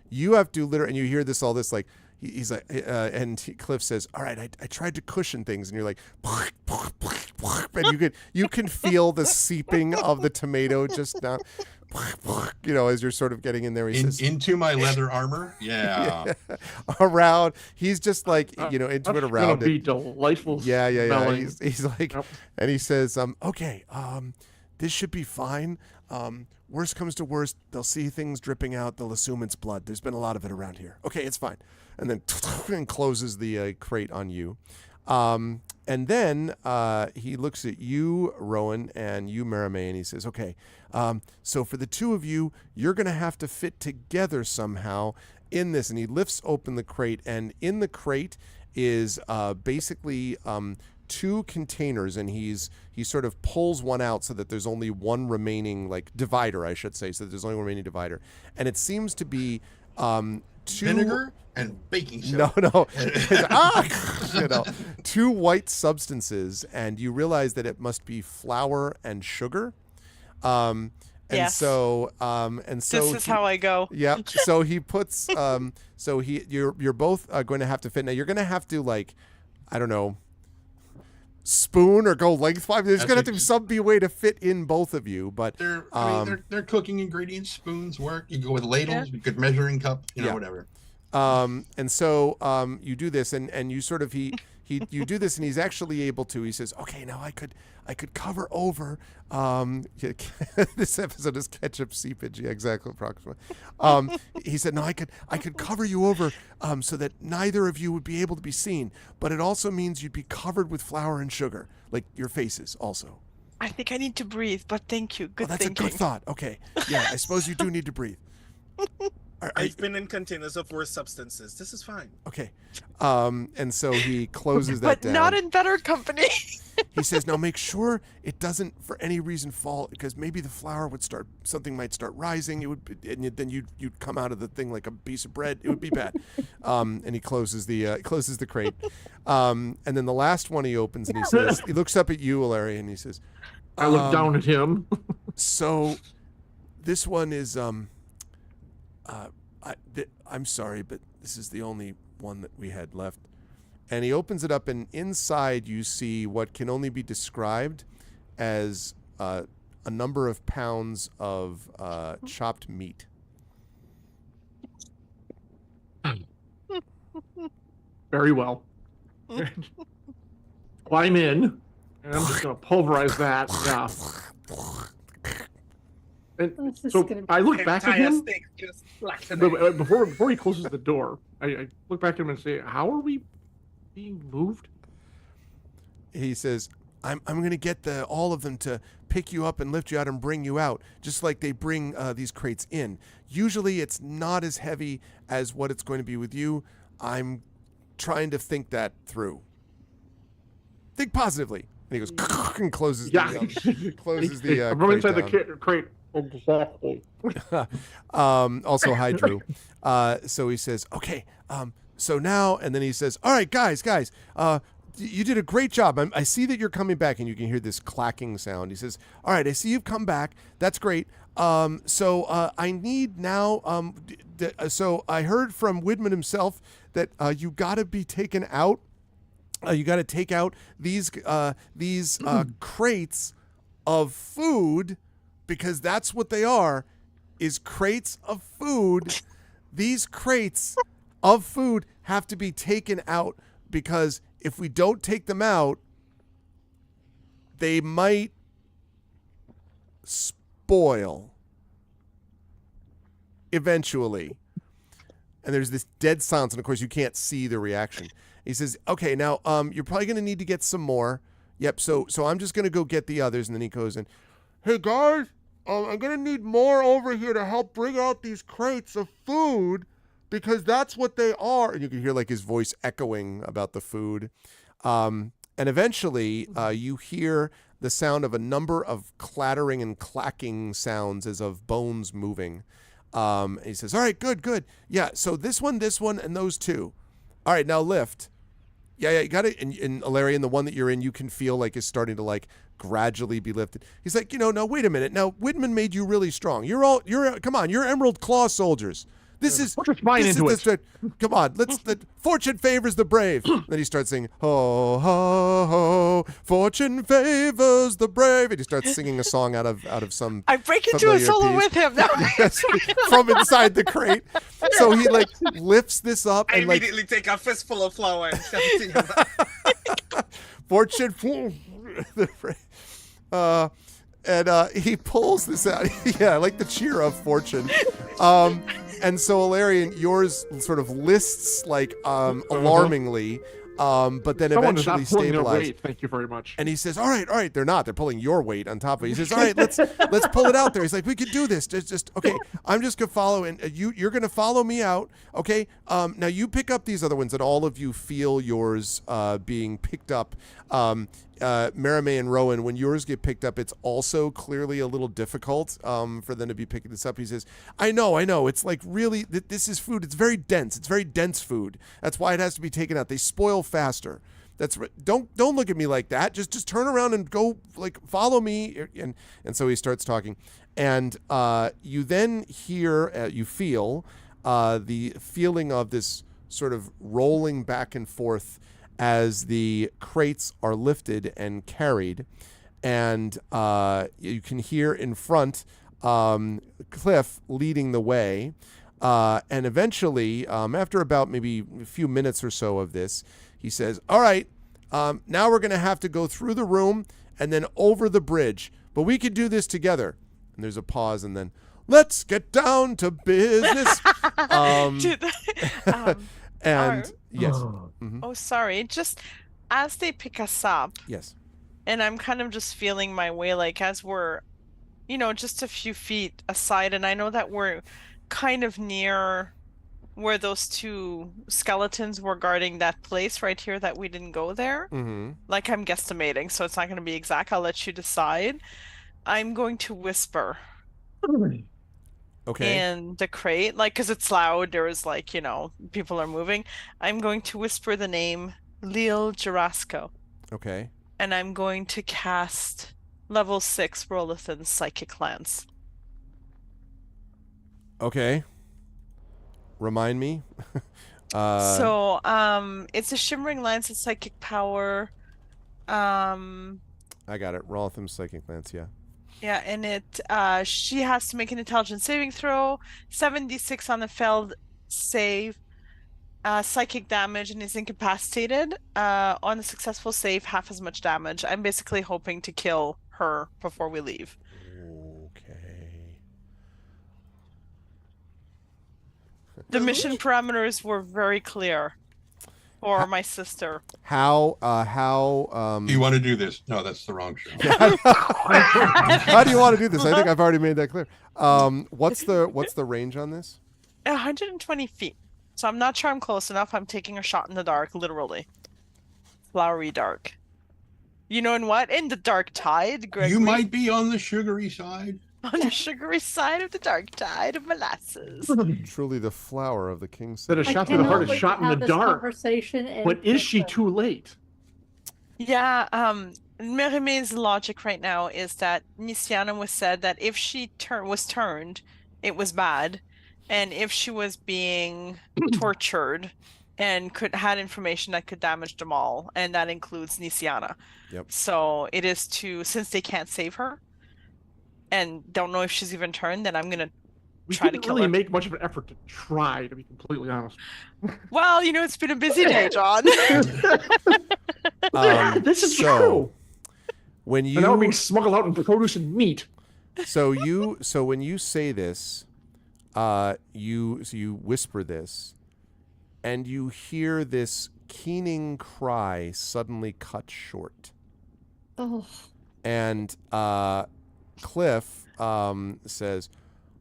you have to literally, and you hear this, all this, like, he's like, Cliff says, all right, I tried to cushion things. And you're like, and you can feel the seeping of the tomato just now, as you're sort of getting in there. He says, Into my leather armor? Yeah. around, he's just like, into it, That's around gonna be it. delightful. Yeah. smelling. He's like, Yep. and he says, okay, this should be fine. Worst comes to worst, they'll see things dripping out. They'll assume it's blood. There's been a lot of it around here. Okay, it's fine. And then and closes the crate on you. And then he looks at you, Rowan, and you, Marame, and he says, okay, so for the two of you, you're going to have to fit together somehow in this. And he lifts open the crate, and in the crate is basically two containers, and he sort of pulls one out so that there's only one remaining, like, divider, I should say, so that there's only one remaining divider. And it seems to be vinegar and baking soda. No. Two white substances, and you realize that it must be flour and sugar. And Yes. so This is how I go. Yeah. So he puts. You're both going to have to fit. Now you're going to have to, like, I don't know, spoon or go lengthwise. There's going to have to be a way to fit in both of you. But They're cooking ingredients. Spoons work. You go with ladles. You could measuring cup. Whatever. And so you do this, and you sort of you do this, and he's actually able to. He says, "Okay, now I could cover over." This episode is ketchup seepage. Yeah, exactly, approximately. He said, "No, I could cover you over, so that neither of you would be able to be seen. But it also means you'd be covered with flour and sugar, like your faces, also." I think I need to breathe, but thank you. Good That's thinking. a good thought. Okay, yeah, I suppose you do need to breathe. I've been in containers of worse substances. This is fine. Okay. And so he closes that But down. not in better company. He says, "Now make sure it doesn't for any reason fall, because maybe the flour something might start rising. It would, and then you'd come out of the thing like a piece of bread. It would be bad." And he closes the crate. And then the last one he opens, and he looks up at you, Larry, and he says, I look down at him. "So this one is I'm sorry, but this is the only one that we had left." And he opens it up, and inside you see what can only be described as a number of pounds of chopped meat. Very well. Climb in, and I'm just going to pulverize that. Yeah. And This is so gonna be- I look back at Entire him steak just flattened. before he closes the door. I look back at him and say, "How are we being moved?" He says, I'm going to get all of them to pick you up and lift you out and bring you out, just like they bring these crates in. Usually it's not as heavy as what it's going to be with you. I'm trying to think that through. Think positively." And he goes and closes closes the I'm from crate inside down. the crate. Exactly. Also, hi, Drew. So he says, "Okay, so now," and then he says, "All right, guys, you did a great job. I see that you're coming back," and you can hear this clacking sound. He says, "All right, I see you've come back. That's great. So I need now, so I heard from Widman himself that you got to be taken out. You got to take out these crates of food, because that's what they are, is crates of food. These crates of food have to be taken out, because if we don't take them out, they might spoil eventually." And there's this dead silence, and of course you can't see the reaction. He says, "Okay, now you're probably going to need to get some more." Yep, so I'm just going to go get the others. And then he goes in, "Hey guys, I'm going to need more over here to help bring out these crates of food, because that's what they are." And you can hear like his voice echoing about the food. And eventually you hear the sound of a number of clattering and clacking sounds as of bones moving. And he says, "All right, good. Yeah, so this one, and those two. All right, now lift." Yeah, you got it. And Larry, in the one that you're in, you can feel like is starting to like gradually be lifted. He's like, "No, wait a minute. Now, Widman made you really strong. Come on, you're Emerald Claw soldiers. This is Put your spine into it. Come on, fortune favors the brave." Then he starts singing, "Ho, ho, ho, fortune favors the brave." And he starts singing a song out of some I break into a familiar solo piece. with him now. Yes, from inside the crate. So he like lifts this up I and like immediately take a fistful of flour and shove it in your fortune. And he pulls this out. Yeah, I like the cheer of fortune. And so, Alarian, yours sort of lists like alarmingly, but then Someone is eventually not pulling their stabilizes. weight. Thank you very much. And he says, all right, they're not. They're pulling your weight on top of it. He says, "All right, let's pull it out there." He's like, "We could do this. Just okay. I'm just gonna follow, and you're gonna follow me out. Okay. Now you pick up these other ones, and all of you feel yours being picked up. Marame and Rowan, when yours get picked up, it's also clearly a little difficult for them to be picking this up. He says, I know. It's like really, this is food. It's very dense. It's very dense food. That's why it has to be taken out. They spoil faster. Don't look at me like that. Just turn around and go, like, follow me. And so he starts talking. And you then hear, you feel the feeling of this sort of rolling back and forth as the crates are lifted and carried. And you can hear in front Cliff leading the way. And eventually, after about maybe a few minutes or so of this, he says, all right, now we're going to have to go through the room and then over the bridge. But we could do this together. And there's a pause and then, let's get down to business. And yes. Mm-hmm. Oh, sorry. Just as they pick us up. Yes. And I'm kind of just feeling my way, like as we're, just a few feet aside. And I know that we're kind of near where those two skeletons were guarding that place right here that we didn't go there. Mm-hmm. Like I'm guesstimating, so it's not going to be exact. I'll let you decide. I'm going to whisper. Okay. In the crate, like, because it's loud, there is like, people are moving. I'm going to whisper the name Lil Jarasco. Okay. And I'm going to cast level 6 Rolithan's Psychic Lance. Okay. Remind me. So, it's a Shimmering Lance of Psychic Power. I got it. Rolitham's Psychic Lance, yeah. Yeah, and she has to make an intelligence saving throw, 76 on the failed save, psychic damage, and is incapacitated. On a successful save, half as much damage. I'm basically hoping to kill her before we leave. Okay. The mission parameters were very clear for my sister. How Do you want to do this? No, that's the wrong show. How do you want to do this? I think I've already made that clear. What's the range on this? 120 feet. So I'm not sure I'm close enough. I'm taking a shot in the dark, literally. Flowery dark. You know in what? In the dark tide, Gregory. You might be on the sugary side. On the sugary side of the dark tide of molasses. Truly the flower of the king's. That a shot to the heart is shot in the dark. But is she too late? Yeah, Merime's logic right now is that Nisiana was said that if she was turned, it was bad. And if she was being tortured and had information that could damage them all, and that includes Nisiana. Yep. So it is since they can't save her and don't know if she's even turned, then I'm going to try to kill her. We didn't really make much of an effort to try, to be completely honest. Well, it's been a busy day, John. This is true. When you and now we're being smuggled out in produce and meat. So when you say this, you whisper this, and you hear this keening cry suddenly cut short. Oh. And Cliff says,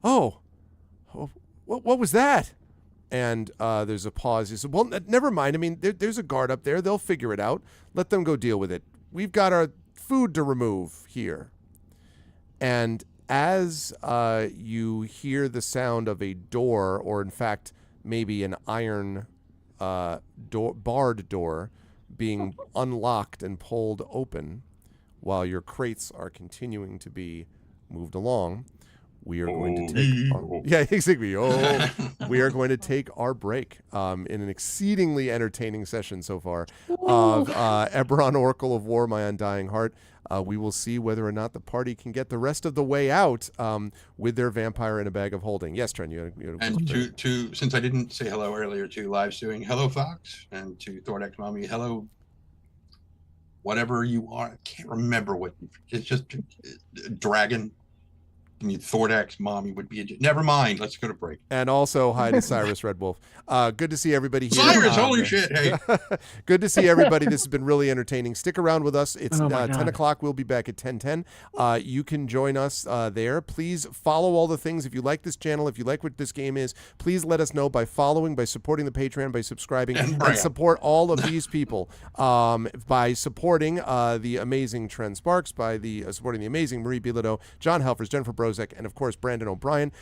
"Oh, what was that?" And there's a pause. He said, "Well, never mind. I mean, there's a guard up there. They'll figure it out. Let them go deal with it. We've got our food to remove here." And as you hear the sound of a door, or in fact, maybe an iron barred door being unlocked and pulled open, while your crates are continuing to be moved along, we are going to take we are going to take our break in an exceedingly entertaining session so far of Eberron Oracle of War, My Undying Heart. We will see whether or not the party can get the rest of the way out with their vampire in a bag of holding. Yes, Trent, you had and to since I didn't say hello earlier to live suing, hello Fox, and to Thordex Mommy, hello whatever you are. I can't remember what it's just dragon. I mean, Thordax mommy would be never mind. Let's go to break. And also hi to Cyrus Red Wolf. Good to see everybody here. Cyrus, holy shit! Hey, good to see everybody. This has been really entertaining. Stick around with us. It's Oh my 10 God. o'clock. We'll be back at 10:10. You can join us there. Please follow all the things. If you like this channel, if you like what this game is, please let us know by following, by supporting the Patreon, by subscribing, and support all of these people by supporting the amazing Trent Sparks, by supporting the amazing Marie Bilodeau, John Helfers, Jennifer Brozek, and of course Brandon O'Brien.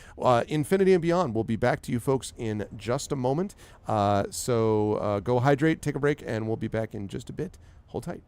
Infinity and Beyond. We'll be back to you folks in just a moment. So go hydrate, take a break, and we'll be back in just a bit. Hold tight.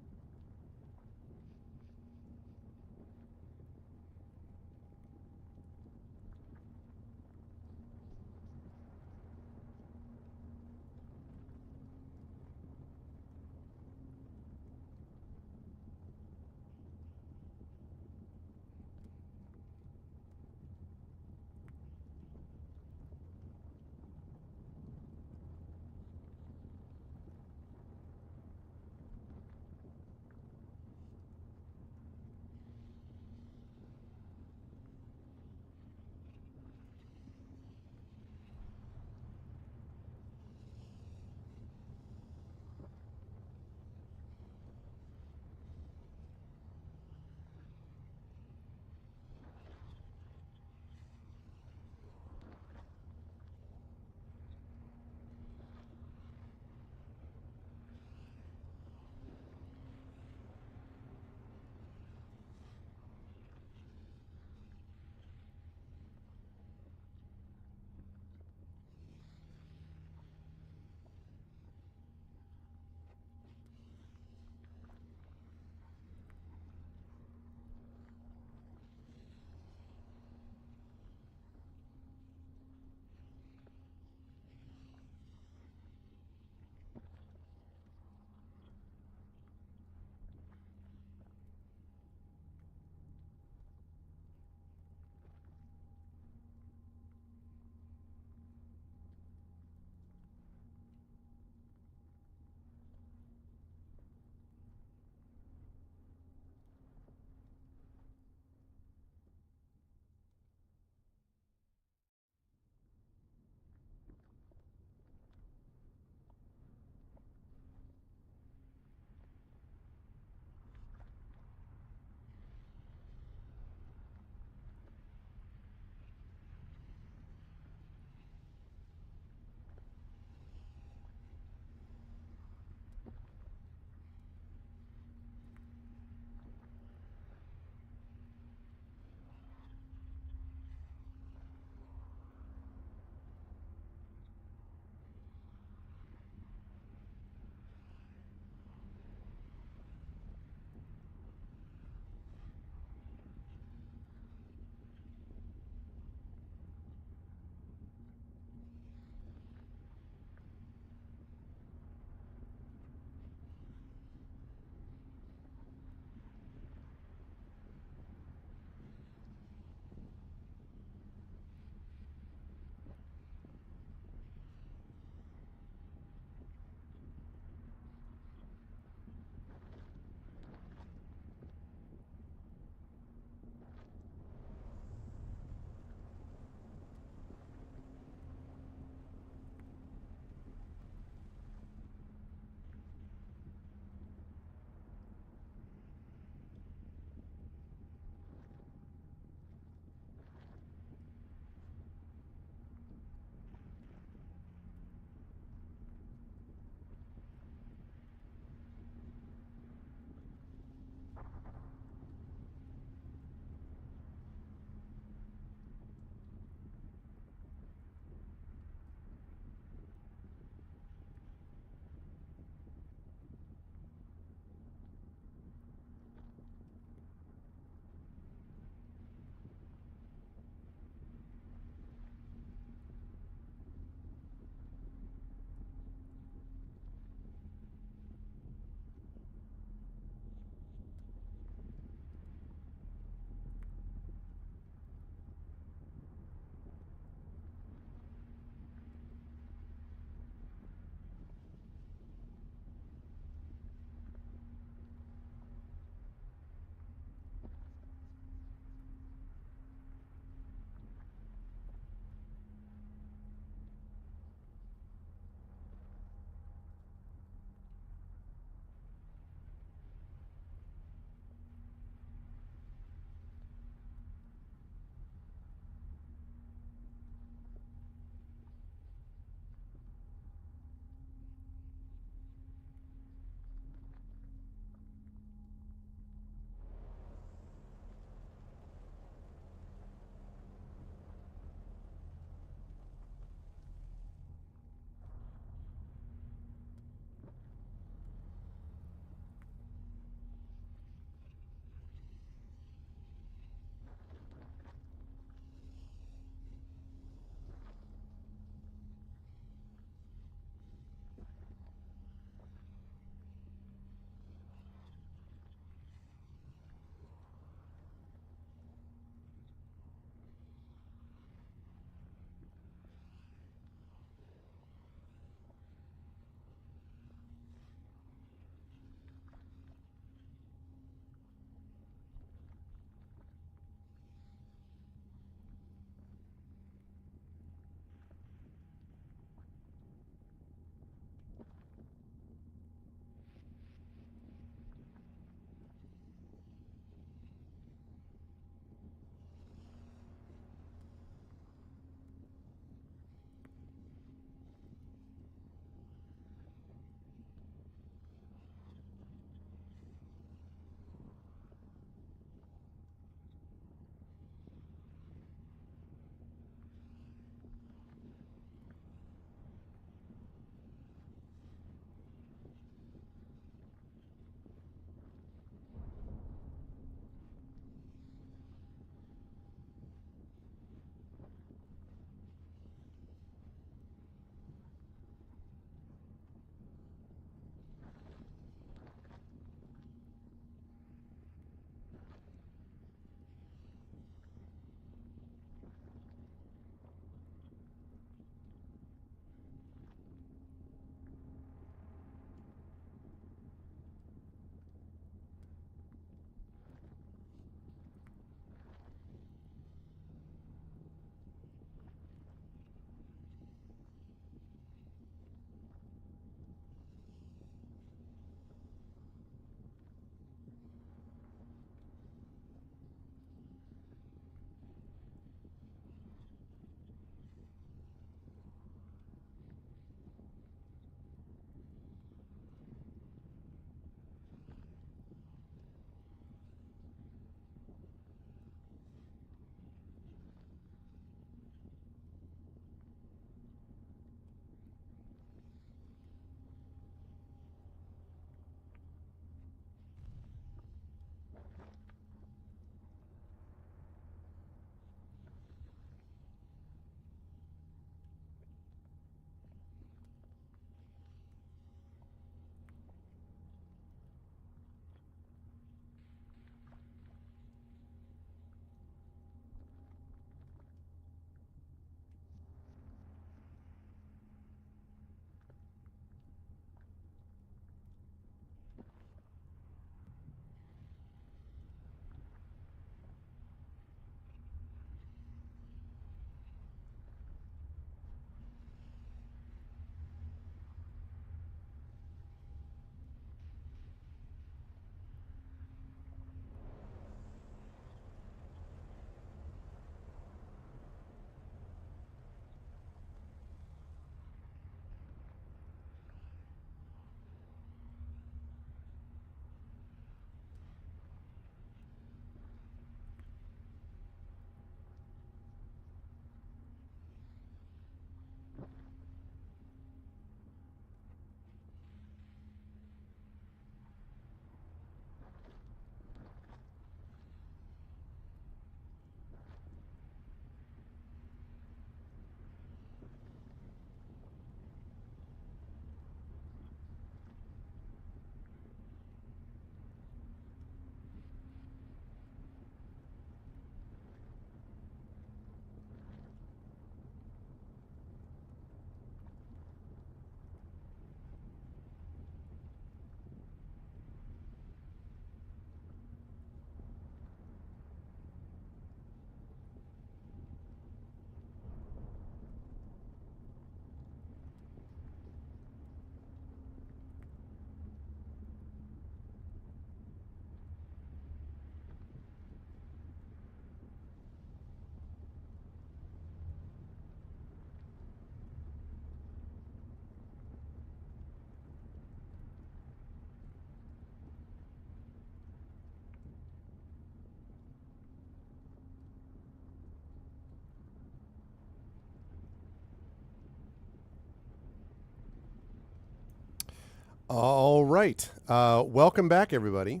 All right. Welcome back, everybody.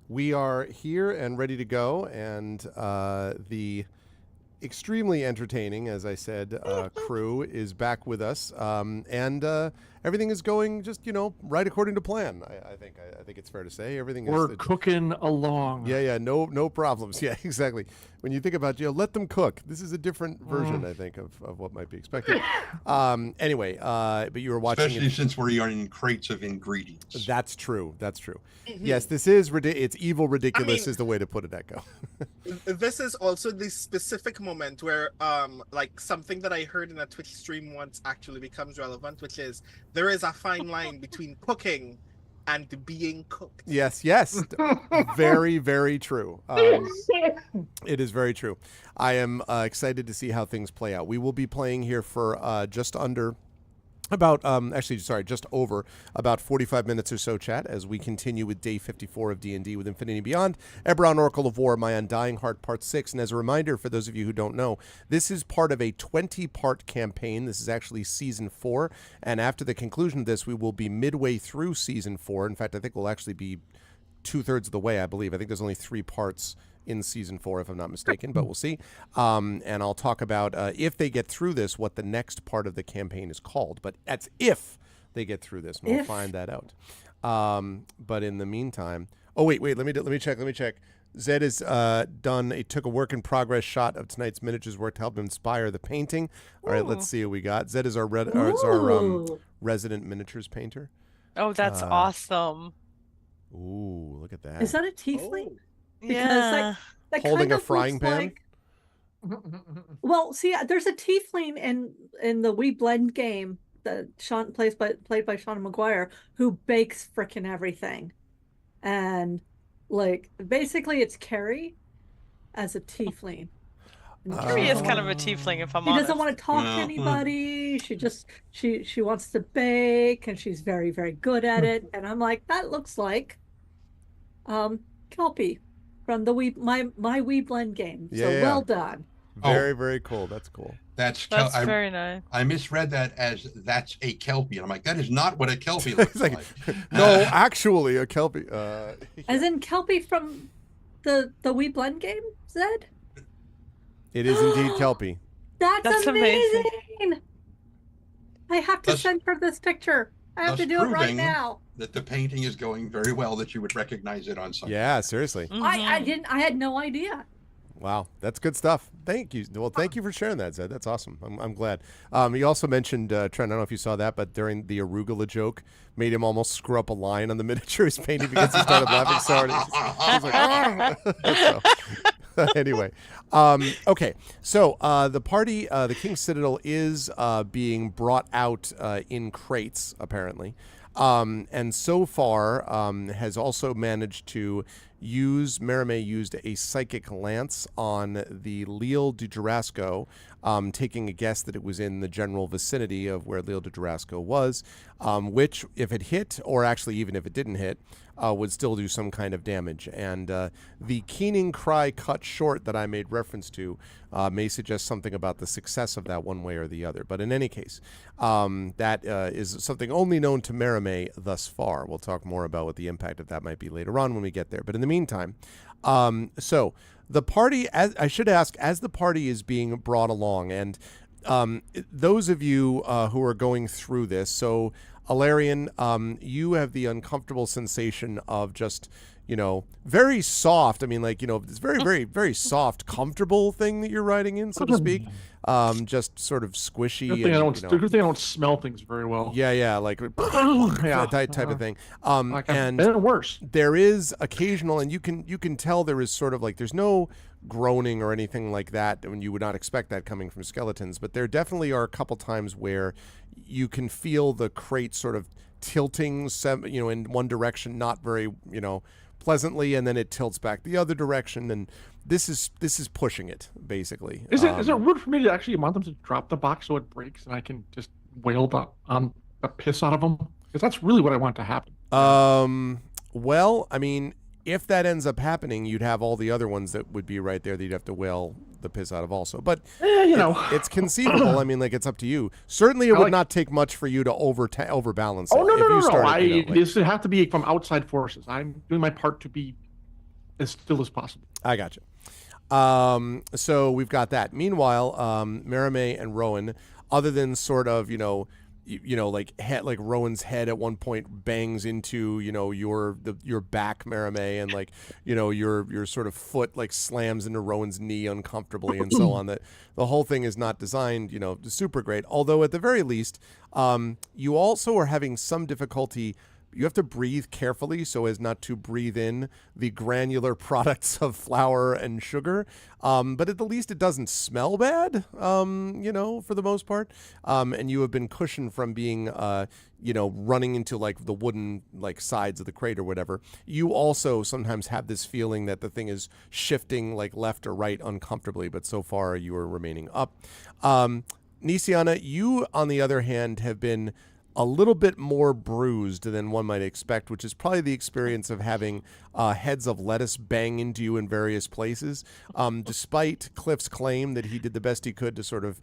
We are here and ready to go, and the extremely entertaining, as I said, crew is back with us, and everything is going just right according to plan. I think it's fair to say everything is. We're cooking along. Yeah, no problems. Yeah, exactly. When you think about let them cook. This is a different version, I think, of what might be expected. Anyway, but you were watching, especially since we are in crates of ingredients. That's true. Yes, this is it's evil ridiculous is the way to put it, Echo. This is also the specific moment where like something that I heard in a Twitch stream once actually becomes relevant, which is there is a fine line between cooking and being cooked. Yes. Very, very true. It is very true. I am excited to see how things play out. We will be playing here for just over about 45 minutes or so, chat, as we continue with day 54 of D&D with Infinity Beyond, Eberron Oracle of War, My Undying Heart, Part 6. And as a reminder, for those of you who don't know, this is part of a 20-part campaign. This is actually Season 4, and after the conclusion of this, we will be midway through Season 4. In fact, I think we'll actually be two-thirds of the way, I believe. I think there's only 3 parts in Season 4, if I'm not mistaken, but we'll see. And I'll talk about, if they get through this, what the next part of the campaign is called. But that's if they get through this, and we'll find that out. But in the meantime... Oh, wait, let me check. Zed has took a work-in-progress shot of tonight's miniatures work to help inspire the painting. All right, let's see what we got. Zed is our resident miniatures painter. Oh, that's awesome. Ooh, look at that. Is that a tiefling? Because Yeah. that Holding kind a of frying looks pan? Well, see, there's a tiefling in the We Blend game that Sean played by Sean McGuire, who bakes frickin' everything, and like basically it's Carrie as a tiefling. And Carrie is kind of a tiefling, if I'm honest. She doesn't want to talk to anybody. She just she wants to bake, and she's very, very good at it. And I'm like, that looks like Kelpie from the my We Blend game. So well done. Very, very cool. That's cool. That's very nice. I misread that as that's a Kelpie. And I'm like, that is not what a Kelpie looks like. No, actually, a Kelpie. As in Kelpie from the We Blend game, Zed? It is indeed Kelpie. That's amazing. I have to send her this picture. I have to do it right now. That the painting is going very well, that you would recognize it on something. Yeah, seriously. I had no idea. Wow, that's good stuff. Thank you. Well, thank you for sharing that, Zed. That's awesome. I'm glad. You also mentioned, Trent, I don't know if you saw that, but during the arugula joke, made him almost screw up a line on the miniature he's painting because he started laughing so hard. He's like, anyway, okay. So the party, the King's Citadel, is being brought out in crates, apparently. And so far has also managed to Merime used a psychic lance on the Leal de Durasco, taking a guess that it was in the general vicinity of where Leal de Durasco was, which, if it hit, or actually even if it didn't hit, would still do some kind of damage. And the keening cry cut short that I made reference to may suggest something about the success of that one way or the other. But in any case, that is something only known to Merime thus far. We'll talk more about what the impact of that might be later on when we get there. But in the meantime, so the party, as the party is being brought along, and those of you who are going through this, so Alarian, you have the uncomfortable sensation of just, very soft. I mean, like, it's very, very, very soft, comfortable thing that you're riding in, so to speak. Just sort of squishy. Good thing I don't smell things very well. Yeah, like that type of thing. And been worse. There is occasional, and you can tell there is sort of like, there's no groaning or anything like that, and you would not expect that coming from skeletons, but there definitely are a couple times where you can feel the crate sort of tilting, in one direction, not very, pleasantly, and then it tilts back the other direction, and this is pushing it, basically. Is it rude for me to actually want them to drop the box so it breaks and I can just wail the piss out of them? Because that's really what I want to happen. Well, I mean, if that ends up happening, you'd have all the other ones that would be right there that you'd have to wail the piss out of also. But it's conceivable. I mean, like, it's up to you. Certainly, it would not take much for you to overbalance it. Oh, no. Started, this would have to be from outside forces. I'm doing my part to be as still as possible. I got you. So we've got that. Meanwhile, Merime and Rowan, other than sort of, like Rowan's head at one point bangs into, your back, Merime, and like, your sort of foot like slams into Rowan's knee uncomfortably and so on. That the whole thing is not designed, super great. Although at the very least, you also are having some difficulty. You have to breathe carefully so as not to breathe in the granular products of flour and sugar. But at the least it doesn't smell bad, for the most part. And you have been cushioned from being, running into like the wooden like sides of the crate or whatever. You also sometimes have this feeling that the thing is shifting like left or right uncomfortably, but so far you are remaining up. Nisiana, you on the other hand have been a little bit more bruised than one might expect, which is probably the experience of having heads of lettuce bang into you in various places. Despite Cliff's claim that he did the best he could to sort of,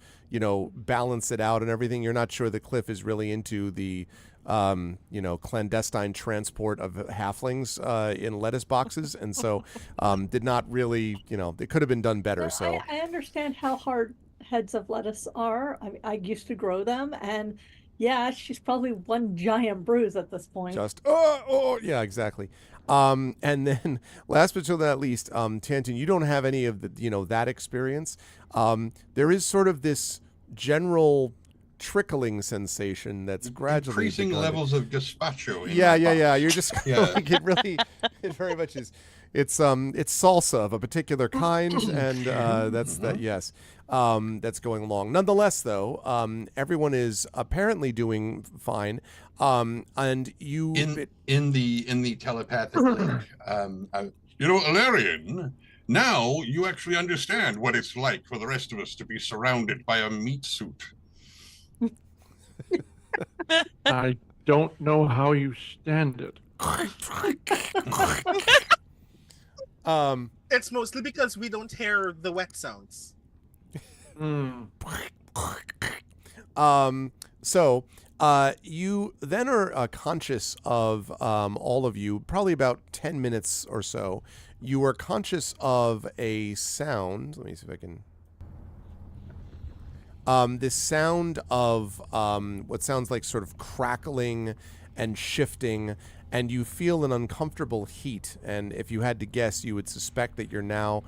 balance it out and everything, you're not sure that Cliff is really into the, clandestine transport of halflings in lettuce boxes. And so did not really, it could have been done better. Well, so I understand how hard heads of lettuce are. I used to grow them, and yeah, she's probably one giant bruise at this point. Yeah, exactly. And then last but not least, Tantin, you don't have any of the, that experience. There is sort of this general trickling sensation that's gradually increasing levels of gazpacho. Yeah. You're just like, it very much is. It's salsa of a particular kind, and that's that. Yes, that's going along. Nonetheless, though, everyone is apparently doing fine. And you in the telepathic link, Ilarion, now you actually understand what it's like for the rest of us to be surrounded by a meat suit. I don't know how you stand it. It's mostly because we don't hear the wet sounds. So you then are conscious of, all of you, probably about 10 minutes or so, you are conscious of a sound. Let me see if I can... this sound of what sounds like sort of crackling and shifting, and you feel an uncomfortable heat. And if you had to guess, you would suspect that you're now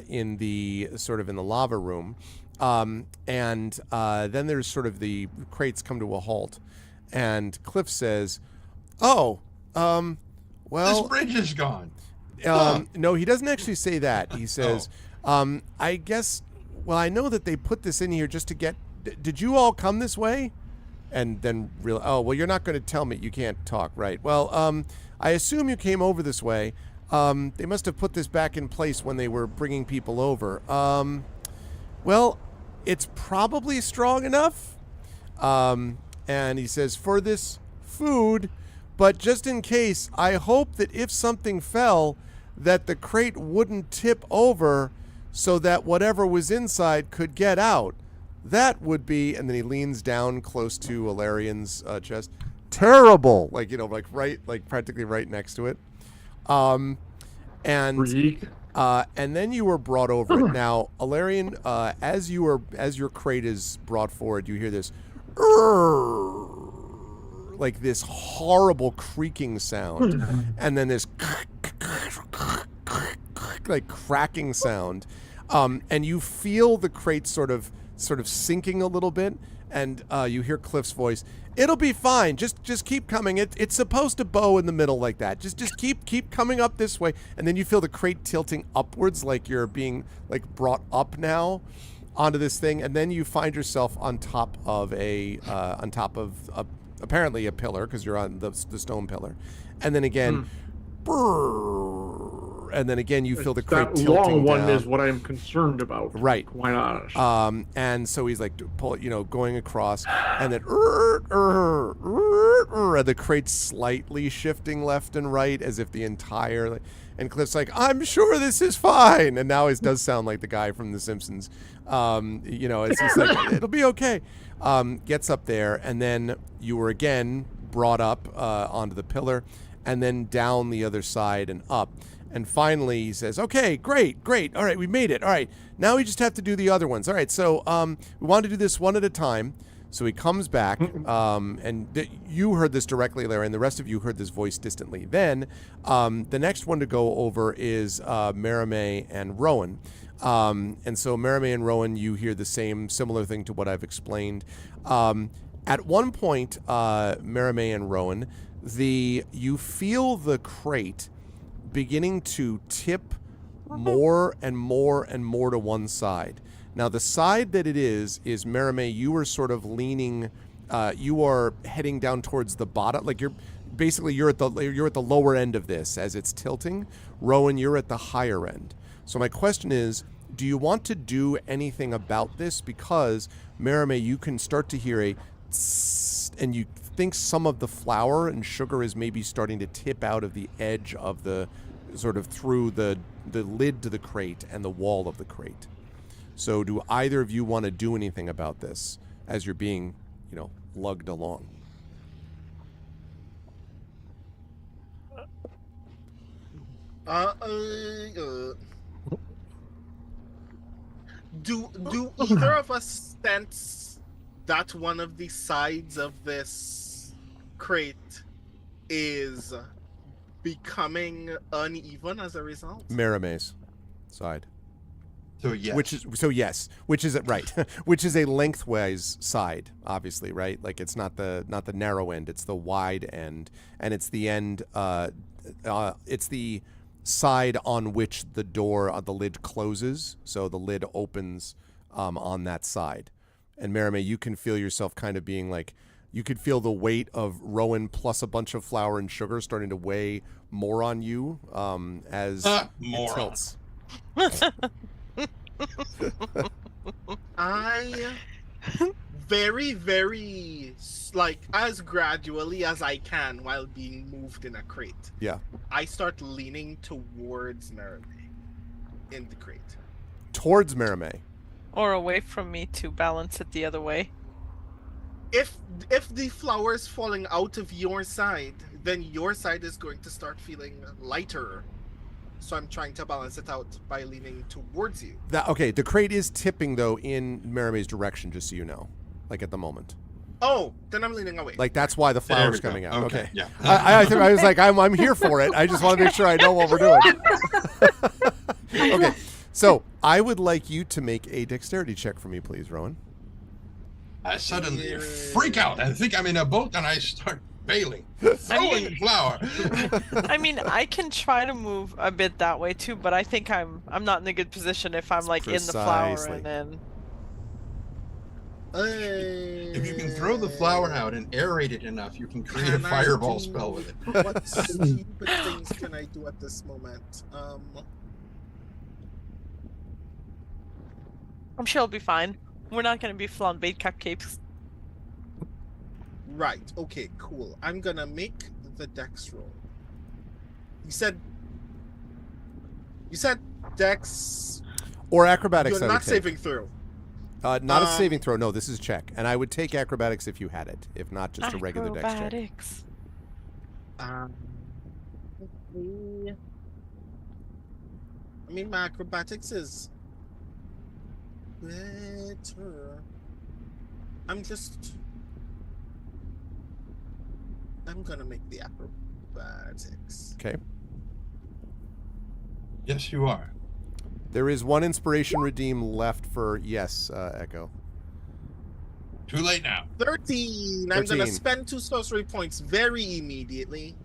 in the lava room. And then there's sort of the crates come to a halt, and Cliff says, well, this bridge is gone. No, he doesn't actually say that. He says, I guess, well, I know that they put this in here just to get, did you all come this way? And then well, you're not going to tell me. You can't talk, right? Well, I assume you came over this way. They must have put this back in place when they were bringing people over. Well, it's probably strong enough. And he says, for this food, but just in case, I hope that if something fell, that the crate wouldn't tip over so that whatever was inside could get out. That would be, and then he leans down close to Ilarion's chest. Terrible, practically right next to it. And then you were brought over it. Now, Ilarion, as your crate is brought forward, you hear this, like this horrible creaking sound, and then this like cracking sound, and you feel the crate sort of sinking a little bit, and you hear Cliff's voice. It'll be fine. Just keep coming. It's supposed to bow in the middle like that. Just keep coming up this way, and then you feel the crate tilting upwards, like you're being like brought up now onto this thing, and then you find yourself on top of apparently a pillar, because you're on the stone pillar, and then again, and then again you feel the crate That tilting long one down. is what I'm concerned about. Right. Quite honest. And so he's like going across, and then the crate's slightly shifting left and right as if the entire. And Cliff's like, I'm sure this is fine. And now it does sound like the guy from The Simpsons. It's just like, it'll be okay. Gets up there, and then you were again brought up onto the pillar, and then down the other side and up. And finally he says, okay, great. All right, we made it. All right, now we just have to do the other ones. All right, so we want to do this one at a time. So he comes back, and you heard this directly, Larry, and the rest of you heard this voice distantly. Then the next one to go over is Maramé and Rowan. And so Maramé and Rowan, you hear the similar thing to what I've explained. At one point, Maramé and Rowan, you feel the crate beginning to tip more and more and more to one side. Now, the side that it is Maramé, you are sort of leaning, you are heading down towards the bottom. Like you're at the lower end of this as it's tilting. Rowan, you're at the higher end. So my question is, do you want to do anything about this? Because Maramé, you can start to hear a tss, and you think some of the flour and sugar is maybe starting to tip out of the edge of the, sort of through the lid to the crate and the wall of the crate. So do either of you want to do anything about this as you're being, lugged along? Do either of us sense that one of the sides of this crate is becoming uneven as a result? Maramé's side. So yes. Which is right. Which is a lengthwise side, obviously, right? Like it's not the narrow end, it's the wide end, and it's the end. It's the side on which the lid closes, so the lid opens on that side. And Maramé, you can feel yourself kind of being like, you could feel the weight of Rowan plus a bunch of flour and sugar starting to weigh more on you as it tilts. I very, very, as gradually as I can while being moved in a crate. Yeah. I start leaning towards Maramé in the crate. Towards Maramé. Or away from me to balance it the other way. If the flour is falling out of your side, then your side is going to start feeling lighter. So I'm trying to balance it out by leaning towards you. The crate is tipping, though, in Maramé's direction, just so you know, like at the moment. Oh, then I'm leaning away. Like, that's why the flour's coming out. Okay. Yeah. I was like, I'm here for it. I just want to make sure I know what we're doing. Okay. So I would like you to make a dexterity check for me, please, Rowan. I suddenly freak out. I think I'm in a boat, and I start bailing, throwing flour. I mean, I can try to move a bit that way too, but I think I'm not in a good position if I'm like in the flour and then. If you can throw the flour out and aerate it enough, you can create a fireball spell with it. What stupid things can I do at this moment? I'm sure it'll be fine. We're not going to be flambéed cupcakes. Right. Okay. Cool. I'm gonna make the dex roll. You said dex or acrobatics. You're not saving throw. Not a saving throw. No, this is a check, and I would take acrobatics if you had it. If not, just a regular dex check. Acrobatics. I mean, my acrobatics is better. I'm gonna make the acrobatics. Okay. Yes, you are. There is one inspiration redeem left for Echo. Too late now. 13. I'm gonna spend 2 sorcery points very immediately.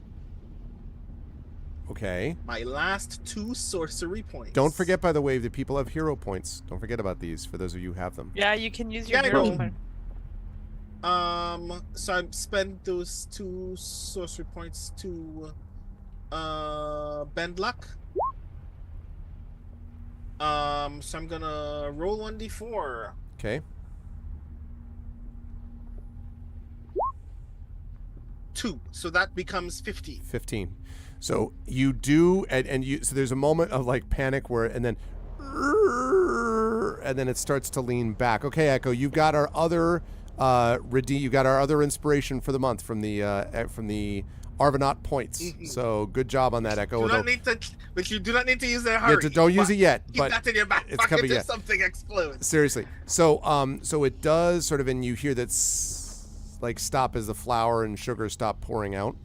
Okay. My last 2 sorcery points. Don't forget, by the way, that people have hero points. Don't forget about these for those of you who have them. Yeah, you can use your hero point. So I spend those 2 sorcery points to bend luck. So I'm gonna roll 1d4. Okay. 2, so that becomes 15. 15. So you do, and you. So there's a moment of like panic where, and then it starts to lean back. Okay, Echo, you've got our other you got our other inspiration for the month from the Arvanaut points. So good job on that, Echo. But you do not need to use that hurry. Don't use it yet. Keep But that in your back it's pocket coming if yet. something explodes. Seriously. So so it does sort of, and you hear that like stop as the flour and sugar stop pouring out.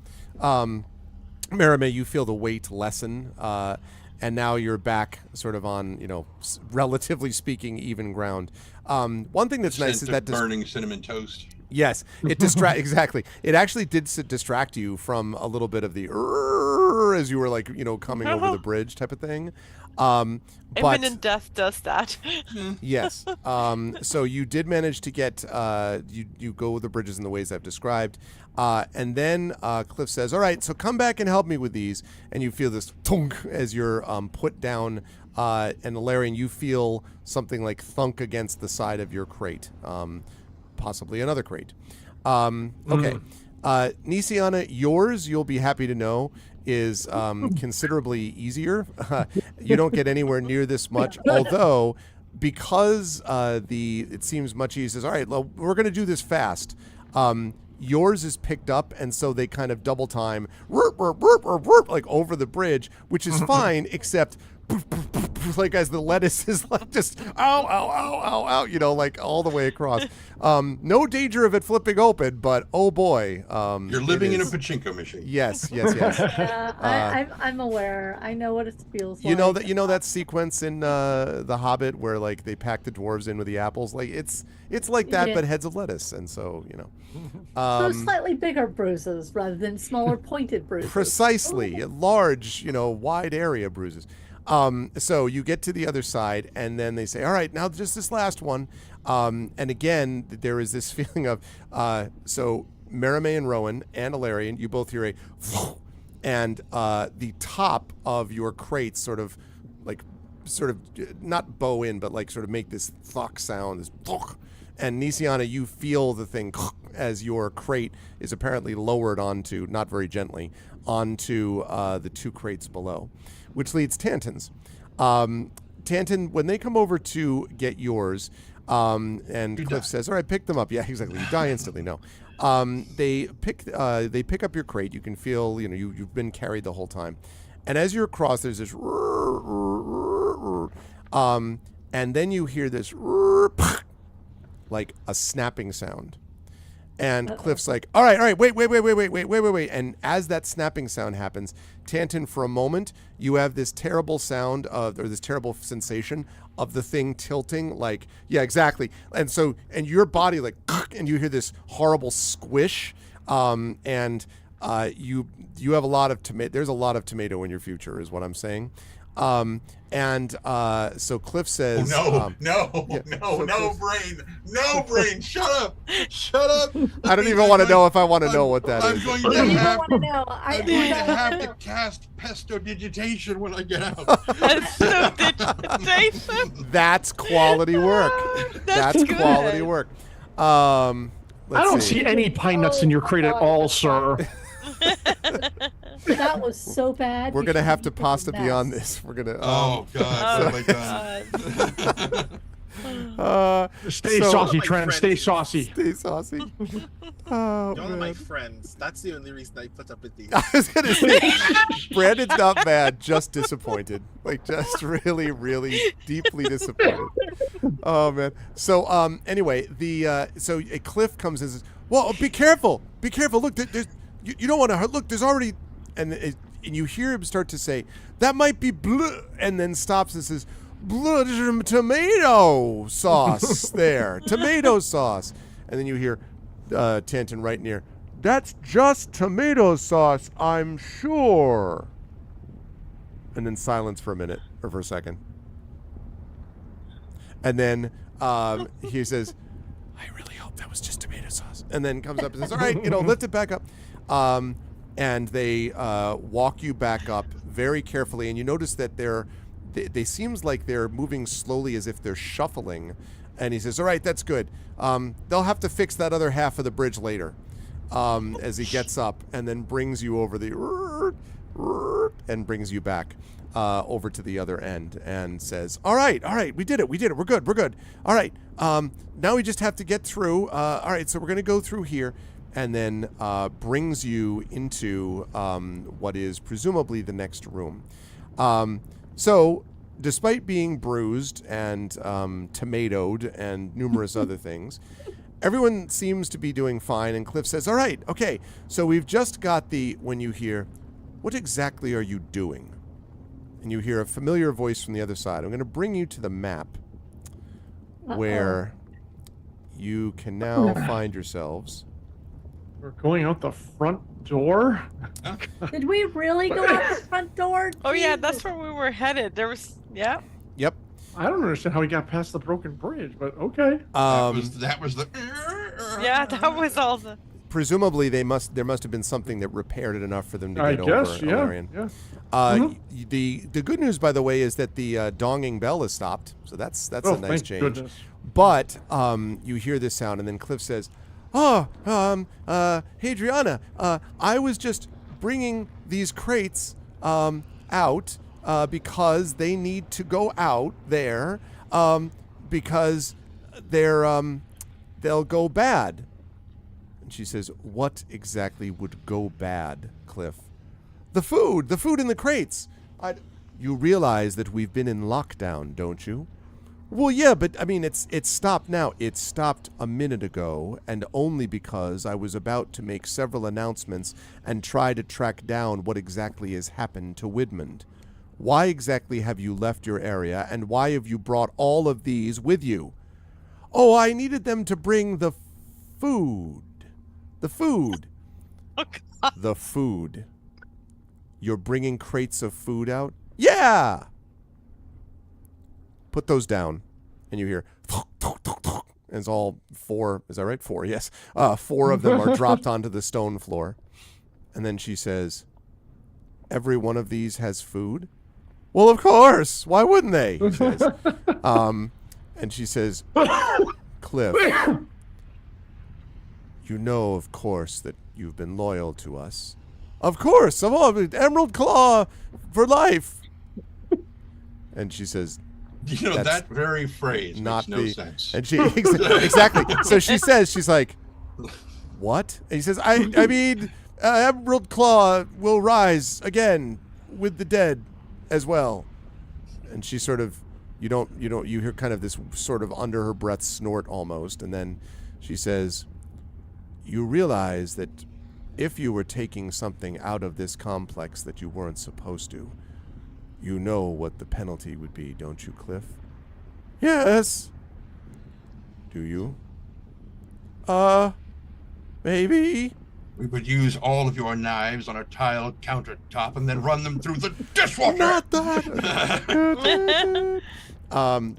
Marime, you feel the weight lessen, and now you're back sort of on, relatively speaking, even ground. One thing that's nice is that burning cinnamon toast. Yes, it exactly. It actually did distract you from a little bit of the as you were like, coming over the bridge type of thing. But Even in death does that. yes. So you did manage to get you go with the bridges in the ways I've described. And then Cliff says, "All right, so come back and help me with these." And you feel this thunk as you're put down. And Ilarion, you feel something like thunk against the side of your crate. Possibly another crate. Okay. Nisiana, yours, you'll be happy to know, is considerably easier. You don't get anywhere near this much, although because it seems much easier. Says, all right, well, we're going to do this fast. Yours is picked up, and so they kind of double time, like over the bridge, which is fine, except like as the lettuce is like just ow, like all the way across. No danger of it flipping open, but oh boy, you're living in a pachinko machine. Yes. Yeah, I'm aware. I know what it feels like. You know that sequence in The Hobbit where like they pack the dwarves in with the apples. Like it's like that, but heads of lettuce, and so so slightly bigger bruises rather than smaller pointed bruises. Precisely, large, wide area bruises. So you get to the other side, and then they say, all right, now just this last one. And again, there is this feeling of, so Marime and Rowan and Ilarion, you both hear a, and the top of your crates sort of not bow in, but like sort of make this thuck sound, this thunk. And Nisiana, you feel the thing as your crate is apparently lowered onto, not very gently, onto the two crates below, which leads Tantin's. Tantin, when they come over to get yours, and Cliff says, all right, pick them up. Yeah, exactly. You die instantly. No. They pick up your crate. You can feel, you've been carried the whole time. And as you're across, there's this, and then you hear this, like a snapping sound. And Cliff's like, all right, wait. And as that snapping sound happens, Tantin, for a moment, you have this terrible sound or this terrible sensation of the thing tilting, like, yeah, exactly. And your body, like, and you hear this horrible squish, and you have a lot of tomato. There's a lot of tomato in your future, is what I'm saying. So Cliff says, no brain, shut up. I don't even want to know if I want to know what that is. I'm going to have to cast pesto digitation when I get out. Pesto digitation? That's quality work. That's quality work. I don't see any pine nuts in your crate at all, sir. That was so bad. We're gonna have to pasta beyond this. We're gonna. Oh God! Oh my God! Stay saucy, Trent. Stay saucy. Stay saucy. Y'all are my friends. That's the only reason I put up with these. I was gonna say, Brandon's not mad, just disappointed. Like, just really, really deeply disappointed. Oh man. So, anyway, so a Cliff comes and says, "Well, be careful. Look, there's you don't want to look. There's already." And you hear him start to say, that might be blue, and then stops and says, blood tomato sauce there. Tomato sauce. And then you hear Tantin right near, that's just tomato sauce, I'm sure. And then silence for a minute, or for a second. And then he says, I really hope that was just tomato sauce. And then comes up and says, all right, lift it back up. And they walk you back up very carefully, and you notice that they seems like they're moving slowly as if they're shuffling. And he says, all right, that's good. They'll have to fix that other half of the bridge later. As he gets up and then brings you over and brings you back over to the other end and says, all right, we did it, we're good. All right, now we just have to get through. All right, so we're going to go through here, and then brings you into what is presumably the next room. So despite being bruised and tomatoed and numerous other things, everyone seems to be doing fine, and Cliff says, all right, okay, so we've just got when you hear, what exactly are you doing? And you hear a familiar voice from the other side. I'm going to bring you to the map where you can now find yourselves. We're going out the front door? Did we really go out the front door? Oh yeah, Jesus. that's where we were headed. There was, yeah. Yep. I don't understand how we got past the broken bridge, but okay. That was the. Yeah, that was all the. Presumably, there must have been something that repaired it enough for them to I get guess, over. yeah. Ilarion. The good news, by the way, is that the donging bell has stopped, so that's a nice thank change. goodness. But you hear this sound, and then Cliff says, Hadriana, I was just bringing these crates out because they need to go out there because they'll go bad. And she says, what exactly would go bad, Cliff? The food in the crates. You realize that we've been in lockdown, don't you? Well, yeah, but I mean, it's stopped now. It stopped a minute ago, and only because I was about to make several announcements and try to track down what exactly has happened to Widmond. Why exactly have you left your area, and why have you brought all of these with you? Oh, I needed them to bring the food. The food. Oh, God. The food. You're bringing crates of food out? Yeah! Put those down. And you hear, and it's all 4, is that right? 4, yes. 4 of them are dropped onto the stone floor. And then she says, every one of these has food? Well, of course. Why wouldn't they? He says. And she says, Cliff, you know, of course, that you've been loyal to us. Of course. Emerald Claw for life. And she says, you know, that very phrase not makes no sense. And she exactly. So she says, she's like, what? And he says, I mean, Emerald Claw will rise again with the dead as well. And she sort of, you hear kind of this sort of under her breath snort almost, and then she says, you realize that if you were taking something out of this complex that you weren't supposed to, you know what the penalty would be, don't you, Cliff? Yes. Do you? Maybe. We would use all of your knives on a tile countertop and then run them through the dishwasher. Not that.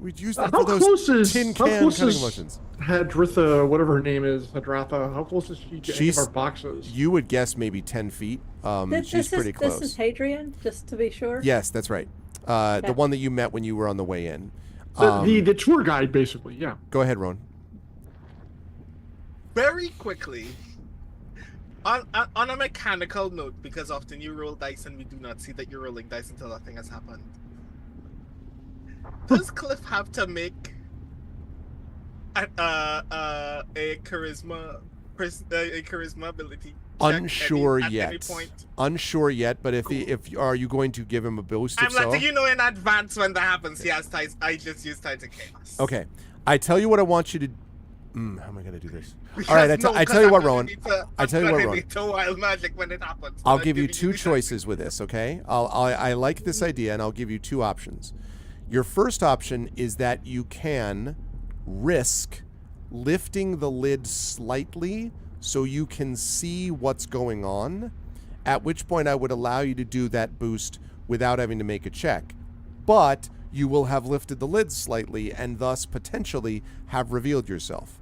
We'd use that How for close those is- tin how can close cutting is- motions. Hadritha, whatever her name is, Hadratha, how close is she to any of She's- our boxes? You would guess maybe 10 feet. She's pretty close. This is Hadrian, just to be sure. Yes, that's right. The one that you met when you were on the way in. The tour guide, basically, yeah. Go ahead, Ron. Very quickly, on a mechanical note, because often you roll dice and we do not see that you're rolling dice until nothing has happened. Does Cliff have to make a charisma ability check Unsure at yet. any point? Unsure yet, but if are you going to give him a boost? I'm If so? letting you know in advance when that happens. He has ties. I just use ties of chaos. Okay. I tell you what I want you to. How am I going to do this? All right. I tell you what, Rowan. I tell you what, Rowan. Wild magic when it happens. I'll give you 2 choices with this, okay? I like this idea, and I'll give you 2 options. Your first option is that you can risk lifting the lid slightly so you can see what's going on, at which point I would allow you to do that boost without having to make a check. But you will have lifted the lid slightly and thus potentially have revealed yourself.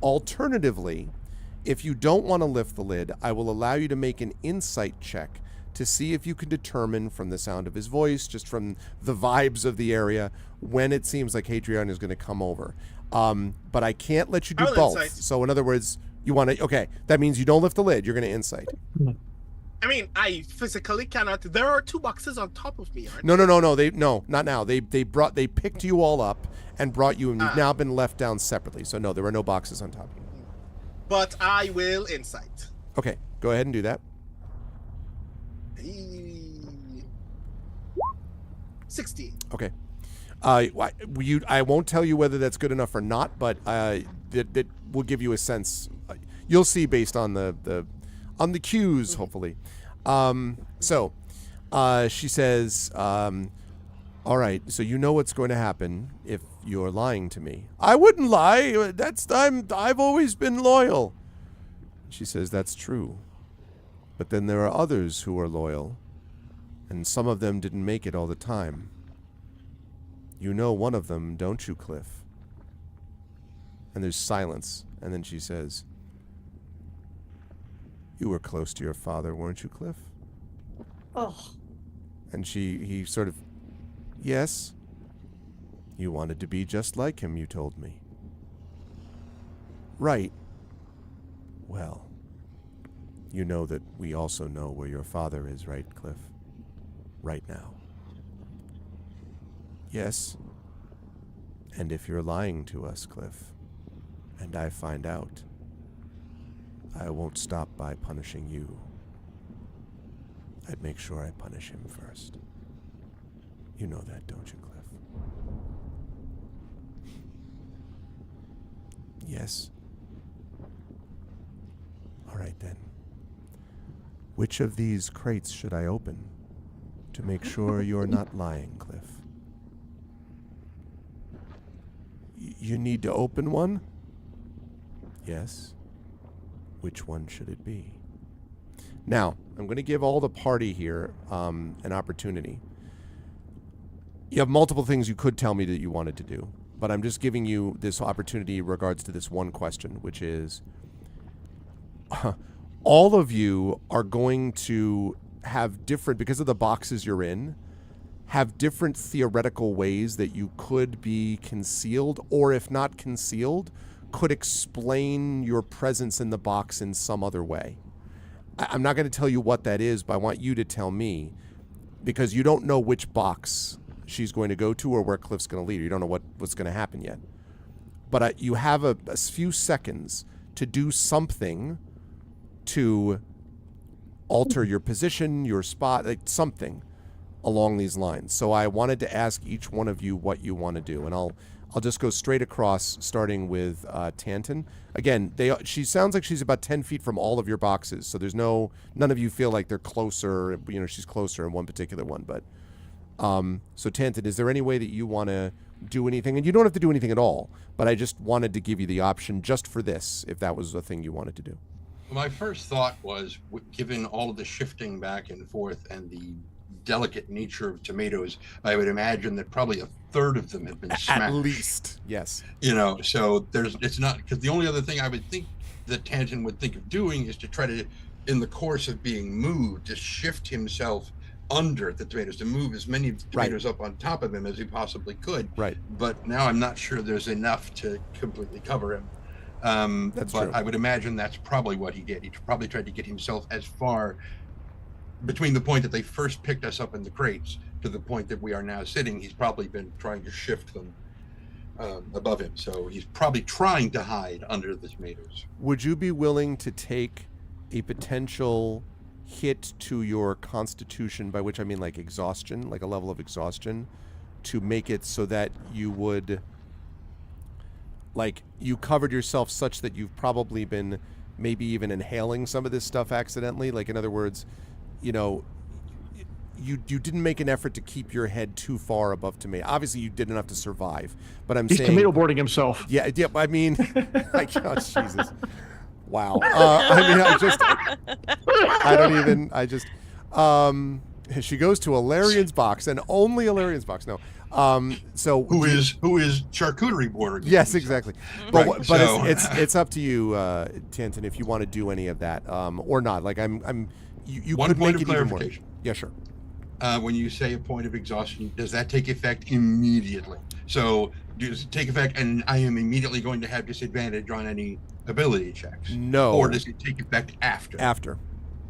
Alternatively, if you don't want to lift the lid, I will allow you to make an insight check to see if you can determine from the sound of his voice, just from the vibes of the area, when it seems like Hadrian is going to come over. But I can't let you do I'll both. insight. So in other words, you want to, okay, that means you don't lift the lid. You're going to insight. I mean, I physically cannot. There are 2 boxes on top of me, aren't No, not now. They picked you all up and brought you, and you've now been left down separately. So no, there are no boxes on top of you. But I will insight. Okay, go ahead and do that. 16. Okay. I won't tell you whether that's good enough or not, but that will give you a sense. You'll see based on the cues, hopefully. So she says, all right, so you know what's going to happen if you're lying to me. I wouldn't lie. I've always been loyal. She says, that's true. But then there are others who are loyal, and some of them didn't make it all the time. You know one of them, don't you, Cliff? And there's silence, and then she says, you were close to your father, weren't you, Cliff? Oh, And he sort of, yes. You wanted to be just like him, you told me. Right. Well, you know that we also know where your father is, right, Cliff? Right now. Yes. And if you're lying to us, Cliff, and I find out, I won't stop by punishing you. I'd make sure I punish him first. You know that, don't you, Cliff? Yes. All right, then. Which of these crates should I open to make sure you're not lying, Cliff? You need to open one? Yes. Which one should it be? Now, I'm going to give all the party here an opportunity. You have multiple things you could tell me that you wanted to do, but I'm just giving you this opportunity in regards to this one question, which is all of you are going to have different, because of the boxes you're in, have different theoretical ways that you could be concealed, or if not concealed, could explain your presence in the box in some other way. I'm not going to tell you what that is, but I want you to tell me, because you don't know which box she's going to go to or where Cliff's going to lead her. You don't know what's going to happen yet. But you have a few seconds to do something to alter your position, your spot, like something along these lines. So I wanted to ask each one of you what you want to do, and I'll just go straight across, starting with Tanton. Again, she sounds like she's about 10 feet from all of your boxes, so there's none of you feel like they're closer. You know, she's closer in one particular one. But so Tanton, is there any way that you want to do anything? And you don't have to do anything at all, but I just wanted to give you the option just for this, if that was a thing you wanted to do. My first thought was, given all of the shifting back and forth and the delicate nature of tomatoes, I would imagine that probably a third of them have been smashed. At least, yes. You know, so it's not, because the only other thing I would think that Tanton would think of doing is to try to, in the course of being moved, to shift himself under the tomatoes, to move as many tomatoes up on top of him as he possibly could. Right. But now I'm not sure there's enough to completely cover him. That's but true. I would imagine that's probably what he did. He probably tried to get himself as far between the point that they first picked us up in the crates to the point that we are now sitting. He's probably been trying to shift them above him. So he's probably trying to hide under the tomatoes. Would you be willing to take a potential hit to your constitution, by which I mean like exhaustion, like a level of exhaustion, to make it so that you would, like, you covered yourself such that you've probably been maybe even inhaling some of this stuff accidentally? Like, in other words, you know, you didn't make an effort to keep your head too far above tomato. Obviously, you did enough to survive, but I'm He's saying tomato boarding himself. Yeah. I mean, my God, Jesus, wow. She goes to Alarian's box, and only Alarian's box. No. So who is charcuterie boarding? Yes, exactly. Right, But it's up to you, Tanton, if you want to do any of that or not. Like I'm You One could point make of it even more. clarification. Yeah, sure. When you say a point of exhaustion, does that take effect immediately? So does it take effect and I am immediately going to have disadvantage on any ability checks? No. Or does it take effect after? After.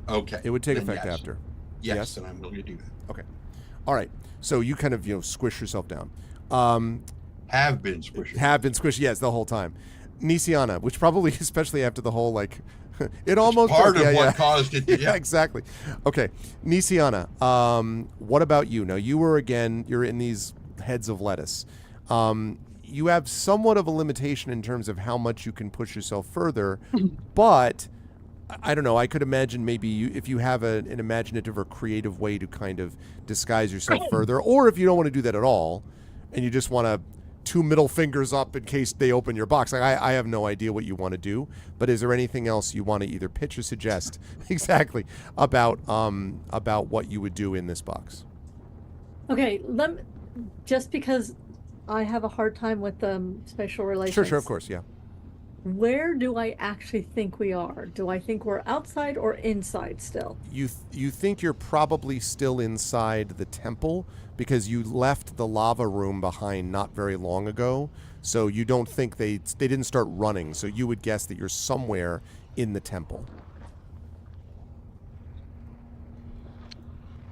Okay. It would take Then effect yes. after. Yes, then I'm willing to do that. Okay. All right. So you kind of, squish yourself down. Have been squished. Have been squished, yes, the whole time. Nisiana, which probably, especially after the whole, it almost part broke. of what caused it to, yeah, exactly. Okay. Nisiana, what about you? Now, you're in these heads of lettuce. You have somewhat of a limitation in terms of how much you can push yourself further, but I don't know. I could imagine maybe if you have an imaginative or creative way to kind of disguise yourself further, or if you don't want to do that at all, and you just want to 2 middle fingers up in case they open your box. I have no idea what you want to do, but is there anything else you want to either pitch or suggest exactly about what you would do in this box? Okay, just because I have a hard time with spatial relations. Sure, of course, yeah. Where do I actually think we are? Do I think we're outside or inside still? You think you're probably still inside the temple because you left the lava room behind not very long ago. So you don't think they didn't start running. So you would guess that you're somewhere in the temple.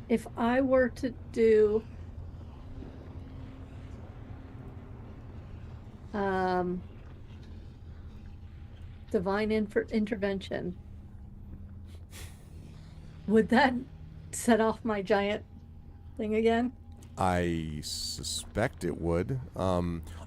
If I were to do divine intervention, would that set off my giant thing again? I suspect it would.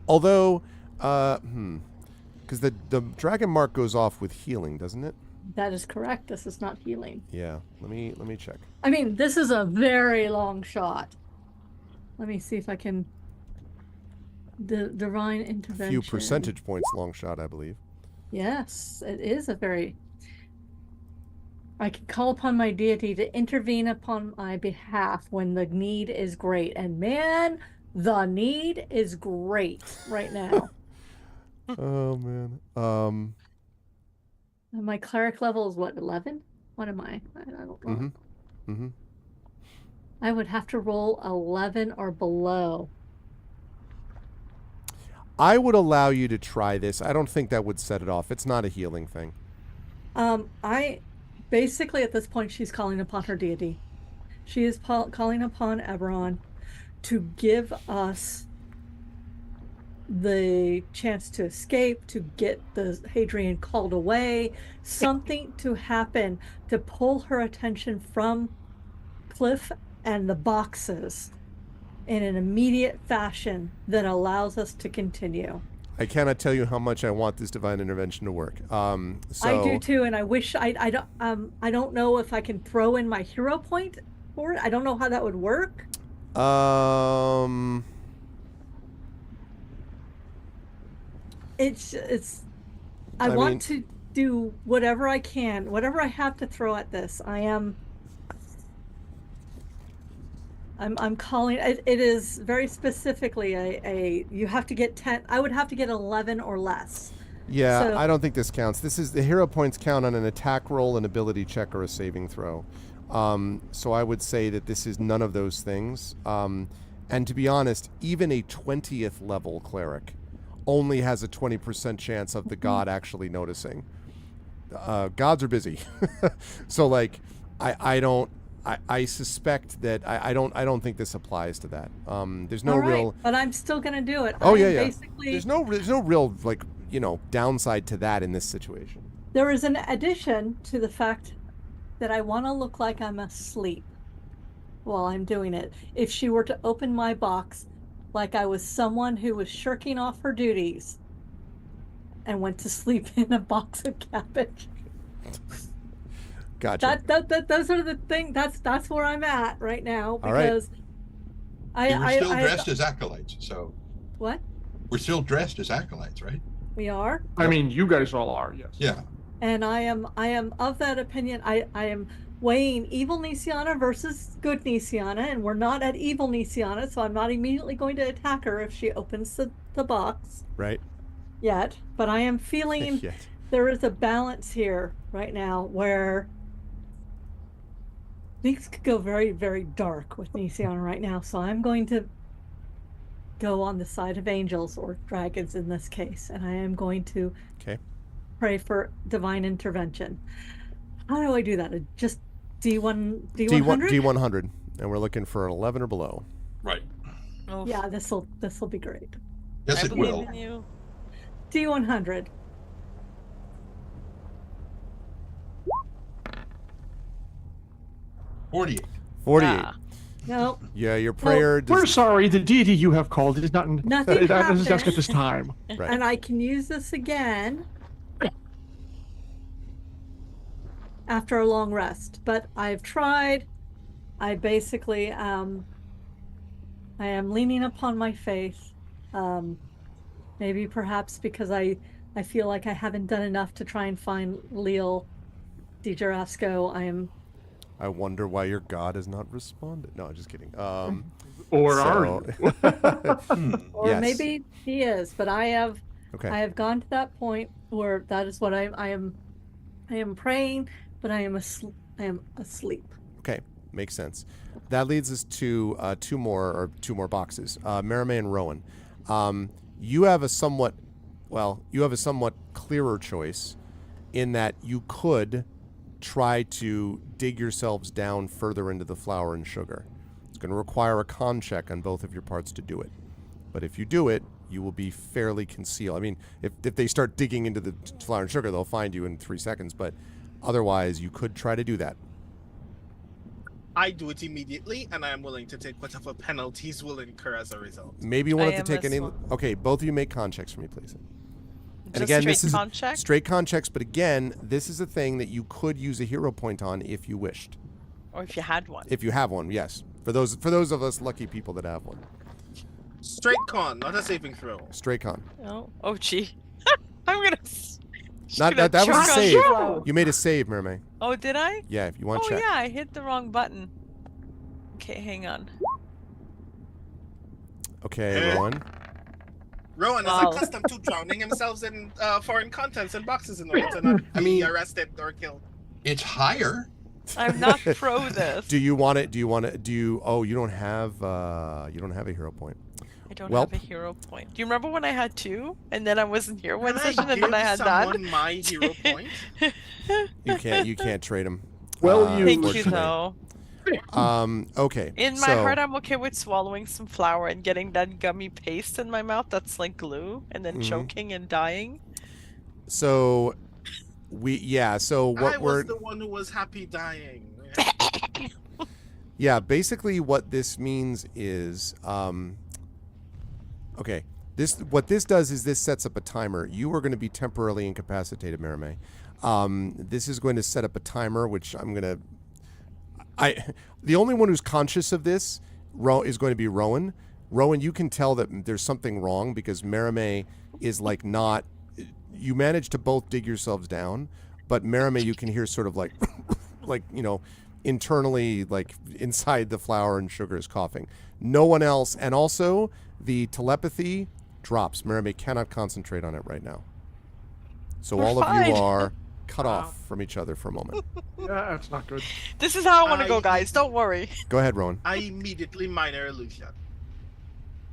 Although, because the dragon mark goes off with healing, doesn't it? That is correct. This is not healing. Yeah. Let me check. I mean, this is a very long shot. Let me see if I can. The divine intervention. A few percentage points long shot, I believe. Yes, it is a very. I can call upon my deity to intervene upon my behalf when the need is great. And man, the need is great right now. Oh, man. And my cleric level is what, 11? What am I? I don't know. Mm-hmm. Mm-hmm. I would have to roll 11 or below. I would allow you to try this. I don't think that would set it off. It's not a healing thing. I basically at this point she's calling upon her deity. She is calling upon Eberron to give us the chance to escape, to get the Hadrian called away, something to happen to pull her attention from Cliff and the boxes in an immediate fashion that allows us to continue. I cannot tell you how much I want this divine intervention to work. So I do too, and I wish I don't know if I can throw in my hero point for it. I don't know how that would work. It's I want to do whatever I can, whatever I have to throw at this. I'm calling it is very specifically a you have to get 10. I would have to get 11 or less. Yeah, So- I don't think this counts. This is the hero points count on an attack roll, an ability check, or a saving throw. So I would say that this is none of those things. And to be honest, even a 20th level cleric only has a 20% chance of the god actually noticing. Gods are busy. So like, I suspect that I don't think this applies to that. There's no All right, real. but I'm still gonna do it. Oh I yeah, am yeah. Basically, There's no real like downside to that in this situation. there is an addition to the fact that I want to look like I'm asleep while I'm doing it. If she were to open my box like I was someone who was shirking off her duties and went to sleep in a box of cabbage. Gotcha. Those are the things. That's where I'm at right now All right. because We're still dressed as acolytes, so what we're still dressed as acolytes, right? we are. I mean, you guys all are, yes. Yeah. And I am of that opinion. I am weighing evil Nisiana versus good Nisiana, and we're not at evil Nisiana, so I'm not immediately going to attack her if she opens the box Right. yet. But I am feeling Yet. there is a balance here right now where things could go very, very dark with Nisiana right now, so I'm going to go on the side of angels or dragons in this case, and I am going to pray for divine intervention. How do I do that? Just D100? D100, and we're looking for an 11 or below. Right. Oh, Yeah, this'll be great. Yes, I it believe will. in you. D100. $48. 48. Ah. No, Yeah, your prayer We're does. sorry, the deity you have called is not in Nothing that is desk at happened. this time. Right. and I can use this again after a long rest. But I've tried. I basically I am leaning upon my faith. Maybe perhaps because I feel like I haven't done enough to try and find Leal DiGirasco. I wonder why your god has not responded. No, just kidding. Or are you? Or Yes. maybe he is, but I have gone to that point where that is what I am praying, but I am asleep. Okay, makes sense. That leads us to two more boxes. Merime and Rowan. You have a somewhat clearer choice in that you could try to dig yourselves down further into the flour and sugar. It's going to require a con check on both of your parts to do it. But if you do it, you will be fairly concealed. I mean, if they start digging into the flour and sugar, they'll find you in 3 seconds. But otherwise, you could try to do that. I do it immediately, and I am willing to take whatever penalties will incur as a result. Maybe you won't I have to am take as any. well. Okay, both of you make con checks for me, please. And Just again, straight this is con check? straight con checks, but again, this is a thing that you could use a hero point on if you wished. Or if you had one. If you have one, yes. For those of us lucky people that have one. Straight con, not a saving throw. Straight con. Oh gee. I'm gonna. Not gonna that was a choke on save. flow. You made a save, Mermaid. Oh, did I? Yeah, if you want Oh to check. yeah, I hit the wrong button. Okay, hang on. Okay, Rowan. Rowan is Wow. accustomed to drowning himself in foreign contents and boxes in order to not be arrested or killed. It's higher. I'm not pro this. Do you want it? Oh, you don't have a hero point. I don't Well- have a hero point. Do you remember when I had 2 and then I wasn't here one Can session I and then I give had someone none? my hero point? You can't trade them. Well, Thank you unfortunately. though. Okay. In my so, heart, I'm okay with swallowing some flour and getting that gummy paste in my mouth that's like glue, and then choking and dying. So what I was the one who was happy dying. Yeah, basically what this means is, okay, what this does is this sets up a timer. You are going to be temporarily incapacitated, Merime. This is going to set up a timer, which the only one who's conscious of this is going to be Rowan. Rowan, you can tell that there's something wrong because Merime is like not. You manage to both dig yourselves down, but Merime, you can hear sort of like, internally, like inside the flour and sugar is coughing. No one else, and also the telepathy drops. Merime cannot concentrate on it right now. So We're all of fine. you are cut off from each other for a moment. Yeah, that's not good. This is how I want to go, guys. Don't worry. Go ahead, Rowan. I immediately minor illusion.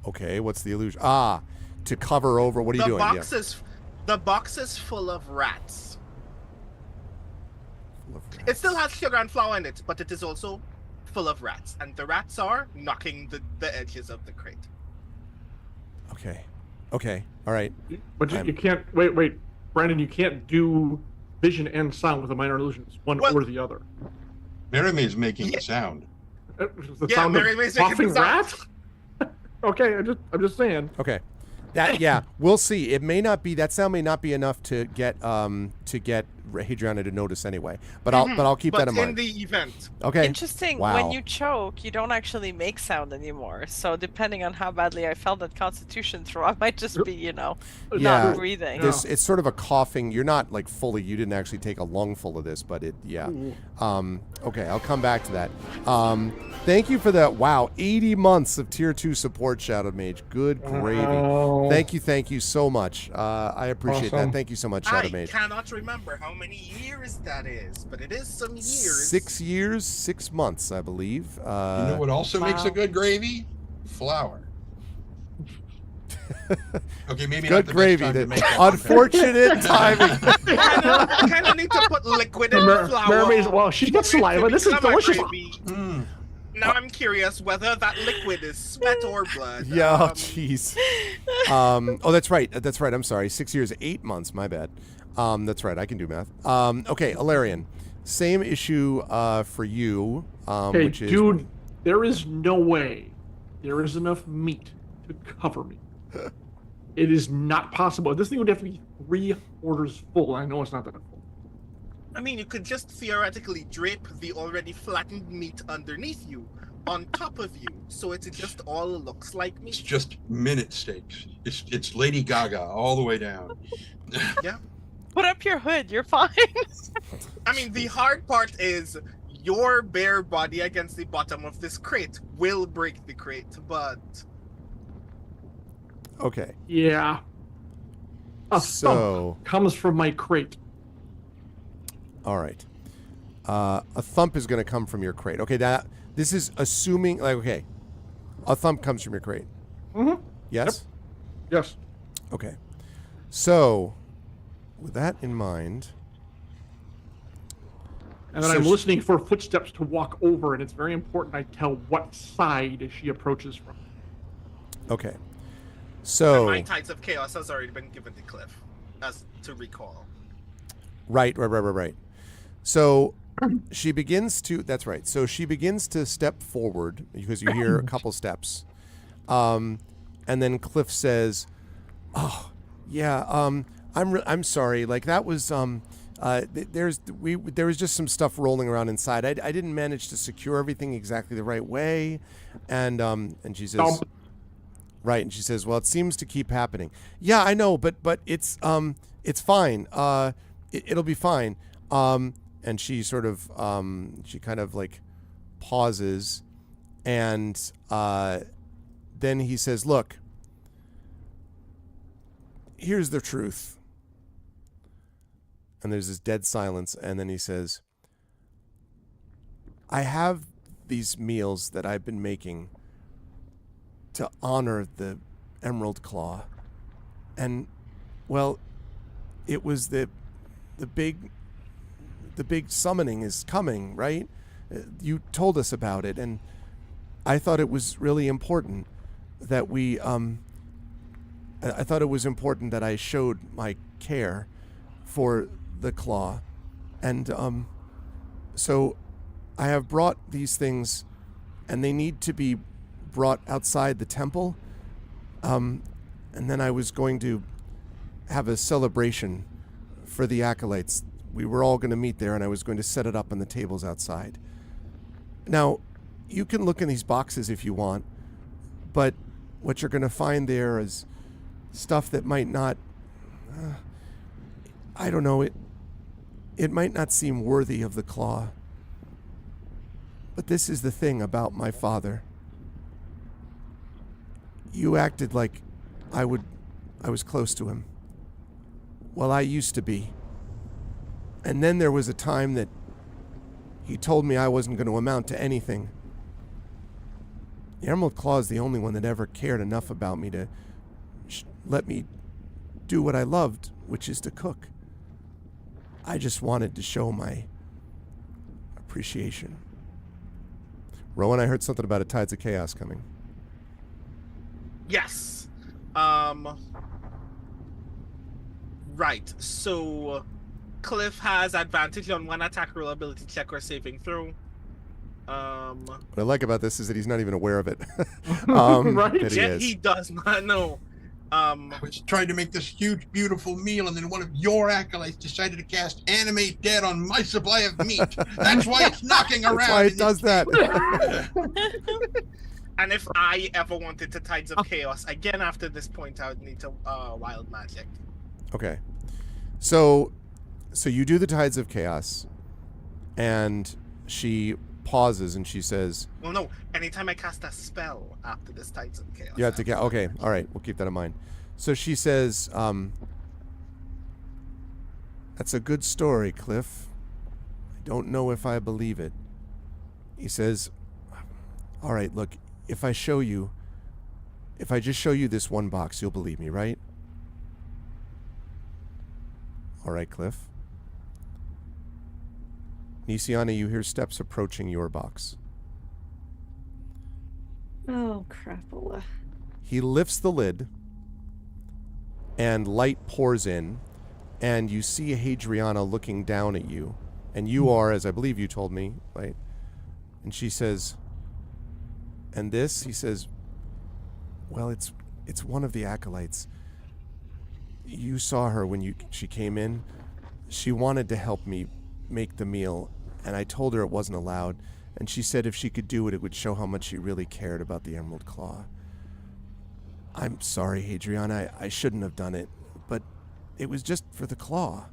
Okay, what's the illusion? To cover over. What are you doing? The box is full of rats. It still has sugar and flour in it, but it is also full of rats, and the rats are knocking the edges of the crate. Okay. All right. But you can't wait, Brandon. You can't do vision and sound with a minor illusion. It's one or the other. Merime is making a sound. The Yeah, sound of Merime's making coughing the sound. rat. Okay, I'm just saying. Okay. We'll see. It may not be that sound may not be enough to get Hadriana to notice anyway. But I'll keep that in mind. In the event. Okay. Interesting. Wow. When you choke, you don't actually make sound anymore. So depending on how badly I felt that Constitution throw, I might just be, Yeah. not breathing. It's sort of a coughing. You're not like fully. You didn't actually take a lungful of this, but it. Yeah. Okay. I'll come back to that. Thank you for that. Wow. 80 months of tier 2 support, Shadow Mage. Good gravy. Oh. Thank you so much. I appreciate that. Awesome. Thank you so much, Shadow I Mage. cannot remember how many years that is, but it is some years. 6 years, 6 months, I believe. You know what also makes a Wow. good gravy? Flour. Okay, maybe Good not the gravy. best time to make that. Unfortunate timing. I kind of need to put liquid in flour. Mermaids, well, she's got for it to saliva. This is become a delicious. gravy. Mm. Now I'm curious whether that liquid is sweat or blood. Yeah, oh, jeez. Oh, that's right. That's right. I'm sorry. 6 years, 8 months. My bad. That's right. I can do math. Okay, Ilarion. Same issue for you. Okay, Which is, dude, there is no way there is enough meat to cover me. It is not possible. This thing would have to be 3 orders full. I know it's not that full. I mean, you could just theoretically drape the already flattened meat underneath you on top of you, so it just all looks like It's meat. just minute steaks. It's Lady Gaga all the way down. Yeah. Put up your hood. You're fine. I mean, the hard part is your bare body against the bottom of this crate will break the crate, but okay. Yeah. A So, thump comes from my crate. all right. A thump is going to come from your crate. Okay, this is assuming, like, okay, a thump comes from your crate. Mm-hmm. Yes? Yes. Okay. So, with that in mind, And then So I'm she- listening for footsteps to walk over, and it's very important I tell what side she approaches from. okay. So, my Tides of Chaos has already been given to Cliff, as to recall. right. So, she begins to, that's right. So, she begins to step forward because you hear a couple steps. And then Cliff says, "Oh, yeah, I'm sorry. Like that was there was just some stuff rolling around inside. I didn't manage to secure everything exactly the right way." And she says, Thump. right, and she says, "Well, it seems to keep happening." Yeah, I know, but it's fine. It'll be fine. And she sort of she kind of like pauses, and then he says, "Look, here's the truth." And there's this dead silence, and then he says, "I have these meals that I've been making to honor the Emerald Claw. And, well, it was the big summoning is coming, right? You told us about it, and I thought it was really important that we, I thought it was important that I showed my care for the claw. And, so I have brought these things, and they need to be brought outside the temple. And then I was going to have a celebration for the acolytes. We were all going to meet there, and I was going to set it up on the tables outside. Now, you can look in these boxes if you want, but what you're going to find there is stuff that might not, I don't know, it might not seem worthy of the claw. But this is the thing about my father. You acted like I was close to him. Well, I used to be. And then there was a time that he told me I wasn't going to amount to anything. The Emerald Claw is the only one that ever cared enough about me to let me do what I loved, which is to cook. I just wanted to show my appreciation. Rowan, I heard something about a Tides of Chaos coming. Yes. Right. So Cliff has advantage on one attack roll, ability check, or saving throw. What I like about this is that he's not even aware of it. Right? that he Yet is. he does not know. I was trying to make this huge, beautiful meal, and then one of your acolytes decided to cast Animate Dead on my supply of meat. That's why it's knocking around. That's why it in does this- that. And if I ever wanted to Tides of Chaos again after this point, I would need to Wild Magic. Okay. So you do the Tides of Chaos, and she pauses and she says, Well, no. Anytime I cast a spell after this Tides of Chaos. you have to get, okay, all right, we'll keep that in mind. So she says, That's a good story, Cliff. I don't know if I believe it. He says, all right, look, if I just show you this one box, you'll believe me, right? All right, Cliff. Nisiana, you hear steps approaching your box. Oh, crapola. He lifts the lid, and light pours in, and you see Hadriana looking down at you. And you are, as I believe you told me, right? And she says, and this? He says, well, it's one of the acolytes. You saw her when she came in. She wanted to help me make the meal, and I told her it wasn't allowed. And she said if she could do it, it would show how much she really cared about the Emerald Claw. I'm sorry, Hadriana. I shouldn't have done it, but it was just for the claw.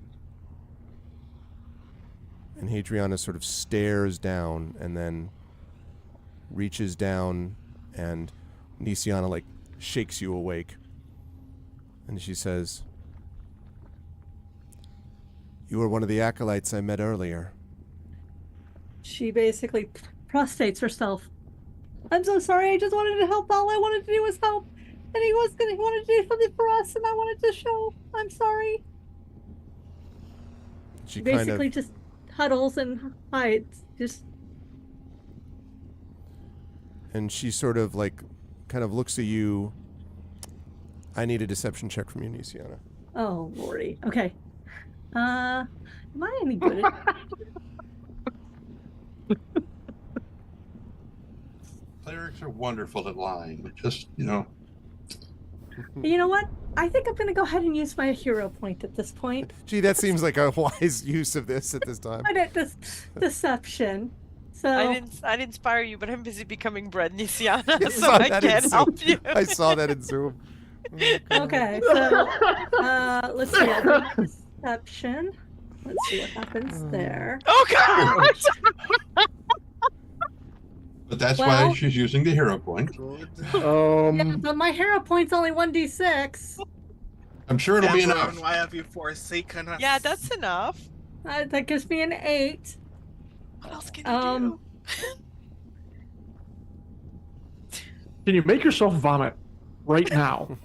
And Hadriana sort of stares down and then reaches down, and Nisiana, like, shakes you awake. And she says, you were one of the acolytes I met earlier. She basically prostrates herself. I'm so sorry. I just wanted to help. All I wanted to do was help. And he wanted to do something for us, and I wanted to show. I'm sorry. She basically just huddles and hides. And she sort of like kind of looks at you. I need a deception check from you, Nisiana. Oh, Lordy. Okay. Am I any good at Clerics are wonderful at lying. Just, you know. You know what? I think I'm going to go ahead and use my hero point at this point. Gee, that seems like a wise use of this at this time. I did this deception. So I'd inspire you, but I'm busy becoming bread, Nisiana, You so saw I that in can't Zoom. help you. I saw that in Zoom. Okay, so let's see. I'll do deception. Let's see what happens there. Oh God! But that's why she's using the hero point. Yeah, but my hero point's only 1d6. I'm sure it'll be enough. Eberron, why have you forsaken us? Yeah, that's enough. That gives me an 8. What else can you Can you make yourself vomit right now?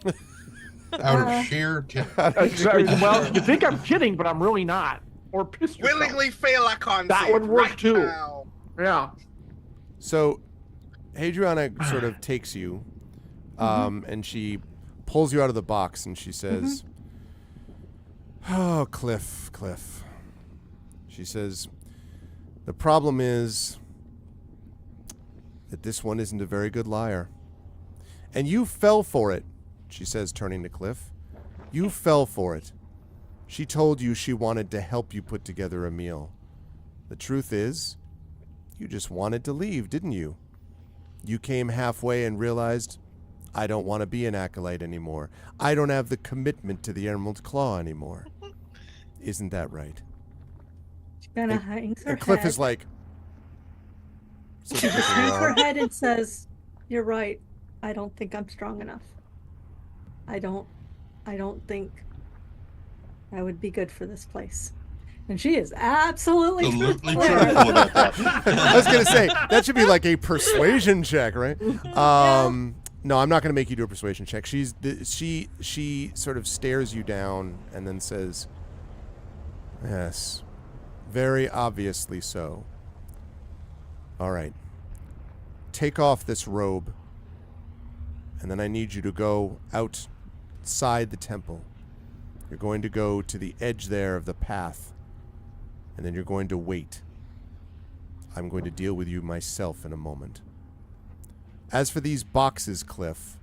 Out of sheer Exactly. Well, you think I'm kidding, but I'm really not. Or piss yourself. Willingly fail a con That save would work right too. now. Yeah. So, Hadriana sort of takes you, and she pulls you out of the box, and she says, "Oh, Cliff. She says, the problem is that this one isn't a very good liar. And you fell for it," she says, turning to Cliff. "You fell for it. She told you she wanted to help you put together a meal. The truth is, you just wanted to leave, didn't you? You came halfway and realized, I don't want to be an acolyte anymore. I don't have the commitment to the Emerald Claw anymore. Isn't that right?" She kind of hangs her And Cliff head. is like... She just hangs her head and says, "You're right. I don't think I'm strong enough. I don't think I would be good for this place." And she is absolutely Absolutely truthful. truthful about that. I was going to say, that should be like a persuasion check, right? No, I'm not going to make you do a persuasion check. She sort of stares you down and then says, "Yes, very obviously so. All right. Take off this robe, and then I need you to go outside the temple. You're going to go to the edge there of the path, and then you're going to wait. I'm going to deal with you myself in a moment. As for these boxes, Cliff,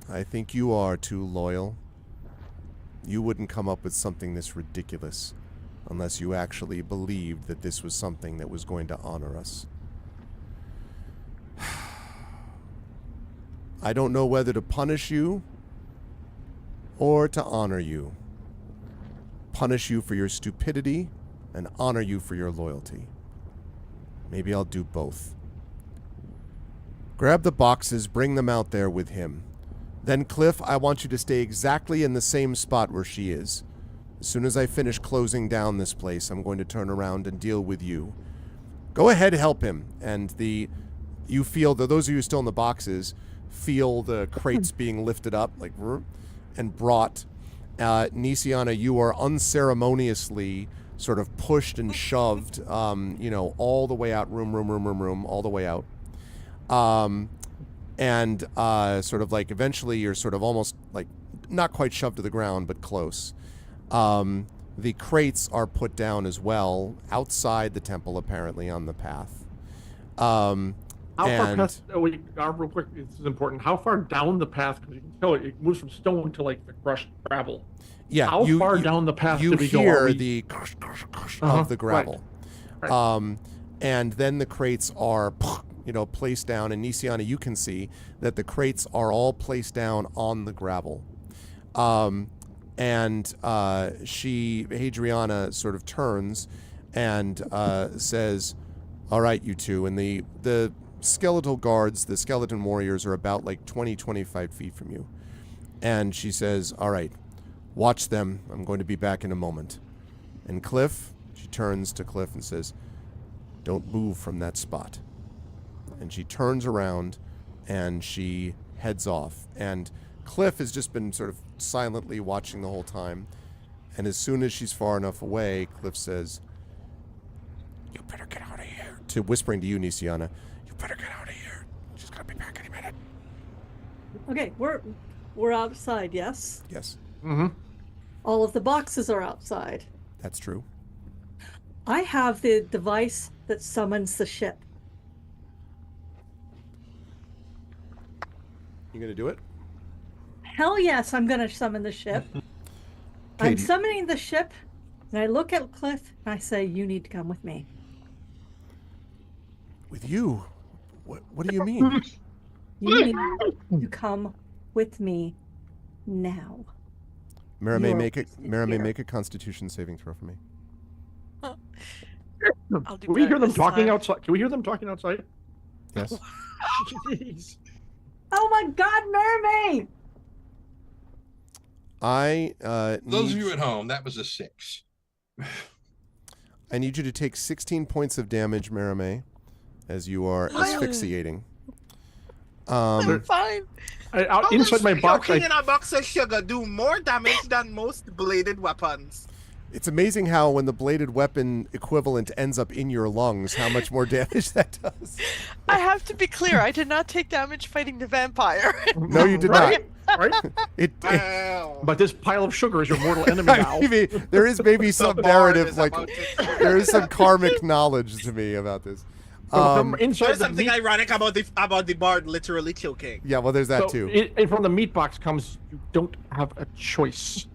I think you are too loyal. You wouldn't come up with something this ridiculous unless you actually believed that this was something that was going to honor us. I don't know whether to punish you or to honor you. Punish you for your stupidity and honor you for your loyalty. Maybe I'll do both. Grab the boxes, bring them out there with him. Then, Cliff, I want you to stay exactly in the same spot where she is. As soon as I finish closing down this place, I'm going to turn around and deal with you. Go ahead, help him. And you feel, those of you still in the boxes, feel the crates being lifted up, like, and brought. Nisiana, you are unceremoniously sort of pushed and shoved, all the way out, room, all the way out. And sort of like eventually you're sort of almost like not quite shoved to the ground, but close. The crates are put down as well outside the temple, apparently on the path. How far past? Real quick, this is important. How far down the path? Because you can tell it moves from stone to like the crushed gravel. Yeah. How far down the path you did we go? You hear we... the of the gravel. Right. And then the crates are, placed down. And Nisiana, you can see that the crates are all placed down on the gravel. Hadriana sort of turns and says, all right, you two. And the skeletal guards, the skeleton warriors, are about like 25 feet from you. And she says, all right, watch them. I'm going to be back in a moment. And Cliff, she turns to Cliff and says, don't move from that spot. And she turns around and she heads off. And Cliff has just been sort of silently watching the whole time. And as soon as she's far enough away, Cliff says, you better get out of here. Whispering to you, Nisiana, you better get out of here. She's going to be back any minute. Okay, we're outside, yes? Yes. Mm-hmm. All of the boxes are outside. That's true. I have the device that summons the ship. You going to do it? Hell yes, I'm going to summon the ship. I'm summoning the ship, and I look at Cliff, and I say, you need to come with me. With you? What do you mean? You need to come with me now. Merame, make a Constitution saving throw for me. Can we hear them talking outside? Can we hear them talking outside? Yes. Jeez. Oh my God, Mermaid! Those of you at home, that was a 6. I need you to take 16 points of damage, Merame, as you are asphyxiating. I'm fine. Inside my box, in a box of sugar do more damage than most bladed weapons. It's amazing how when the bladed weapon equivalent ends up in your lungs, how much more damage that does. I have to be clear. I did not take damage fighting the vampire. No, you did not. Right? But this pile of sugar is your mortal enemy now. There is maybe some narrative, like there is some karmic knowledge to me about this. There's something ironic about the bard literally choking. Yeah, well, there's that too. And from the meat box comes, you don't have a choice.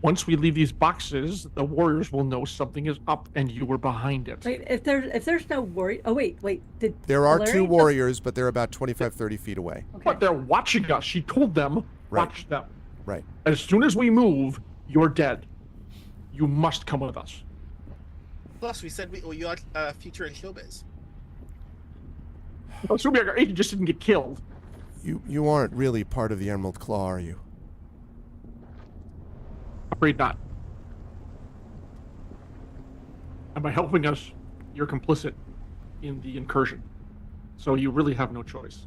Once we leave these boxes, the warriors will know something is up, and you were behind it. Wait, if there's no warrior, oh wait, there are two warriors, but they're about 25, 30 feet away. Okay. But they're watching us. She told them, watch them. Right. As soon as we move, you're dead. You must come with us. Plus, we said we owe you a future in showbiz. Assuming our agent just didn't get killed. You aren't really part of the Emerald Claw, are you? Afraid not. And by helping us, you're complicit in the incursion. So you really have no choice.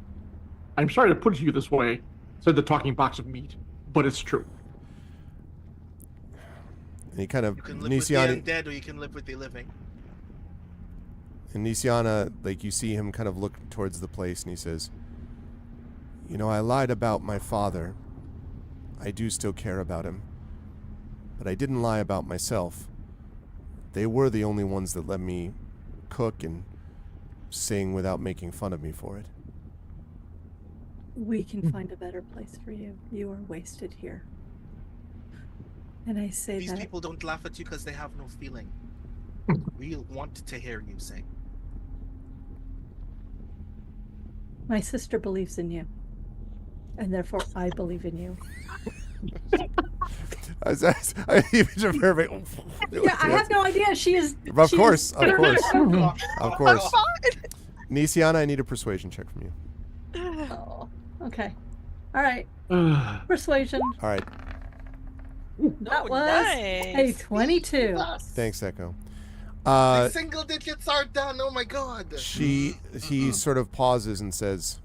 I'm sorry to put it to you this way, said the talking box of meat, but it's true. And he kind of, you can live with the undead, or you can live with the living. And Nisiana, like, you see him kind of look towards the place, and he says, you know, I lied about my father. I do still care about him. But I didn't lie about myself. They were the only ones that let me cook and sing without making fun of me for it. We can find a better place for you. You are wasted here. And I say These people don't laugh at you because they have no feeling. We want to hear you sing. My sister believes in you. And therefore I believe in you. Yeah, I have no idea. She is. Of course. Nisiana, I need a persuasion check from you. Oh, okay. All right. Persuasion. All right. That Oh, was nice. a 22. Thanks, Echo. The single digits are done. Oh my god. He sort of pauses and says,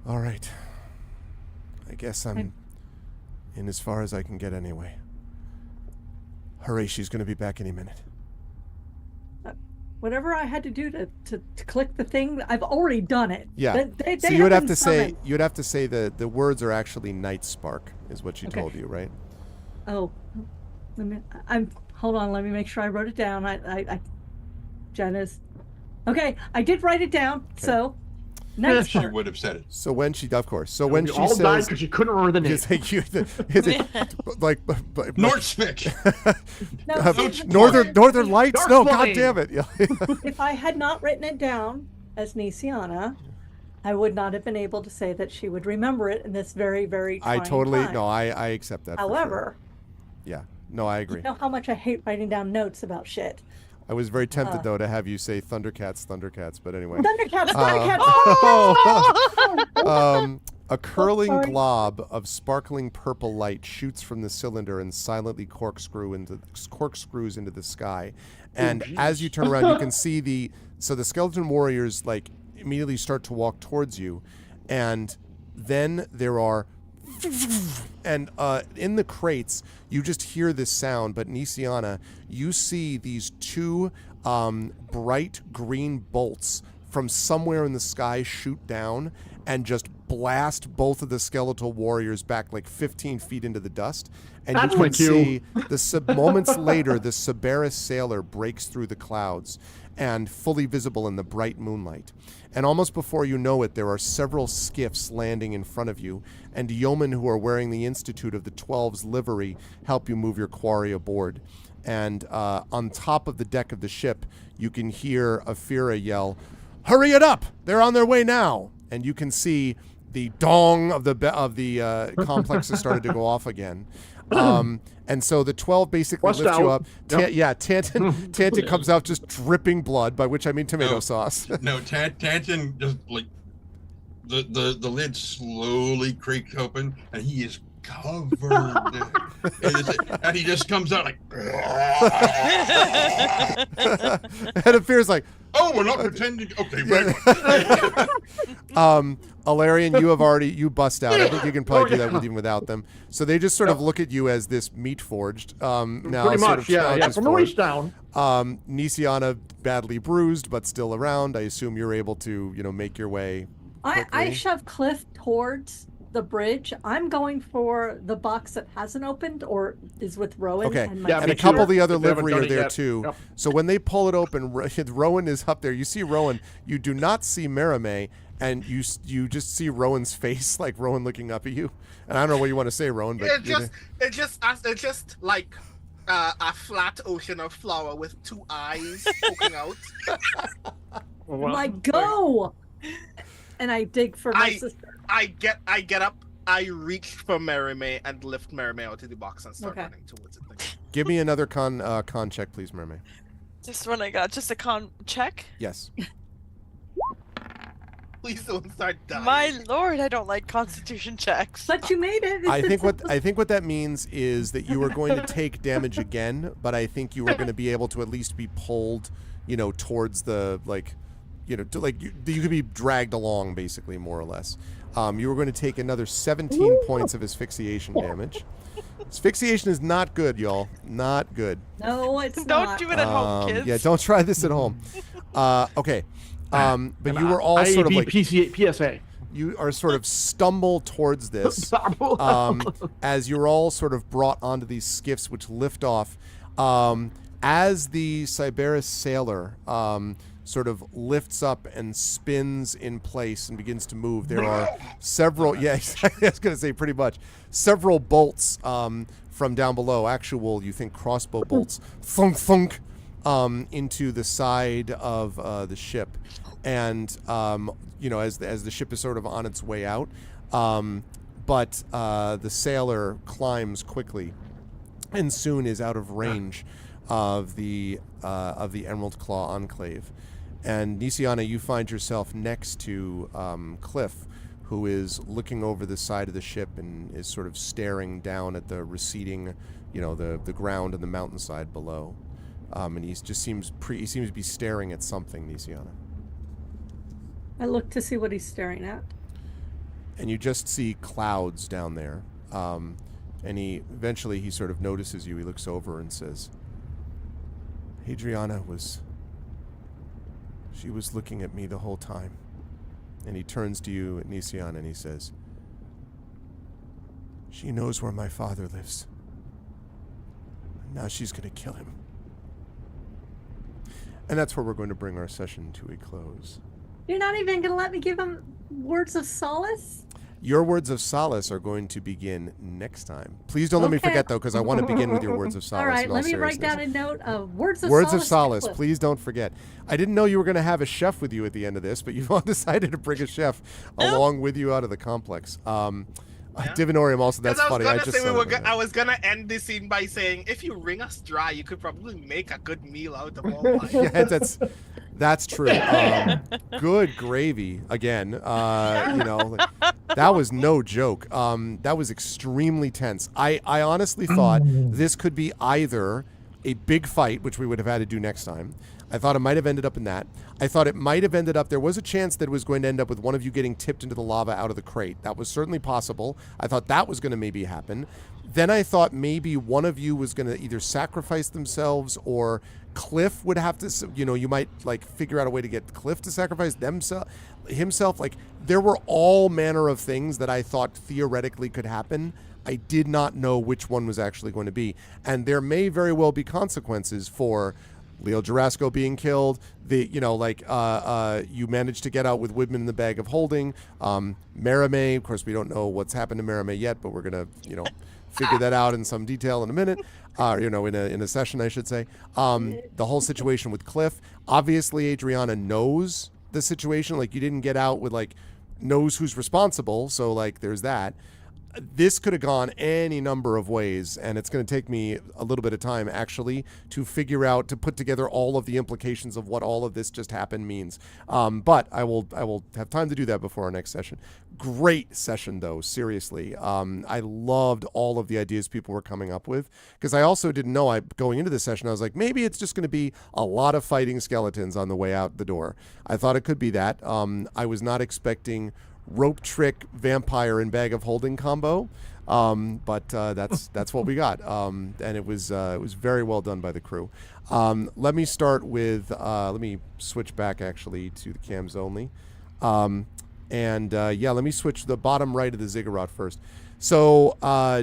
"All right. I guess I'm in as far as I can get anyway. Hooray, she's going to be back any minute." Whatever I had to do to click the thing, I've already done it. Yeah. They So you would have been to say summoned. the words are actually Night Spark is what she Okay. told you, right? Oh, hold on. Let me make sure I wrote it down. Jenna's. Okay, I did write it down. Okay. So, Night She Spark. would have said it. So when she, of course. So when We she all died says, because you couldn't remember the name. is it like Northspick. No, Northern Lights? Dark No, Flame. God damn it! Yeah. if I had not written it down as Nisiana, I would not have been able to say that she would remember it in this very, very I trying totally time. no. I accept that. for sure. However, Yeah. No, I agree. you know how much I hate writing down notes about shit. I was very tempted though to have you say Thundercats, but anyway. Thundercats, A curling sorry. glob of sparkling purple light shoots from the cylinder and silently corkscrews into the sky. And as you turn around, you can see the skeleton warriors like immediately start to walk towards you, and then there are and in the crates you just hear this sound, but Nisiana, you see these two bright green bolts from somewhere in the sky shoot down and just blast both of the skeletal warriors back like 15 feet into the dust. And That's you my can cue. see moments later, the Cerberus sailor breaks through the clouds and fully visible in the bright moonlight. And almost before you know it, there are several skiffs landing in front of you, and yeomen who are wearing the Institute of the 12's livery help you move your quarry aboard. And on top of the deck of the ship, you can hear Afira yell, "Hurry it up! They're on their way now!" And you can see the dong of the complex has started to go off again. And so the 12 basically Bust lift you out. up. Tantan comes out just dripping blood, by which I mean tomato sauce. No, Tantan just like the lid slowly creaks open, and he is covered. And he just comes out like, And it feels like, "Oh, we're not pretending." Okay, Yeah. right. Alarian, you bust out. I think you can probably do that even without them. So they just sort of look at you as this meat forged. Now Pretty sort much, of yeah. challenges From the forward. waist down. Nisiana badly bruised, but still around. I assume you're able to, make your way I quickly. shove Cliff towards the bridge. I'm going for the box that hasn't opened or is with Rowan. Okay. And my Yeah, And me a couple of the other If they haven't livery done are it there yet. too. Yep. So when they pull it open, Rowan is up there. You see Rowan. You do not see Merime, and you just see Rowan's face, like Rowan looking up at you. And I don't know what you want to say, Rowan, but It's just like a flat ocean of flour with two eyes poking out. Well, like, go! And I dig for my sister. I get up, I reach for Merime and lift Merime out of the box and start Okay. running towards it. give me another con check, please, Mermaid. Just when I got just a con check. Yes. Please don't start dying. My lord, I don't like constitution checks. But you made it. I think what that means is that you are going to take damage again, but I think you are going to be able to at least be pulled, towards the you could be dragged along, basically, more or less. You were going to take another 17 points of asphyxiation damage. Asphyxiation is not good, y'all. Not good. No, it's Don't not. do it at home, kids. Yeah, don't try this at home. Okay. But you were all IAB, sort of like PSA. you are sort of stumble towards this as you're all sort of brought onto these skiffs which lift off. As the Cerberus sailor sort of lifts up and spins in place and begins to move, there are several, I was going to say pretty much, several bolts from down below, actual, you think, crossbow bolts, thunk, thunk, into the side of the ship. And, as the ship is sort of on its way out, but the sailor climbs quickly and soon is out of range of the Emerald Claw Enclave. And Nisiana, you find yourself next to Cliff, who is looking over the side of the ship and is sort of staring down at the receding, the ground and the mountainside below. And he just seems to be staring at something, Nisiana. I look to see what he's staring at. And you just see clouds down there. And eventually he sort of notices you. He looks over and says, Adriana was looking at me the whole time. And he turns to you, Nisiana, and he says, she knows where my father lives. Now she's going to kill him. And that's where we're going to bring our session to a close. You're not even going to let me give him words of solace? Your words of solace are going to begin next time. Please don't let me forget, though, because I want to begin with your words of solace. All right, let me write down a note of words of solace. Words of solace. Please don't forget. I didn't know you were going to have a chef with you at the end of this, but you've all decided to bring a chef along with you out of the complex. Divinorium also, that's funny. I was gonna end this scene by saying, if you wring us dry, you could probably make a good meal out of all mine. Yeah, that's true. Good gravy again. That was no joke. That was extremely tense. I honestly thought this could be either a big fight, which we would have had to do next time. I thought it might have ended up in that. I thought it might have ended up, there was a chance that it was going to end up with one of you getting tipped into the lava out of the crate. That was certainly possible. I thought that was going to maybe happen. Then I thought maybe one of you was going to either sacrifice themselves, or Cliff would have to, you might figure out a way to get Cliff to sacrifice himself. There were all manner of things that I thought theoretically could happen. I did not know which one was actually going to be. And there may very well be consequences for Leo Jarasco being killed, you managed to get out with Woodman in the bag of holding. Marame, of course, we don't know what's happened to Marame yet, but we're going to, figure that out in some detail in a minute, in a session, I should say. The whole situation with Cliff, obviously Adriana knows the situation. You didn't get out with, knows who's responsible, so, there's that. This could have gone any number of ways, and it's going to take me a little bit of time, actually, to put together all of the implications of what all of this just happened means. But I will have time to do that before our next session. Great session, though, seriously. I loved all of the ideas people were coming up with, because I also didn't know, going into this session, I was like, maybe it's just going to be a lot of fighting skeletons on the way out the door. I thought it could be that. I was not expecting rope trick vampire and bag of holding combo, but that's what we got, and it was very well done by the crew. Let me start with let me switch back actually to the cams only, let me switch the bottom right of the ziggurat first. So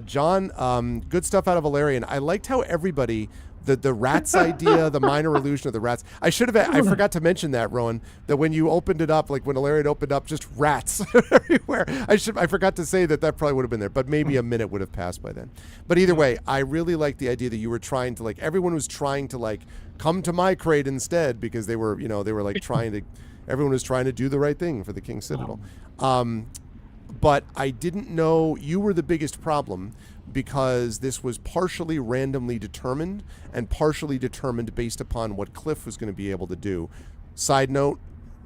John, good stuff out of Valerian. I liked how everybody, the rats idea, the minor illusion of the rats. I forgot to mention that, Rowan, that when you opened it up, when Valerian opened up, just rats everywhere. I forgot to say that probably would have been there, but maybe a minute would have passed by then. But either way, I really liked the idea that you were trying to, everyone was trying to, come to my crate instead, because they were, everyone was trying to do the right thing for the King's Citadel. But I didn't know you were the biggest problem, because this was partially randomly determined and partially determined based upon what Cliff was going to be able to do. Side note,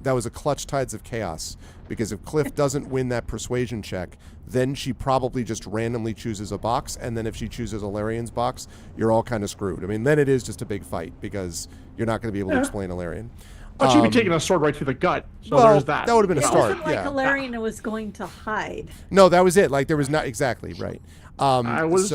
that was a clutch Tides of Chaos, because if Cliff doesn't win that persuasion check, then she probably just randomly chooses a box, and then if she chooses Alarian's box, you're all kind of screwed. I mean, then it is just a big fight, because you're not going to be able to explain Alarian. But she'd be taking a sword right to the gut. So there's that. That would have been a start. It wasn't Alarian was going to hide. No, that was it. There was not exactly right. I was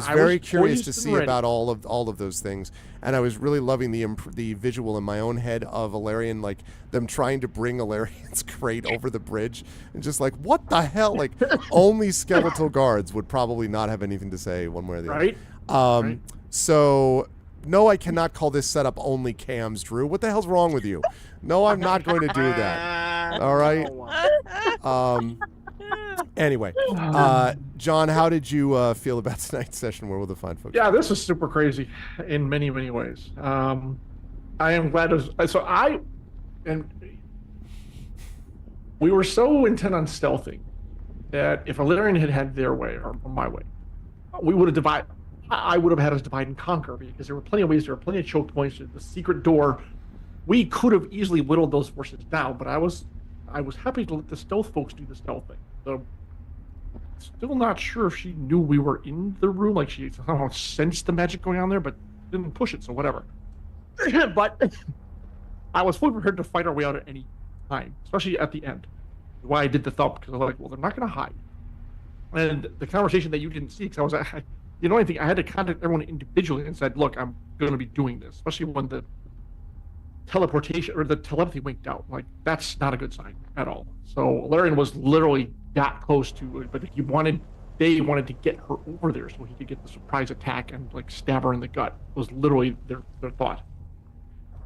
very curious to see about all of those things, and I was really loving the visual in my own head of Alarian, them trying to bring Alarian's crate over the bridge, and just what the hell? Only skeletal guards would probably not have anything to say one way or the other. Right. So. No, I cannot call this setup only cams, Drew. What the hell's wrong with you? No, I'm not going to do that. All right. Anyway, John, how did you feel about tonight's session? Where will the fine folks? Yeah, this is super crazy in many, many ways. I am glad. We were so intent on stealthing that if Illyrian had their way or my way, we would have divided. I would have had us divide and conquer, because there were plenty of ways, there were plenty of choke points, the secret door. We could have easily whittled those forces down, but I was happy to let the stealth folks do the stealth thing. still not sure if she knew we were in the room. Like she somehow sensed the magic going on there, but didn't push it. So whatever. But I was fully prepared to fight our way out at any time, especially at the end. Why I did the thump, because I was like, well, they're not going to hide. And the conversation that you didn't see, because I had to contact everyone individually and said, look, I'm going to be doing this, especially when the teleportation or the telepathy winked out. Like, that's not a good sign at all. So Larian was literally that close to it, but they wanted to get her over there so he could get the surprise attack and like stab her in the gut. It was literally their thought.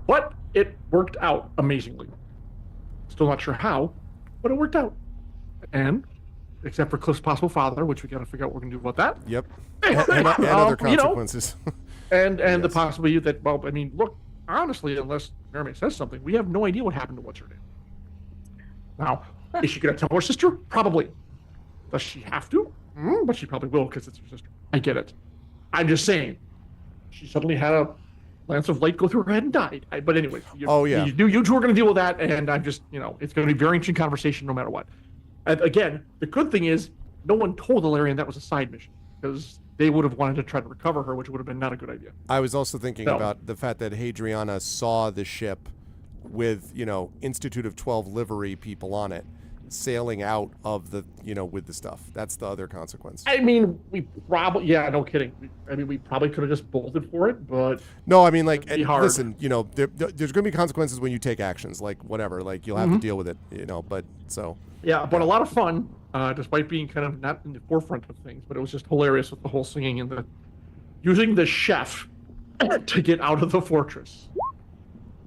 But it worked out amazingly. Still not sure how, but it worked out. And except for Cliff's possible father, which we got to figure out what we're going to do about that. Yep. And other consequences. And Yes. the possibility that, well, I mean, look, honestly, unless Mermaid says something, we have no idea what happened to what's her name. Now, is she going to tell her sister? Probably. Does she have to? But she probably will because it's her sister. I get it. I'm just saying, she suddenly had a lance of light go through her head and died. But anyway, you two are going to deal with that, and I'm just, it's going to be a very interesting conversation no matter what. And again, the good thing is no one told Ilarion that was a side mission because they would have wanted to try to recover her, which would have been not a good idea. I was also thinking about the fact that Hadriana saw the ship with, Institute of 12 livery people on it sailing out of the, with the stuff. That's the other consequence. I mean, we probably, no kidding. We probably could have just bolted for it, but... No, I mean, like, listen, there's going to be consequences when you take actions, like, whatever, like, you'll have to deal with it, but, so... Yeah, but a lot of fun, despite being kind of not in the forefront of things, but it was just hilarious with the whole singing and using the chef to get out of the fortress.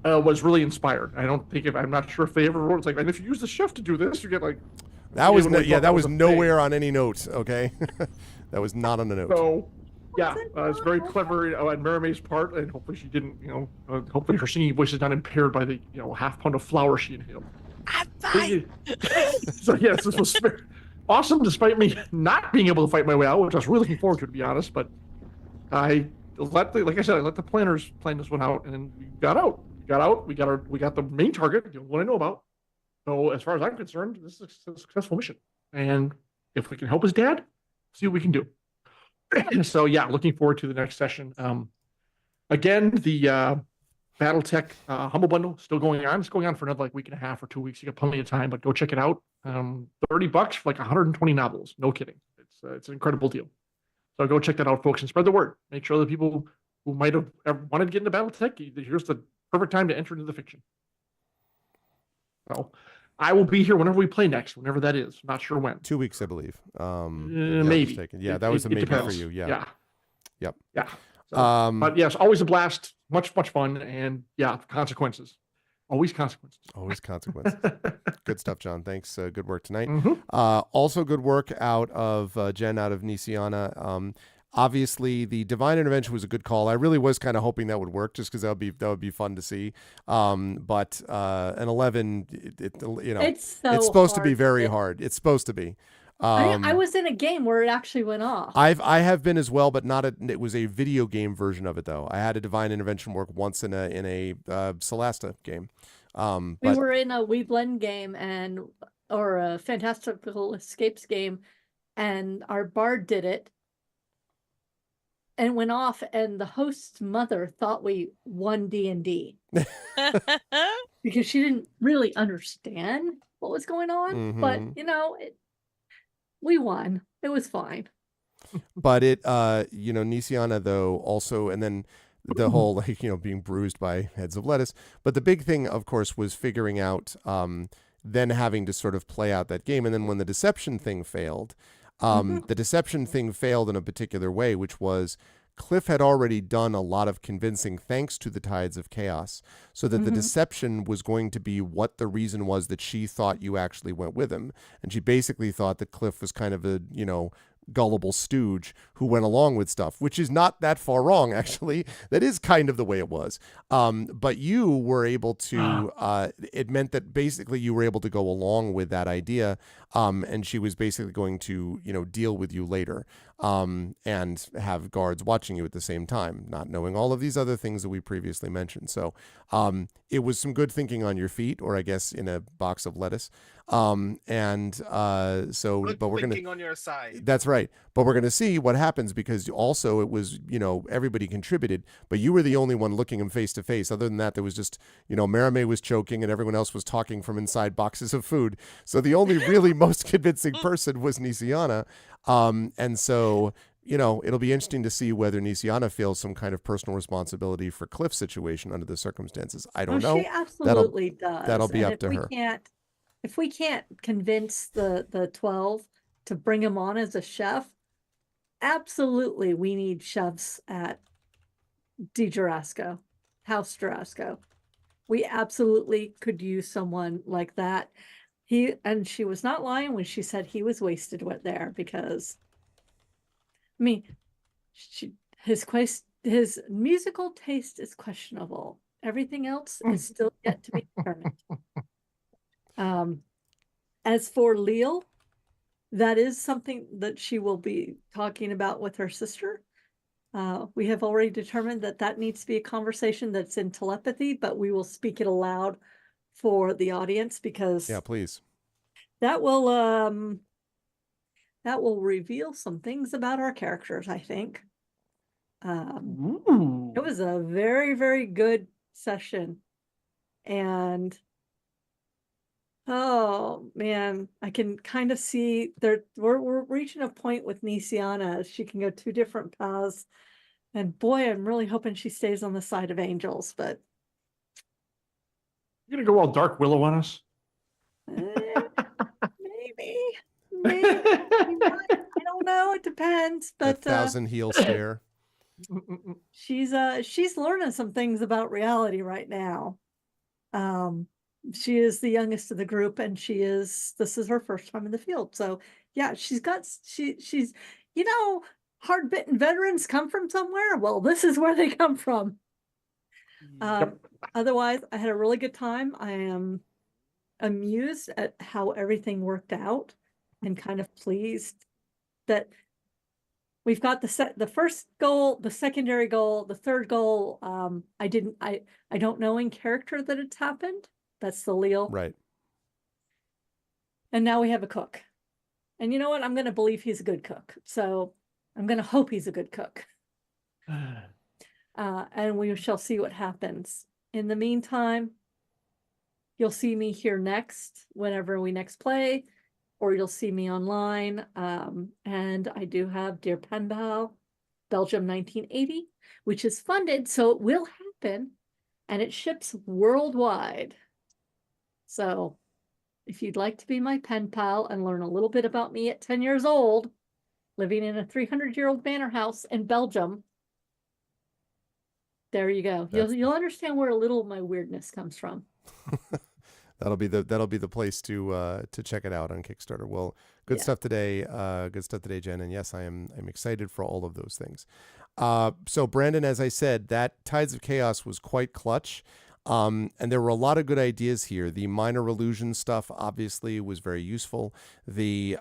Was really inspired. I'm not sure if they ever wrote, it's like, and if you use the chef to do this, you get like... That was nowhere on any notes, okay? That was not on the note. So, yeah, it's very clever on Mermaid's part, and hopefully she didn't, hopefully her singing voice is not impaired by the, half pound of flour she inhaled. I'm fine. So, yes, this was awesome, despite me not being able to fight my way out, which I was really looking forward to be honest, but I let the planners plan this one out, and we got out. We got the main target, the one I know about. So as far as I'm concerned, this is a successful mission. And if we can help his dad, see what we can do. So yeah, looking forward to the next session. Again, the BattleTech Humble Bundle still going on. It's going on for another week and a half or 2 weeks. You got plenty of time, but go check it out. $30 for 120 novels. No kidding. It's an incredible deal. So go check that out, folks, and spread the word. Make sure that people who might have ever wanted to get into BattleTech, here's the perfect time to enter into the fiction. So I will be here whenever we play next, whenever that is. Not sure when. 2 weeks, I believe. Maybe. Yeah, that was a maybe for you. Yeah. Yep. Yeah. So, but yes, always a blast. Much fun. And yeah, consequences. Always consequences. Always consequences. Good stuff, John. Thanks. Good work tonight. Also good work out of Jen out of Nisiana. Obviously, the divine intervention was a good call. I really was kind of hoping that would work, just because that would be fun to see. But an 11, it's supposed to be very hard. It's supposed to be. I was in a game where it actually went off. I have been as well, but it was a video game version of it though. I had a divine intervention work once in a Celesta game. We were in a We Blend game or a Fantastical Escapes game, and our bard did it. And went off, and the host's mother thought we won D&D because she didn't really understand what was going on. But we won. It was fine. But Nisiana though also, and then the whole being bruised by heads of lettuce. But the big thing, of course, was figuring out then having to sort of play out that game, and then when the deception thing failed. The deception thing failed in a particular way, which was Cliff had already done a lot of convincing thanks to the Tides of Chaos, so that the deception was going to be what the reason was that she thought you actually went with him. And she basically thought that Cliff was kind of a, gullible stooge who went along with stuff, which is not that far wrong, actually. That is kind of the way it was. But you were able to, it meant that basically you were able to go along with that idea, and she was basically going to, deal with you later. and have guards watching you at the same time, not knowing all of these other things that we previously mentioned. So it was some good thinking on your feet, or I guess in a box of lettuce. Good But we're thinking on your side. That's right. But we're going to see what happens, because also it was, everybody contributed, but you were the only one looking him face to face. Other than that, there was just, Merame was choking and everyone else was talking from inside boxes of food. So the only really most convincing person was Nisiana. And so, it'll be interesting to see whether Nisiana feels some kind of personal responsibility for Cliff's situation under the circumstances. I don't know. She absolutely does. That'll be And up to her. If we can't convince the 12 to bring him on as a chef, absolutely we need chefs at House Jarasco. We absolutely could use someone like that. She was not lying when she said he was wasted there, because his musical taste is questionable. Everything else is still yet to be determined. As for Leal, that is something that she will be talking about with her sister. We have already determined that needs to be a conversation that's in telepathy, but we will speak it aloud for the audience, because please. That will reveal some things about our characters, I think. It was a very, very good session, and oh man, I can kind of see we're reaching a point with Nisiana. She can go two different paths, and boy, I'm really hoping she stays on the side of angels, but You're gonna go all Dark Willow on us? maybe not. I don't know, it depends, but the thousand heel stare. she's learning some things about reality right now. She is the youngest of the group, and this is her first time in the field. So yeah, she's hard bitten veterans come from somewhere. Well, this is where they come from. Otherwise, I had a really good time. I am amused at how everything worked out, and kind of pleased that we've got the first goal, the secondary goal, the third goal. I don't know in character that it's happened. That's the Leal. Right. And now we have a cook. And you know what? I'm going to believe he's a good cook. So I'm going to hope he's a good cook. And we shall see what happens. In the meantime, you'll see me here next, whenever we next play, or you'll see me online. And I do have Dear Pen Pal, Belgium 1980, which is funded, so it will happen, and it ships worldwide. So if you'd like to be my pen pal and learn a little bit about me at 10 years old, living in a 300-year-old manor house in Belgium, there you go. You'll understand where a little of my weirdness comes from. That'll be the place to check it out on Kickstarter. Well, good stuff today. Good stuff today, Jen. And yes, I'm excited for all of those things. So Brandon, as I said, that Tides of Chaos was quite clutch. And there were a lot of good ideas here. The minor illusion stuff obviously was very useful. The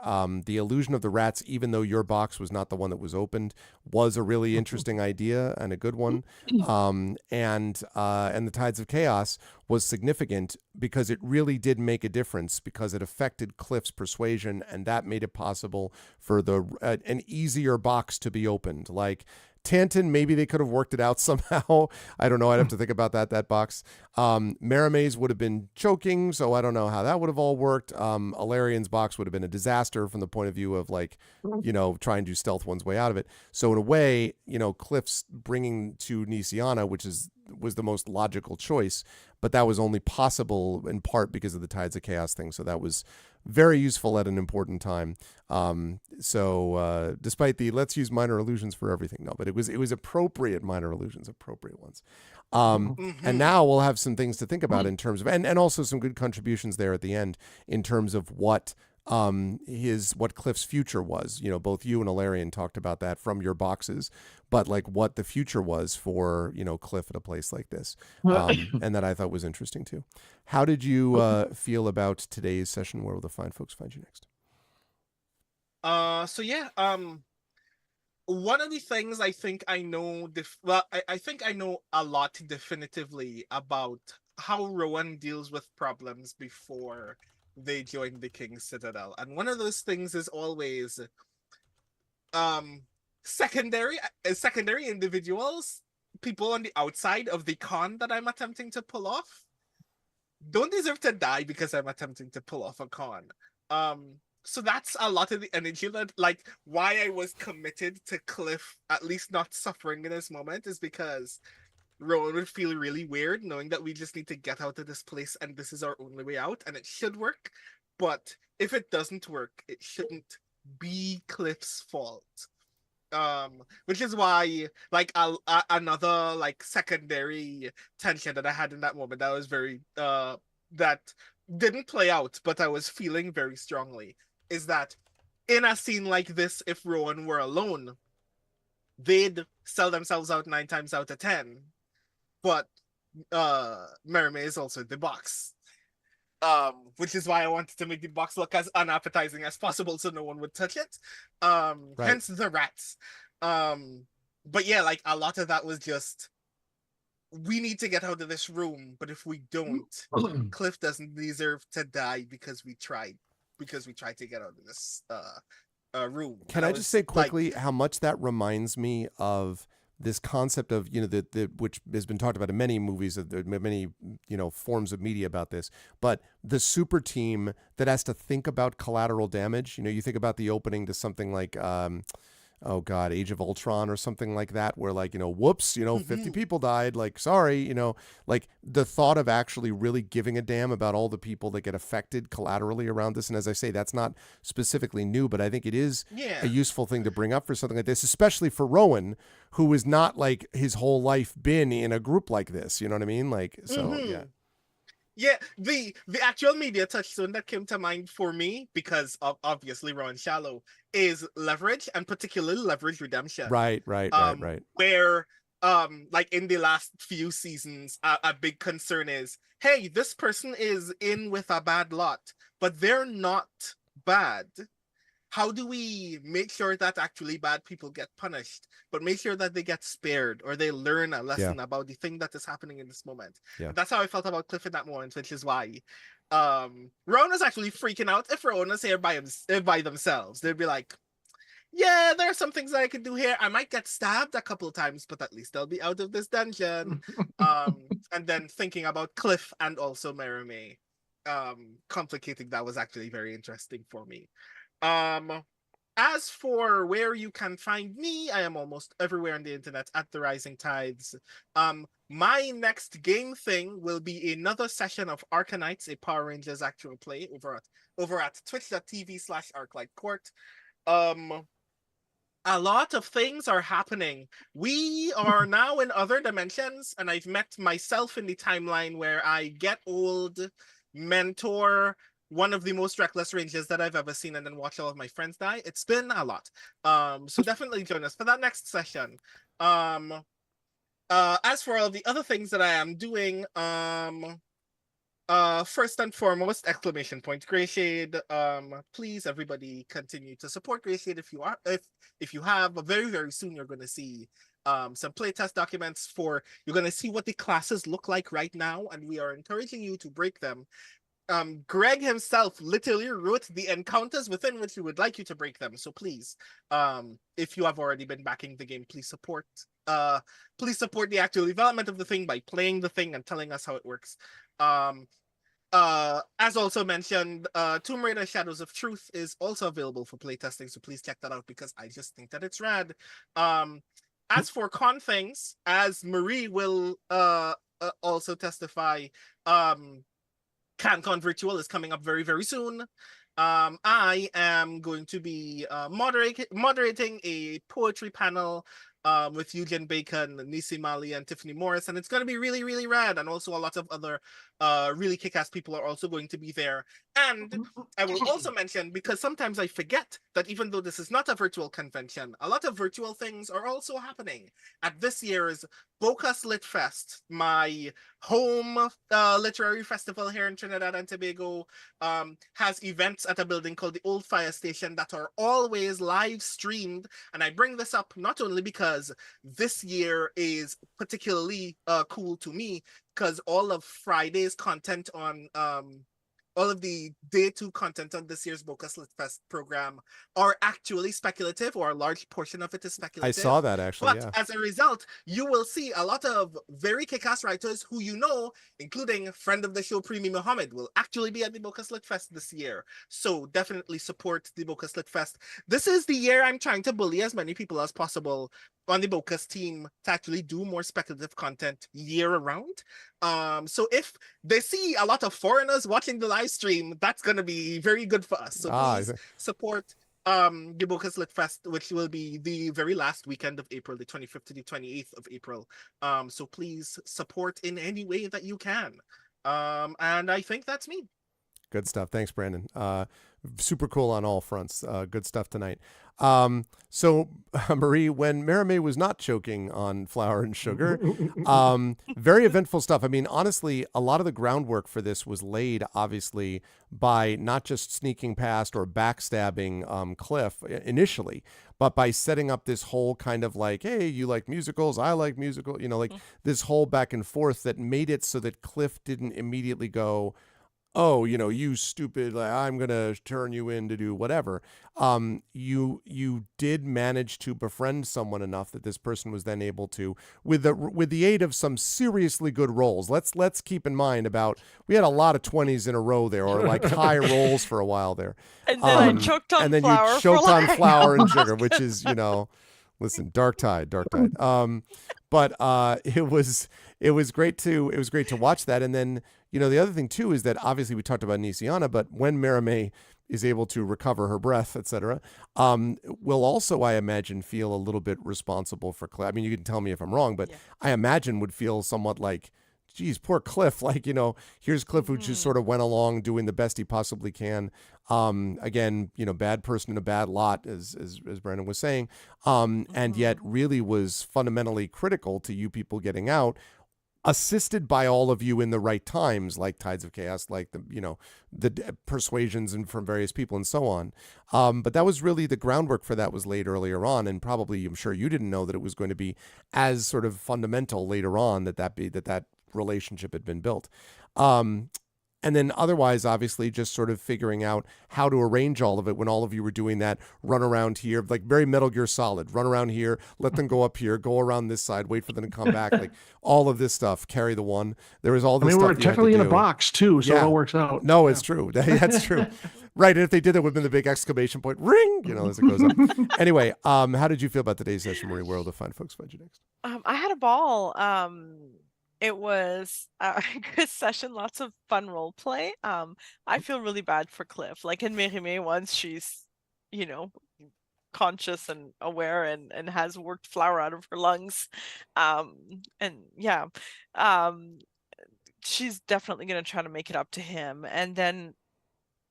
illusion of the rats, even though your box was not the one that was opened, was a really interesting idea and a good one. And the Tides of Chaos was significant because it really did make a difference, because it affected Cliff's persuasion, and that made it possible for an easier box to be opened. Like Tanton, maybe they could have worked it out somehow. I don't know. I'd have to think about that box. Maramaze would have been choking, so I don't know how that would have all worked. Alarian's box would have been a disaster from the point of view of trying to stealth one's way out of it. So in a way, Cliff's bringing to Nisiana, which was the most logical choice, but that was only possible in part because of the Tides of Chaos thing. So that was very useful at an important time. Despite the let's use minor illusions for everything, no, but it was appropriate minor illusions, appropriate ones. And now we'll have some things to think about in terms of, and also some good contributions there at the end in terms of what Cliff's future was. Both you and Alarian talked about that from your boxes, but like what the future was for, Cliff at a place like this. And that I thought was interesting too. How did you feel about today's session? Where will the fine folks find you next? one of the things I think I know, I think I know a lot definitively about how Rowan deals with problems before they join the King's Citadel. And one of those things is always um secondary individuals, people on the outside of the con that I'm attempting to pull off, don't deserve to die because I'm attempting to pull off a con. So that's a lot of the energy that, like, why I was committed to Cliff at least not suffering in this moment is because Rowan would feel really weird knowing that we just need to get out of this place and this is our only way out and it should work. But if it doesn't work, it shouldn't be Cliff's fault. Which is why, like, another like secondary tension that I had in that moment that was very that didn't play out, but I was feeling very strongly, is that in a scene like this, if Rowan were alone, they'd sell themselves out 9 times out of 10. But Mermaid is also in the box. Which is why I wanted to make the box look as unappetizing as possible so no one would touch it. Hence the rats. But yeah, like a lot of that was just, we need to get out of this room, but if we don't, Cliff doesn't deserve to die because we tried to get out of this room. Can I just say quickly how much that reminds me of this concept of, you know, the which has been talked about in many movies, many, you know, forms of media about this, but the super team that has to think about collateral damage. You know, you think about the opening to something like oh God, Age of Ultron or something like that, where like, you know, whoops, you know, 50 people died, like, sorry, you know, like the thought of actually really giving a damn about all the people that get affected collaterally around this. And as I say, that's not specifically new, but I think it is a useful thing to bring up for something like this, especially for Rowan, who is not like his whole life been in a group like this. You know what I mean? Like, so yeah. Yeah, the actual media touchstone that came to mind for me, because of obviously Ron Shallow, is leverage, and particularly leverage redemption. Right. Where like in the last few seasons, a big concern is, hey, this person is in with a bad lot, but they're not bad. How do we make sure that actually bad people get punished, but make sure that they get spared or they learn a lesson about the thing that is happening in this moment? Yeah. That's how I felt about Cliff in that moment, which is why Rowan is actually freaking out. If Rowan was here by themselves, they'd be like, yeah, there are some things that I can do here. I might get stabbed a couple of times, but at least I'll be out of this dungeon. And then thinking about Cliff and also Merime, complicating that was actually very interesting for me. As for where you can find me, I am almost everywhere on the internet at The Rising Tides. My next game thing will be another session of Arcanites, a Power Rangers actual play over at twitch.tv/ArclightCourt. A lot of things are happening. We are now in other dimensions, and I've met myself in the timeline where I get old, mentor one of the most reckless rangers that I've ever seen, and then watch all of my friends die. It's been a lot. So definitely join us for that next session. As for all the other things that I am doing, first and foremost, Grey Shade. Please, everybody, continue to support Grey Shade if you have. But very, very soon you're going to see some playtest documents you're going to see what the classes look like right now, and we are encouraging you to break them. Greg himself literally wrote the encounters within which he would like you to break them. So please, if you have already been backing the game, please support the actual development of the thing by playing the thing and telling us how it works. As also mentioned, Tomb Raider Shadows of Truth is also available for playtesting, so please check that out because I just think that it's rad. As for con things, as Marie will also testify, CanCon Virtual is coming up very, very soon. I am going to be moderating a poetry panel with Eugene Bacon, Nisi Mali, and Tiffany Morris, and it's going to be really, really rad. And also a lot of other really kick-ass people are also going to be there. And I will also mention, because sometimes I forget that even though this is not a virtual convention, a lot of virtual things are also happening at this year's Bocas Lit Fest, my home literary festival here in Trinidad and Tobago, has events at a building called the Old Fire Station that are always live streamed. And I bring this up not only because this year is particularly cool to me, because all of Friday's content on all of the day 2 content on this year's Bocas Lit Fest program are actually speculative, or a large portion of it is I speculative. saw that actually. But Yeah. as a result, you will see a lot of very kick-ass writers who including friend of the show Primi Muhammad, will actually be at the Bocas Lit Fest this year. So definitely support the Bocas Lit Fest. This is the year I'm trying to bully as many people as possible on the Bocas team to actually do more speculative content year round. So if they see a lot of foreigners watching the live stream, that's going to be very good for us. So please support the Bocas Lit Fest, which will be the very last weekend of April, the 25th to the 28th of April. So please support in any way that you can. And I think that's me. Good stuff. Thanks, Brandon. Super cool on all fronts. Good stuff tonight. So Marie, when Marimay was not choking on flour and sugar, very eventful stuff. I mean, honestly, a lot of the groundwork for this was laid, obviously, by not just sneaking past or backstabbing Cliff initially, but by setting up this whole kind of like, hey, you like musicals, I like musical, like this whole back and forth that made it so that Cliff didn't immediately go, oh, you stupid, like, I'm going to turn you in to do whatever. You did manage to befriend someone enough that this person was then able to, with the aid of some seriously good rolls. Let's keep in mind we had a lot of 20s in a row there, or like high rolls for a while there. And then I choked on and then flour. You choked on for flour and sugar, which is, listen, dark tide. But it was great to watch that. And then, the other thing too is that obviously we talked about Nisiana, but when Marimay is able to recover her breath, etc., will also, I imagine, feel a little bit responsible for Cliff. I mean, you can tell me if I'm wrong, but I imagine would feel somewhat like, geez, poor Cliff. Like, here's Cliff who just sort of went along doing the best he possibly can. Again, bad person in a bad lot, as Brandon was saying, and yet really was fundamentally critical to you people getting out, assisted by all of you in the right times, like Tides of Chaos, like the persuasions and from various people and so on. But that was really the groundwork for that was laid earlier on, and probably I'm sure you didn't know that it was going to be as sort of fundamental later on that relationship had been built. And then otherwise, obviously, just sort of figuring out how to arrange all of it when all of you were doing that run around here, like very Metal Gear Solid, run around here, let them go up here, go around this side, wait for them to come back, like all of this stuff, carry the one. There was all this stuff. We're technically in a box too, so it all works out. No, it's true. That's true. Right. And if they did, that would have been the big exclamation point, ring, as it goes up. Anyway, how did you feel about today's session, Marie? Where will the fine folks find you next? I had a ball. It was a good session, lots of fun role play. I feel really bad for Cliff. Like in Merimé, once she's, conscious and aware and has worked flour out of her lungs. She's definitely going to try to make it up to him. And then,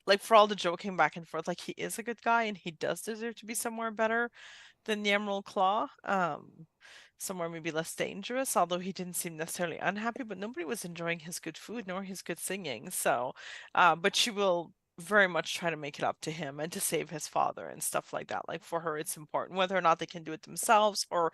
like, for all the joking back and forth, like, he is a good guy and he does deserve to be somewhere better than the Emerald Claw. Somewhere maybe less dangerous, although he didn't seem necessarily unhappy, but nobody was enjoying his good food nor his good singing. So, but she will very much try to make it up to him and to save his father and stuff like that. Like, for her, it's important whether or not they can do it themselves or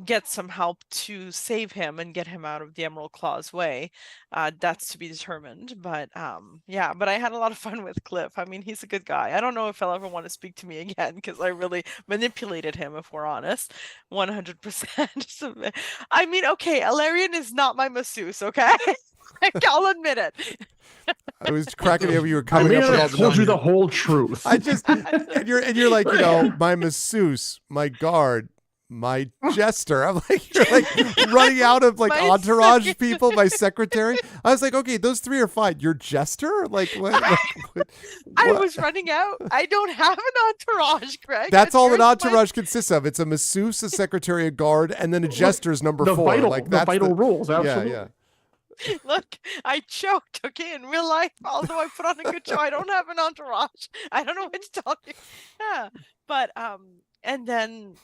get some help to save him and get him out of the Emerald Claw's way. That's to be determined. But but I had a lot of fun with Cliff. I mean, he's a good guy. I don't know if he'll ever want to speak to me again because I really manipulated him, if we're honest. 100%. I mean, okay, Ilarion is not my masseuse, okay? I'll admit it. I was cracking me up. You were coming up with all told you the whole truth. and you're like, my masseuse, my guard, my jester. I'm like, you're like running out of like entourage people, my secretary. I was like, okay, those three are fine. Your jester? Like what? I was running out. I don't have an entourage, Greg. That's all an entourage consists of. It's a masseuse, a secretary, a guard, and then a jester's number 4. The vital rules, absolutely. Yeah. Look, I choked, okay, in real life, although I put on a good show. I don't have an entourage. I don't know what to tell you. Yeah. But and then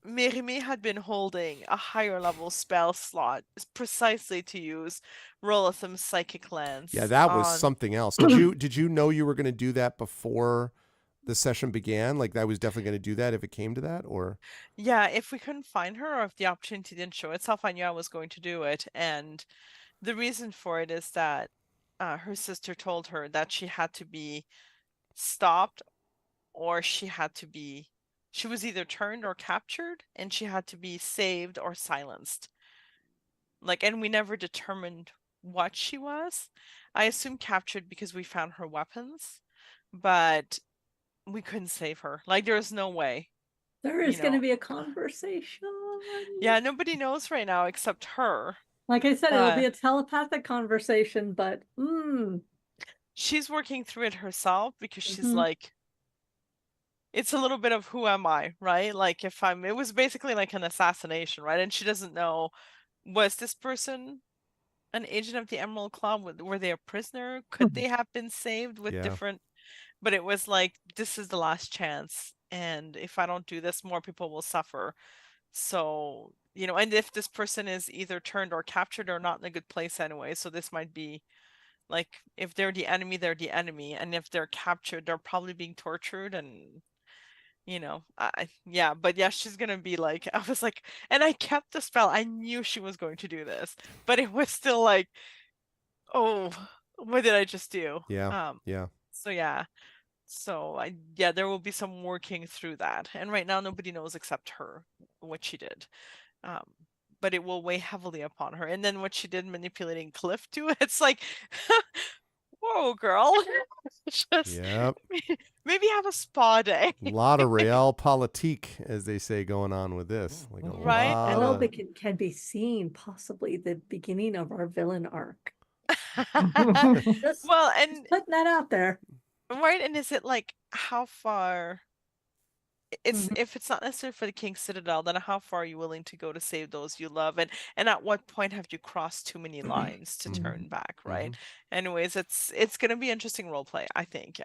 Merime had been holding a higher level spell slot precisely to use Rolithim's Psychic Lance. Yeah, that was on... something else. Did you know you were going to do that before the session began? Like, I was definitely going to do that if it came to that, or? Yeah, if we couldn't find her or if the opportunity didn't show itself, I knew I was going to do it. And the reason for it is that her sister told her that she had to be stopped or she was either turned or captured, and she had to be saved or silenced. Like, and we never determined what she was. I assume captured because we found her weapons, but we couldn't save her. Like, there's no way. There is going to be a conversation. Yeah, nobody knows right now except her. Like I said, it'll be a telepathic conversation, but she's working through it herself because she's like, it's a little bit of who am I, right? Like, it was basically like an assassination, right? And she doesn't know, was this person an agent of the Emerald Claw? Were they a prisoner? Could they have been saved with different? But it was like, this is the last chance. And if I don't do this, more people will suffer. So, and if this person is either turned or captured or not in a good place anyway, so this might be like, if they're the enemy, they're the enemy. And if they're captured, they're probably being tortured and, she's going to be like, I was like, and I kept the spell. I knew she was going to do this, but it was still like, oh, what did I just do? Yeah. So, yeah. So there will be some working through that. And right now, nobody knows except her what she did. But it will weigh heavily upon her. And then what she did manipulating Cliff too, it's like, whoa, girl. Just maybe have a spa day. A lot of realpolitik, as they say, going on with this. Like right. It can be seen possibly the beginning of our villain arc. Just putting that out there. Right, and is it like how far? If it's not necessary for the King's Citadel, then how far are you willing to go to save those you love, and at what point have you crossed too many lines to turn back? Right. Anyways, it's going to be interesting role play, I think.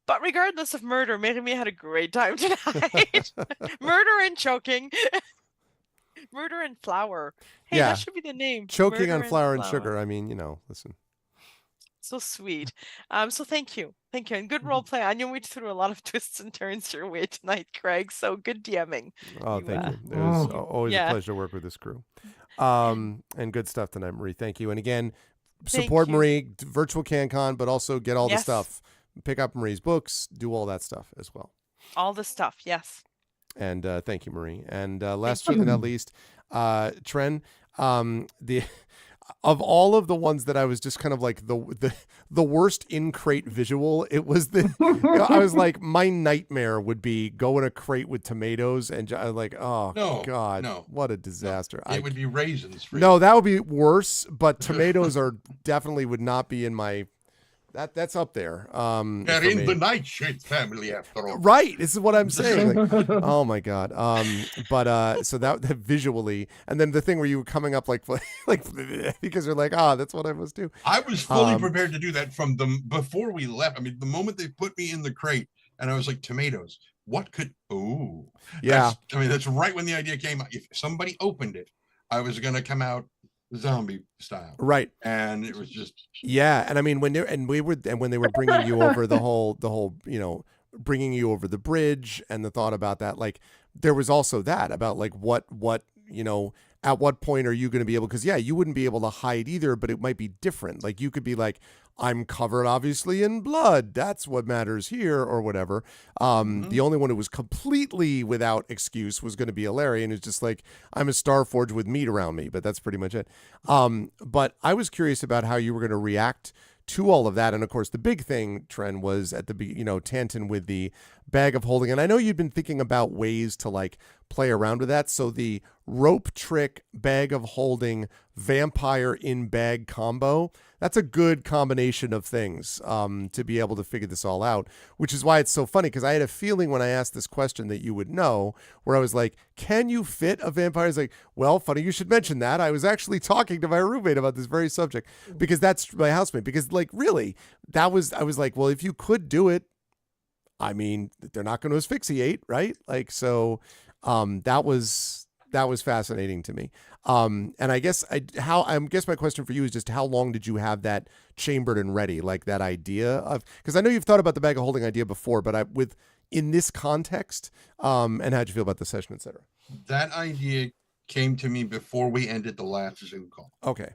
But regardless of murder, Merime had a great time tonight. Murder and choking. Murder and flour. Hey, that should be the name. Choking on flour and sugar. I mean, listen. So sweet. So thank you. And good role play. I know we threw a lot of twists and turns your way tonight, Craig. So good DMing. Oh, thank you. It was always a pleasure to work with this crew. And good stuff tonight, Marie. Thank you. And again, support Marie, virtual CanCon, but also get all the stuff. Pick up Marie's books, do all that stuff as well. All the stuff, yes. And thank you, Marie. And last but not least, Tren, of all of the ones that I was just kind of like the worst in crate visual, it was I was like, my nightmare would be go in a crate with tomatoes and like, what a disaster. No, it would be raisins. No, that would be worse, but tomatoes definitely would not be in my. That's up there. They're in the Nightshade family, after all. Right. This is what I'm saying. Like, oh my God. But so that visually, and then the thing where you were coming up like because you're like, that's what I must do. I was fully prepared to do that from before we left. I mean, the moment they put me in the crate, and I was like, tomatoes. What could? Oh, yeah. That's right when the idea came. If somebody opened it, I was gonna come out zombie style, right? And it was just and I mean when they were bringing you over the whole bringing you over the bridge, and the thought about that, like there was also that about like what at what point are you going to be able, because you wouldn't be able to hide either, but it might be different. Like you could be like, I'm covered obviously in blood, that's what matters here, or whatever. The only one who was completely without excuse was going to be Ilarion, who's just like, I'm a Starforge with meat around me, but that's pretty much it. But I was curious about how you were going to react to all of that. And of course the big thing, Tren, was at the Tantan with the bag of holding, and I know you've been thinking about ways to like play around with that. So the rope trick, bag of holding, vampire in bag combo, that's a good combination of things to be able to figure this all out, which is why it's so funny, because I had a feeling when I asked this question that you would know, where I was like, can you fit a vampire? It's like, well, funny you should mention that. I was actually talking to my roommate about this very subject, because that's my housemate, because like really I was like, well, if you could do it, I mean, they're not going to asphyxiate, right? Like, so That was fascinating to me. And I guess my question for you is just how long did you have that chambered and ready, like that idea of, because I know you've thought about the bag of holding idea before, but in this context, and how'd you feel about the session, et cetera? That idea came to me before we ended the last Zoom call. Okay.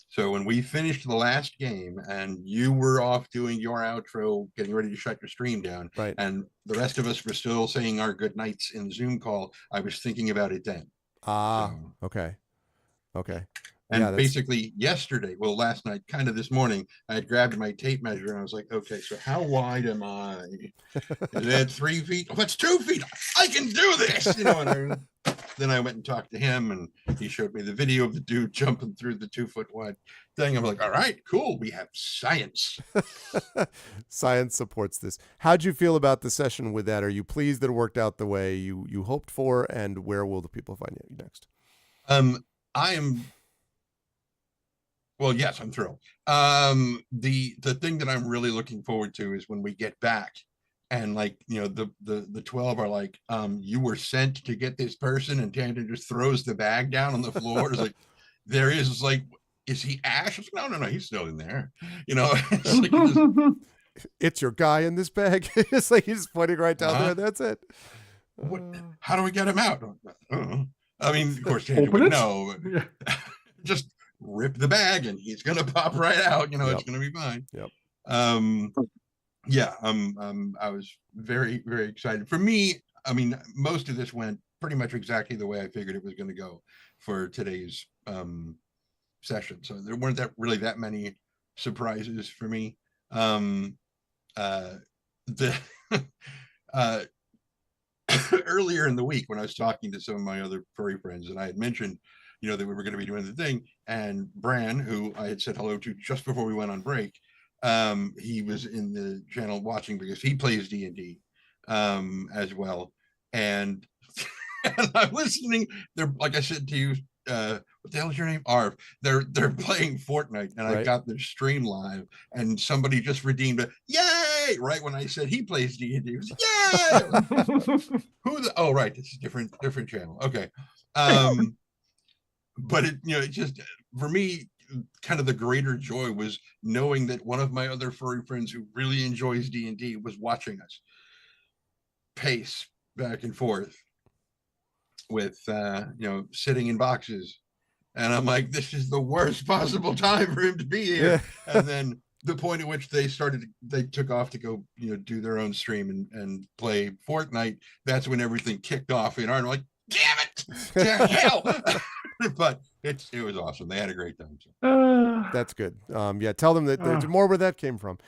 So when we finished the last game and you were off doing your outro, getting ready to shut your stream down, right, and the rest of us were still saying our good nights in the Zoom call, I was thinking about it then. Okay. And basically yesterday, well, last night, kind of this morning, I had grabbed my tape measure and I was like, okay, so how wide am I? Is that 3 feet? Oh, that's 2 feet. I can do this. And then I went and talked to him and he showed me the video of the dude jumping through the 2 foot wide thing. I'm like, all right, cool. We have science. Science supports this. How'd you feel about the session with that? Are you pleased that it worked out the way you hoped for? And where will the people find you next? I am. Well, yes, I'm thrilled. The thing that I'm really looking forward to is when we get back and the 12 are like, you were sent to get this person, and Tandon just throws the bag down on the floor. It's like, is he Ash? Like, no, he's still in there. It's your guy in this bag. It's like he's pointing right down there. That's it. How do we get him out? I mean, of course, Tandon would know. Just rip the bag and he's gonna pop right out. It's gonna be fine. Yep. I was very, very excited. For me, I mean, most of this went pretty much exactly the way I figured it was going to go for today's session. So there weren't that many surprises for me. Earlier in the week when I was talking to some of my other furry friends, and I had mentioned that we were going to be doing the thing, and Bran, who I had said hello to just before we went on break, he was in the channel watching because he plays D&D as well, and I'm listening. They're, like I said to you, what the hell is your name? Arv. They're playing Fortnite, and I got their stream live, and somebody just redeemed it. Yay! Right when I said he plays D&D, it was yay! Who the? Oh, right, this is different channel. Okay. But it just, for me, kind of the greater joy was knowing that one of my other furry friends who really enjoys D&D was watching us pace back and forth with sitting in boxes, and I'm like, this is the worst possible time for him to be here. And then the point at which they took off to go do their own stream and play Fortnite, that's when everything kicked off in our, like, damn it to hell. But it was awesome. They had a great time. So. That's good. Tell them that there's more where that came from.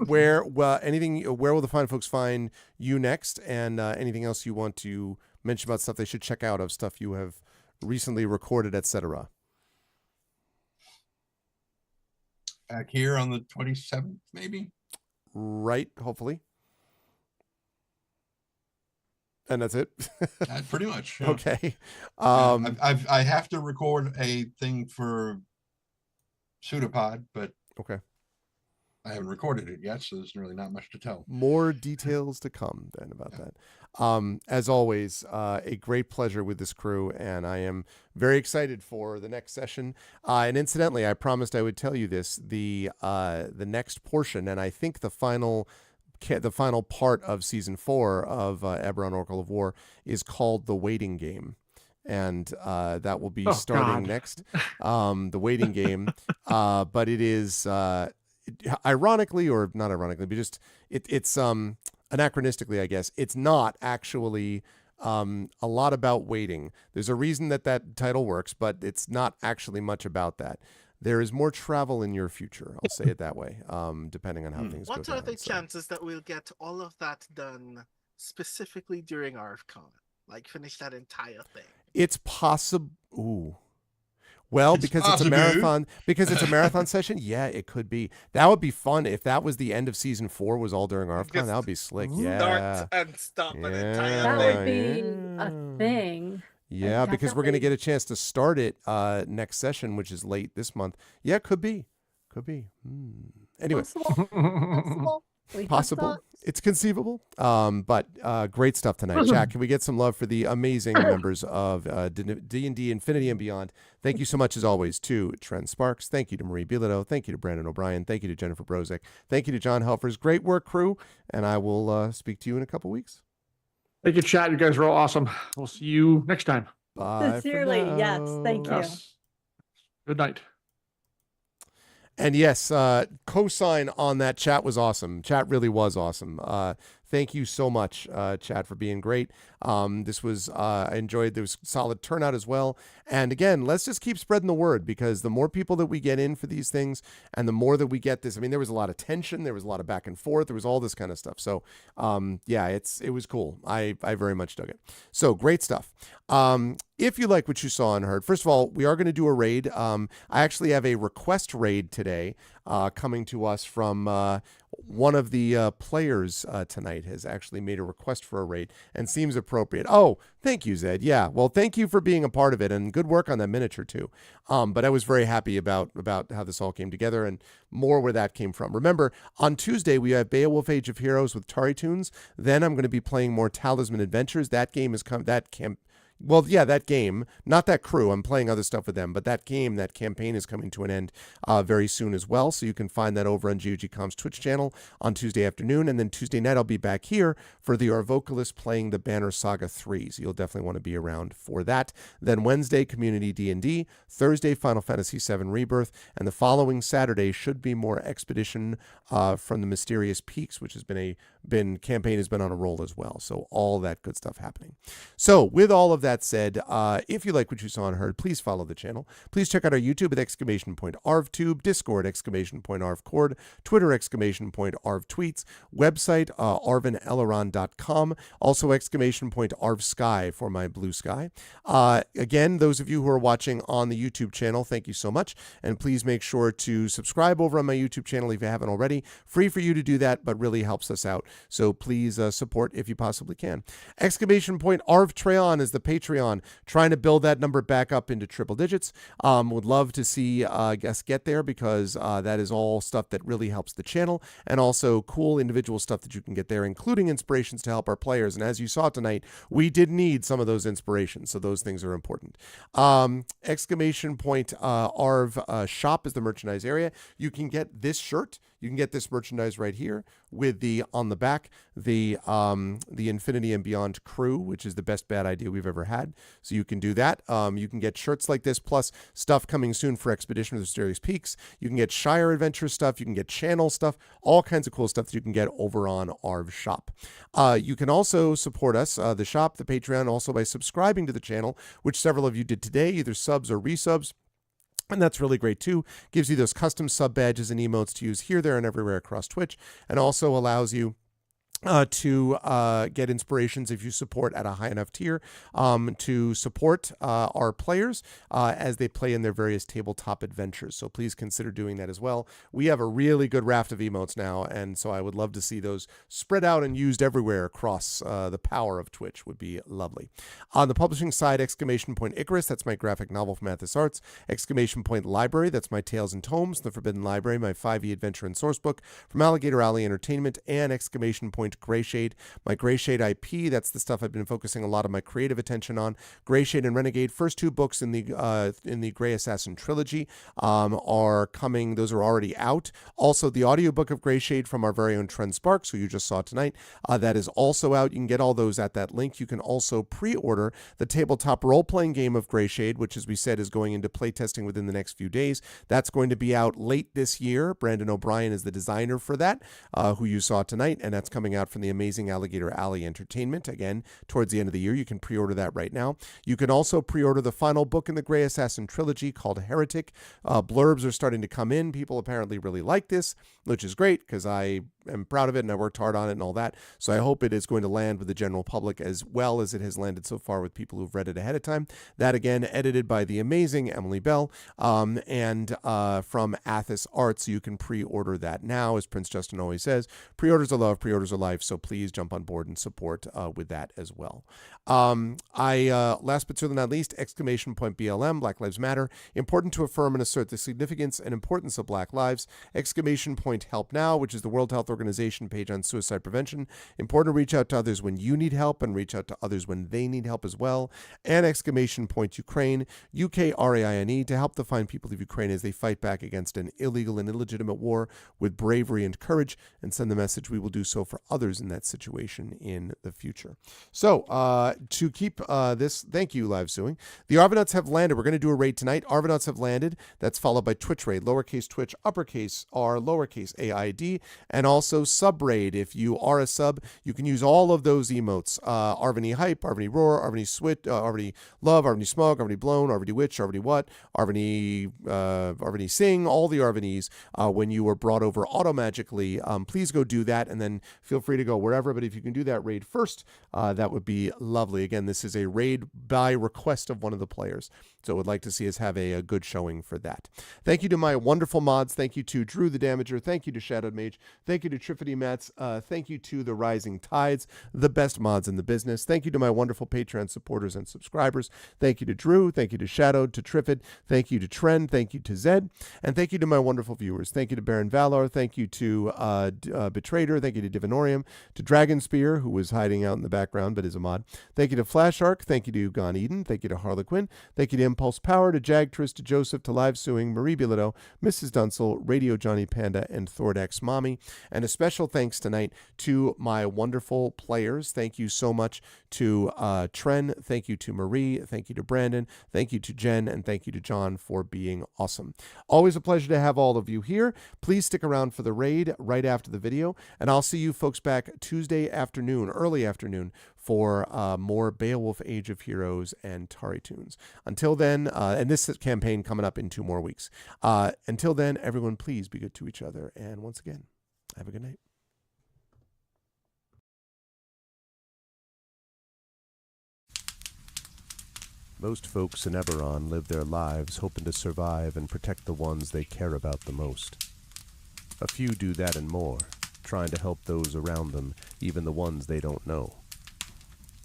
Where will the fine folks find you next, and anything else you want to mention about stuff they should check out, of stuff you have recently recorded, etc. Back here on the 27th, maybe. Right. Hopefully. And that's it. Pretty much. Yeah. Okay. I have to record a thing for Pseudopod, but okay, I haven't recorded it yet, so there's really not much to tell. More details to come then about that. As always, a great pleasure with this crew, and I am very excited for the next session. And incidentally, I promised I would tell you this: the next portion, and I think the final part of season 4 of Eberron Oracle of War is called The Waiting Game. And that will be starting next. The Waiting Game. But it is, ironically, or not ironically, but just, it's anachronistically, I guess, it's not actually a lot about waiting. There's a reason that title works, but it's not actually much about that. There is more travel in your future. I'll say it that way, depending on how things go. What are the chances that we'll get all of that done specifically during ArvCon? Like, finish that entire thing? It's possible. Ooh. Well, because it's a marathon session, yeah, it could be. That would be fun if that was the end of season 4, was all during ArvCon. That would be slick. Start and stop an entire That thing. would be a thing. Yeah, because we're going to get a chance to start it next session, which is late this month. Yeah, could be. Anyway. Possible. We have Possible. thoughts. It's conceivable. But great stuff tonight. Jack, can we get some love for the amazing members of D&D Infinity and Beyond? Thank you so much, as always, to Trent Sparks. Thank you to Marie Bilodeau. Thank you to Brandon O'Brien. Thank you to Jennifer Brozek. Thank you to John Helfers. Great work, crew. And I will speak to you in a couple weeks. Thank you, chat. You guys are all awesome. We'll see you next time. Bye. Sincerely, yes. Thank you. Yes. Good night. And yes, cosign on that. Chat was awesome. Chat really was awesome. Thank you so much, chat, for being great. This was, I enjoyed, there was solid turnout as well. And again, let's just keep spreading the word, because the more people that we get in for these things and the more that we get this, I mean, there was a lot of tension. There was a lot of back and forth. There was all this kind of stuff. So yeah, it was cool. I very much dug it. So great stuff. If you like what you saw and heard, first of all, we are going to do a raid. I actually have a request raid today coming to us from one of the players tonight has actually made a request for a raid and seems appropriate. Oh, thank you, Zed. Yeah, well, thank you for being a part of it, and good work on that miniature too. But I was very happy about how this all came together and more where that came from. Remember, on Tuesday we have Beowulf Age of Heroes with Tari Tunes. Then I'm going to be playing more Talisman Adventures. That game is Well, yeah, that game, not that crew. I'm playing other stuff with them, but that game, that campaign is coming to an end very soon as well. So you can find that over on GOG.com's Twitch channel on Tuesday afternoon. And then Tuesday night, I'll be back here for the Vocalist playing the Banner Saga 3. So you'll definitely want to be around for that. Then Wednesday, Community D&D. Thursday, Final Fantasy VII Rebirth. And the following Saturday should be more Expedition from the Mysterious Peaks, which has campaign has been on a roll as well. So all that good stuff happening. So with all of that said, if you like what you saw and heard, please follow the channel. Please check out our YouTube at !ArvTube, Discord !ArvCord, Twitter !ArvTweets, website ArvanEleron.com, also !ArvSky for my blue sky. Again, those of you who are watching on the YouTube channel, thank you so much. And please make sure to subscribe over on my YouTube channel if you haven't already. Free for you to do that, but really helps us out. So please support if you possibly can. !ArvTreon is the Patreon, trying to build that number back up into triple digits. Would love to see guests get there, because that is all stuff that really helps the channel, and also cool individual stuff that you can get there, including inspirations to help our players. And as you saw tonight, we did need some of those inspirations, so those things are important. !Arv shop is the merchandise area. You can get this shirt. You can get this merchandise right here with on the back, the Infinity and Beyond crew, which is the best bad idea we've ever had. So you can do that. You can get shirts like this, plus stuff coming soon for Expedition of the Mysterious Peaks. You can get Shire Adventure stuff. You can get channel stuff, all kinds of cool stuff that you can get over on Arv Shop. You can also support us, the shop, the Patreon, also by subscribing to the channel, which several of you did today, either subs or resubs. And that's really great too. Gives you those custom sub badges and emotes to use here, there, and everywhere across Twitch, and also allows you to get inspirations if you support at a high enough tier to support our players as they play in their various tabletop adventures. So please consider doing that as well. We have a really good raft of emotes now, and so I would love to see those spread out and used everywhere across the power of Twitch. Would be lovely. On the publishing side, Icarus, that's my graphic novel from Athos Arts. Library, that's my Tales and Tomes, The Forbidden Library, my 5e adventure and sourcebook from Alligator Alley Entertainment, and Greyshade, my Greyshade IP. That's the stuff I've been focusing a lot of my creative attention on. Greyshade and Renegade, first two books in the Grey Assassin trilogy are coming. Those are already out. Also, the audiobook of Greyshade from our very own Trent Sparks, who you just saw tonight, that is also out. You can get all those at that link. You can also pre-order the tabletop role-playing game of Greyshade, which, as we said, is going into playtesting within the next few days. That's going to be out late this year. Brandon O'Brien is the designer for that, who you saw tonight, and that's coming out from the amazing Alligator Alley Entertainment, again, towards the end of the year. You can pre-order that right now. You can also pre-order the final book in the Grey Assassin trilogy called Heretic. Blurbs are starting to come in. People apparently really like this, which is great, because I am proud of it and I worked hard on it and all that. So I hope it is going to land with the general public as well as it has landed so far with people who've read it ahead of time. That, again, edited by the amazing Emily Bell and from Athos Arts. So you can pre-order that now. As Prince Justin always says, pre-orders are love, pre-orders are life. So please jump on board and support with that as well. Last but certainly not least, BLM, Black Lives Matter. Important to affirm and assert the significance and importance of Black lives. Help Now, which is the World Health organization page on suicide prevention. Important to reach out to others when you need help and reach out to others when they need help as well. And exclamation point Ukraine, UKRAINE, to help the fine people of Ukraine as they fight back against an illegal and illegitimate war with bravery and courage, and send the message we will do so for others in that situation in the future. So to keep this, thank you, Live Suing. The Arvanauts have landed. We're going to do a raid tonight. Arvanauts have landed. That's followed by Twitch raid, lowercase Twitch, uppercase R, lowercase AID, and also sub raid. If you are a sub, you can use all of those emotes. Arvany Hype, Arvany Roar, Arvany Swit, Arvany Love, Arvany Smug, Arvany Blown, Arvany Witch, Arvany What, Arvany Sing, all the Arvanys when you were brought over automagically. Please go do that, and then feel free to go wherever, but if you can do that raid first, that would be lovely. Again, this is a raid by request of one of the players, so would like to see us have a good showing for that. Thank you to my wonderful mods. Thank you to Drew the Damager. Thank you to Shadowed Mage. Thank you to Triffity Mats. Thank you to the Rising Tides, the best mods in the business. Thank you to my wonderful Patreon supporters and subscribers. Thank you to Drew. Thank you to Shadowed, to Triffid. Thank you to Trend. Thank you to Zed. And thank you to my wonderful viewers. Thank you to Baron Valor. Thank you to Betrader. Thank you to Divinorium. To Dragon Spear, who was hiding out in the background but is a mod. Thank you to Flash Arc. Thank you to Gone Eden. Thank you to Harlequin. Thank you to Impulse Power, to Jagtris, to Joseph, to Live Suing, Marie Bilodeau, Mrs. Dunsel, Radio Johnny Panda, and Thordax Mommy. And a special thanks tonight to my wonderful players. Thank you so much to Tren. Thank you to Marie. Thank you to Brandon. Thank you to Jen. And thank you to John for being awesome. Always a pleasure to have all of you here. Please stick around for the raid right after the video. And I'll see you folks back Tuesday afternoon, early afternoon, for more Beowulf Age of Heroes and Tari tunes. Until then, and this campaign coming up in 2 more weeks. Until then, everyone, please be good to each other. And once again, have a good night. Most folks in Eberron live their lives hoping to survive and protect the ones they care about the most. A few do that and more, trying to help those around them, even the ones they don't know.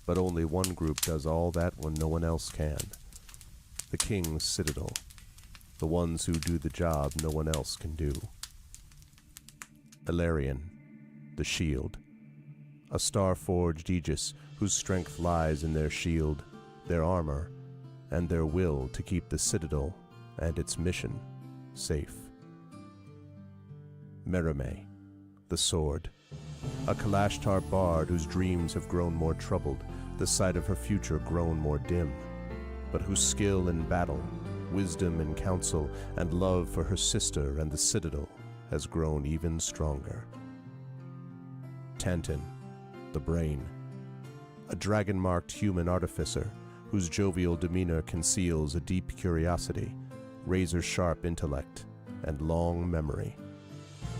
But only one group does all that when no one else can. The King's Citadel. The ones who do the job no one else can do. Elarion, the Shield. A star-forged Aegis whose strength lies in their shield, their armor, and their will to keep the Citadel and its mission safe. Merime, the Sword. A Kalashtar bard whose dreams have grown more troubled, the sight of her future grown more dim, but whose skill in battle, wisdom in counsel, and love for her sister and the Citadel has grown even stronger. Tantin, the Brain. A dragon-marked human artificer whose jovial demeanor conceals a deep curiosity, razor-sharp intellect, and long memory,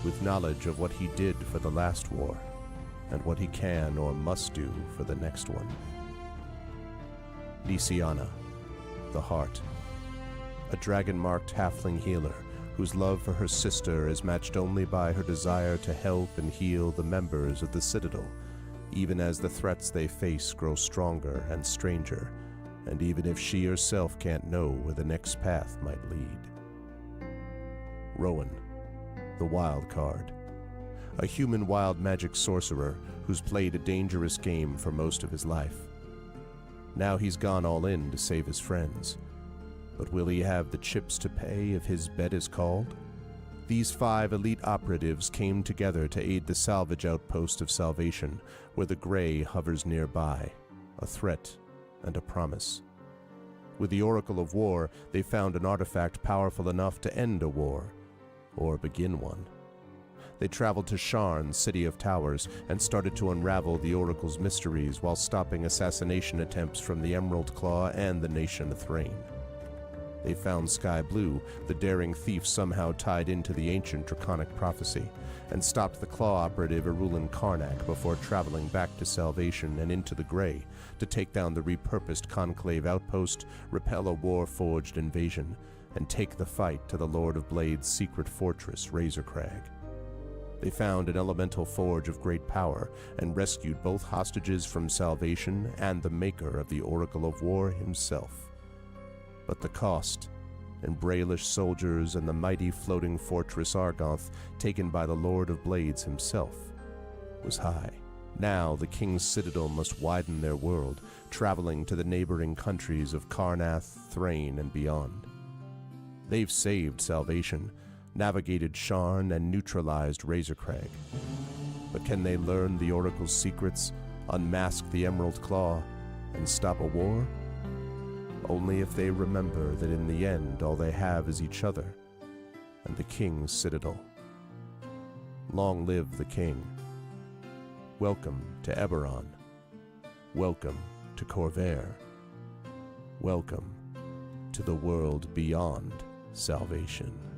with knowledge of what he did for the last war, and what he can or must do for the next one. Nisiana, the Heart. A dragon-marked halfling healer whose love for her sister is matched only by her desire to help and heal the members of the Citadel, even as the threats they face grow stronger and stranger, and even if she herself can't know where the next path might lead. Rowan, the Wild Card. A human wild magic sorcerer who's played a dangerous game for most of his life. Now he's gone all in to save his friends. But will he have the chips to pay if his bet is called? These 5 elite operatives came together to aid the salvage outpost of Salvation, where the Grey hovers nearby, a threat and a promise. With the Oracle of War, they found an artifact powerful enough to end a war, or begin one. They traveled to Sharn, City of Towers, and started to unravel the Oracle's mysteries while stopping assassination attempts from the Emerald Claw and the Nation of Thrain. They found Sky Blue, the daring thief somehow tied into the ancient draconic prophecy, and stopped the Claw operative Erulin Karnak before traveling back to Salvation and into the Grey to take down the repurposed Conclave outpost, repel a war-forged invasion, and take the fight to the Lord of Blade's secret fortress, Razorcrag. They found an elemental forge of great power and rescued both hostages from Salvation and the maker of the Oracle of War himself. But the cost and Braelish soldiers and the mighty floating fortress Argoth, taken by the Lord of Blades himself, was high. Now the king's citadel must widen their world, traveling to the neighboring countries of Karnath, Thrain, and beyond. They've saved Salvation, navigated Sharn, and neutralized Razorcrag. But can they learn the Oracle's secrets, unmask the Emerald Claw, and stop a war? Only if they remember that in the end all they have is each other and the king's citadel. Long live the king. Welcome to Eberron. Welcome to Corvair. Welcome to the world beyond Salvation.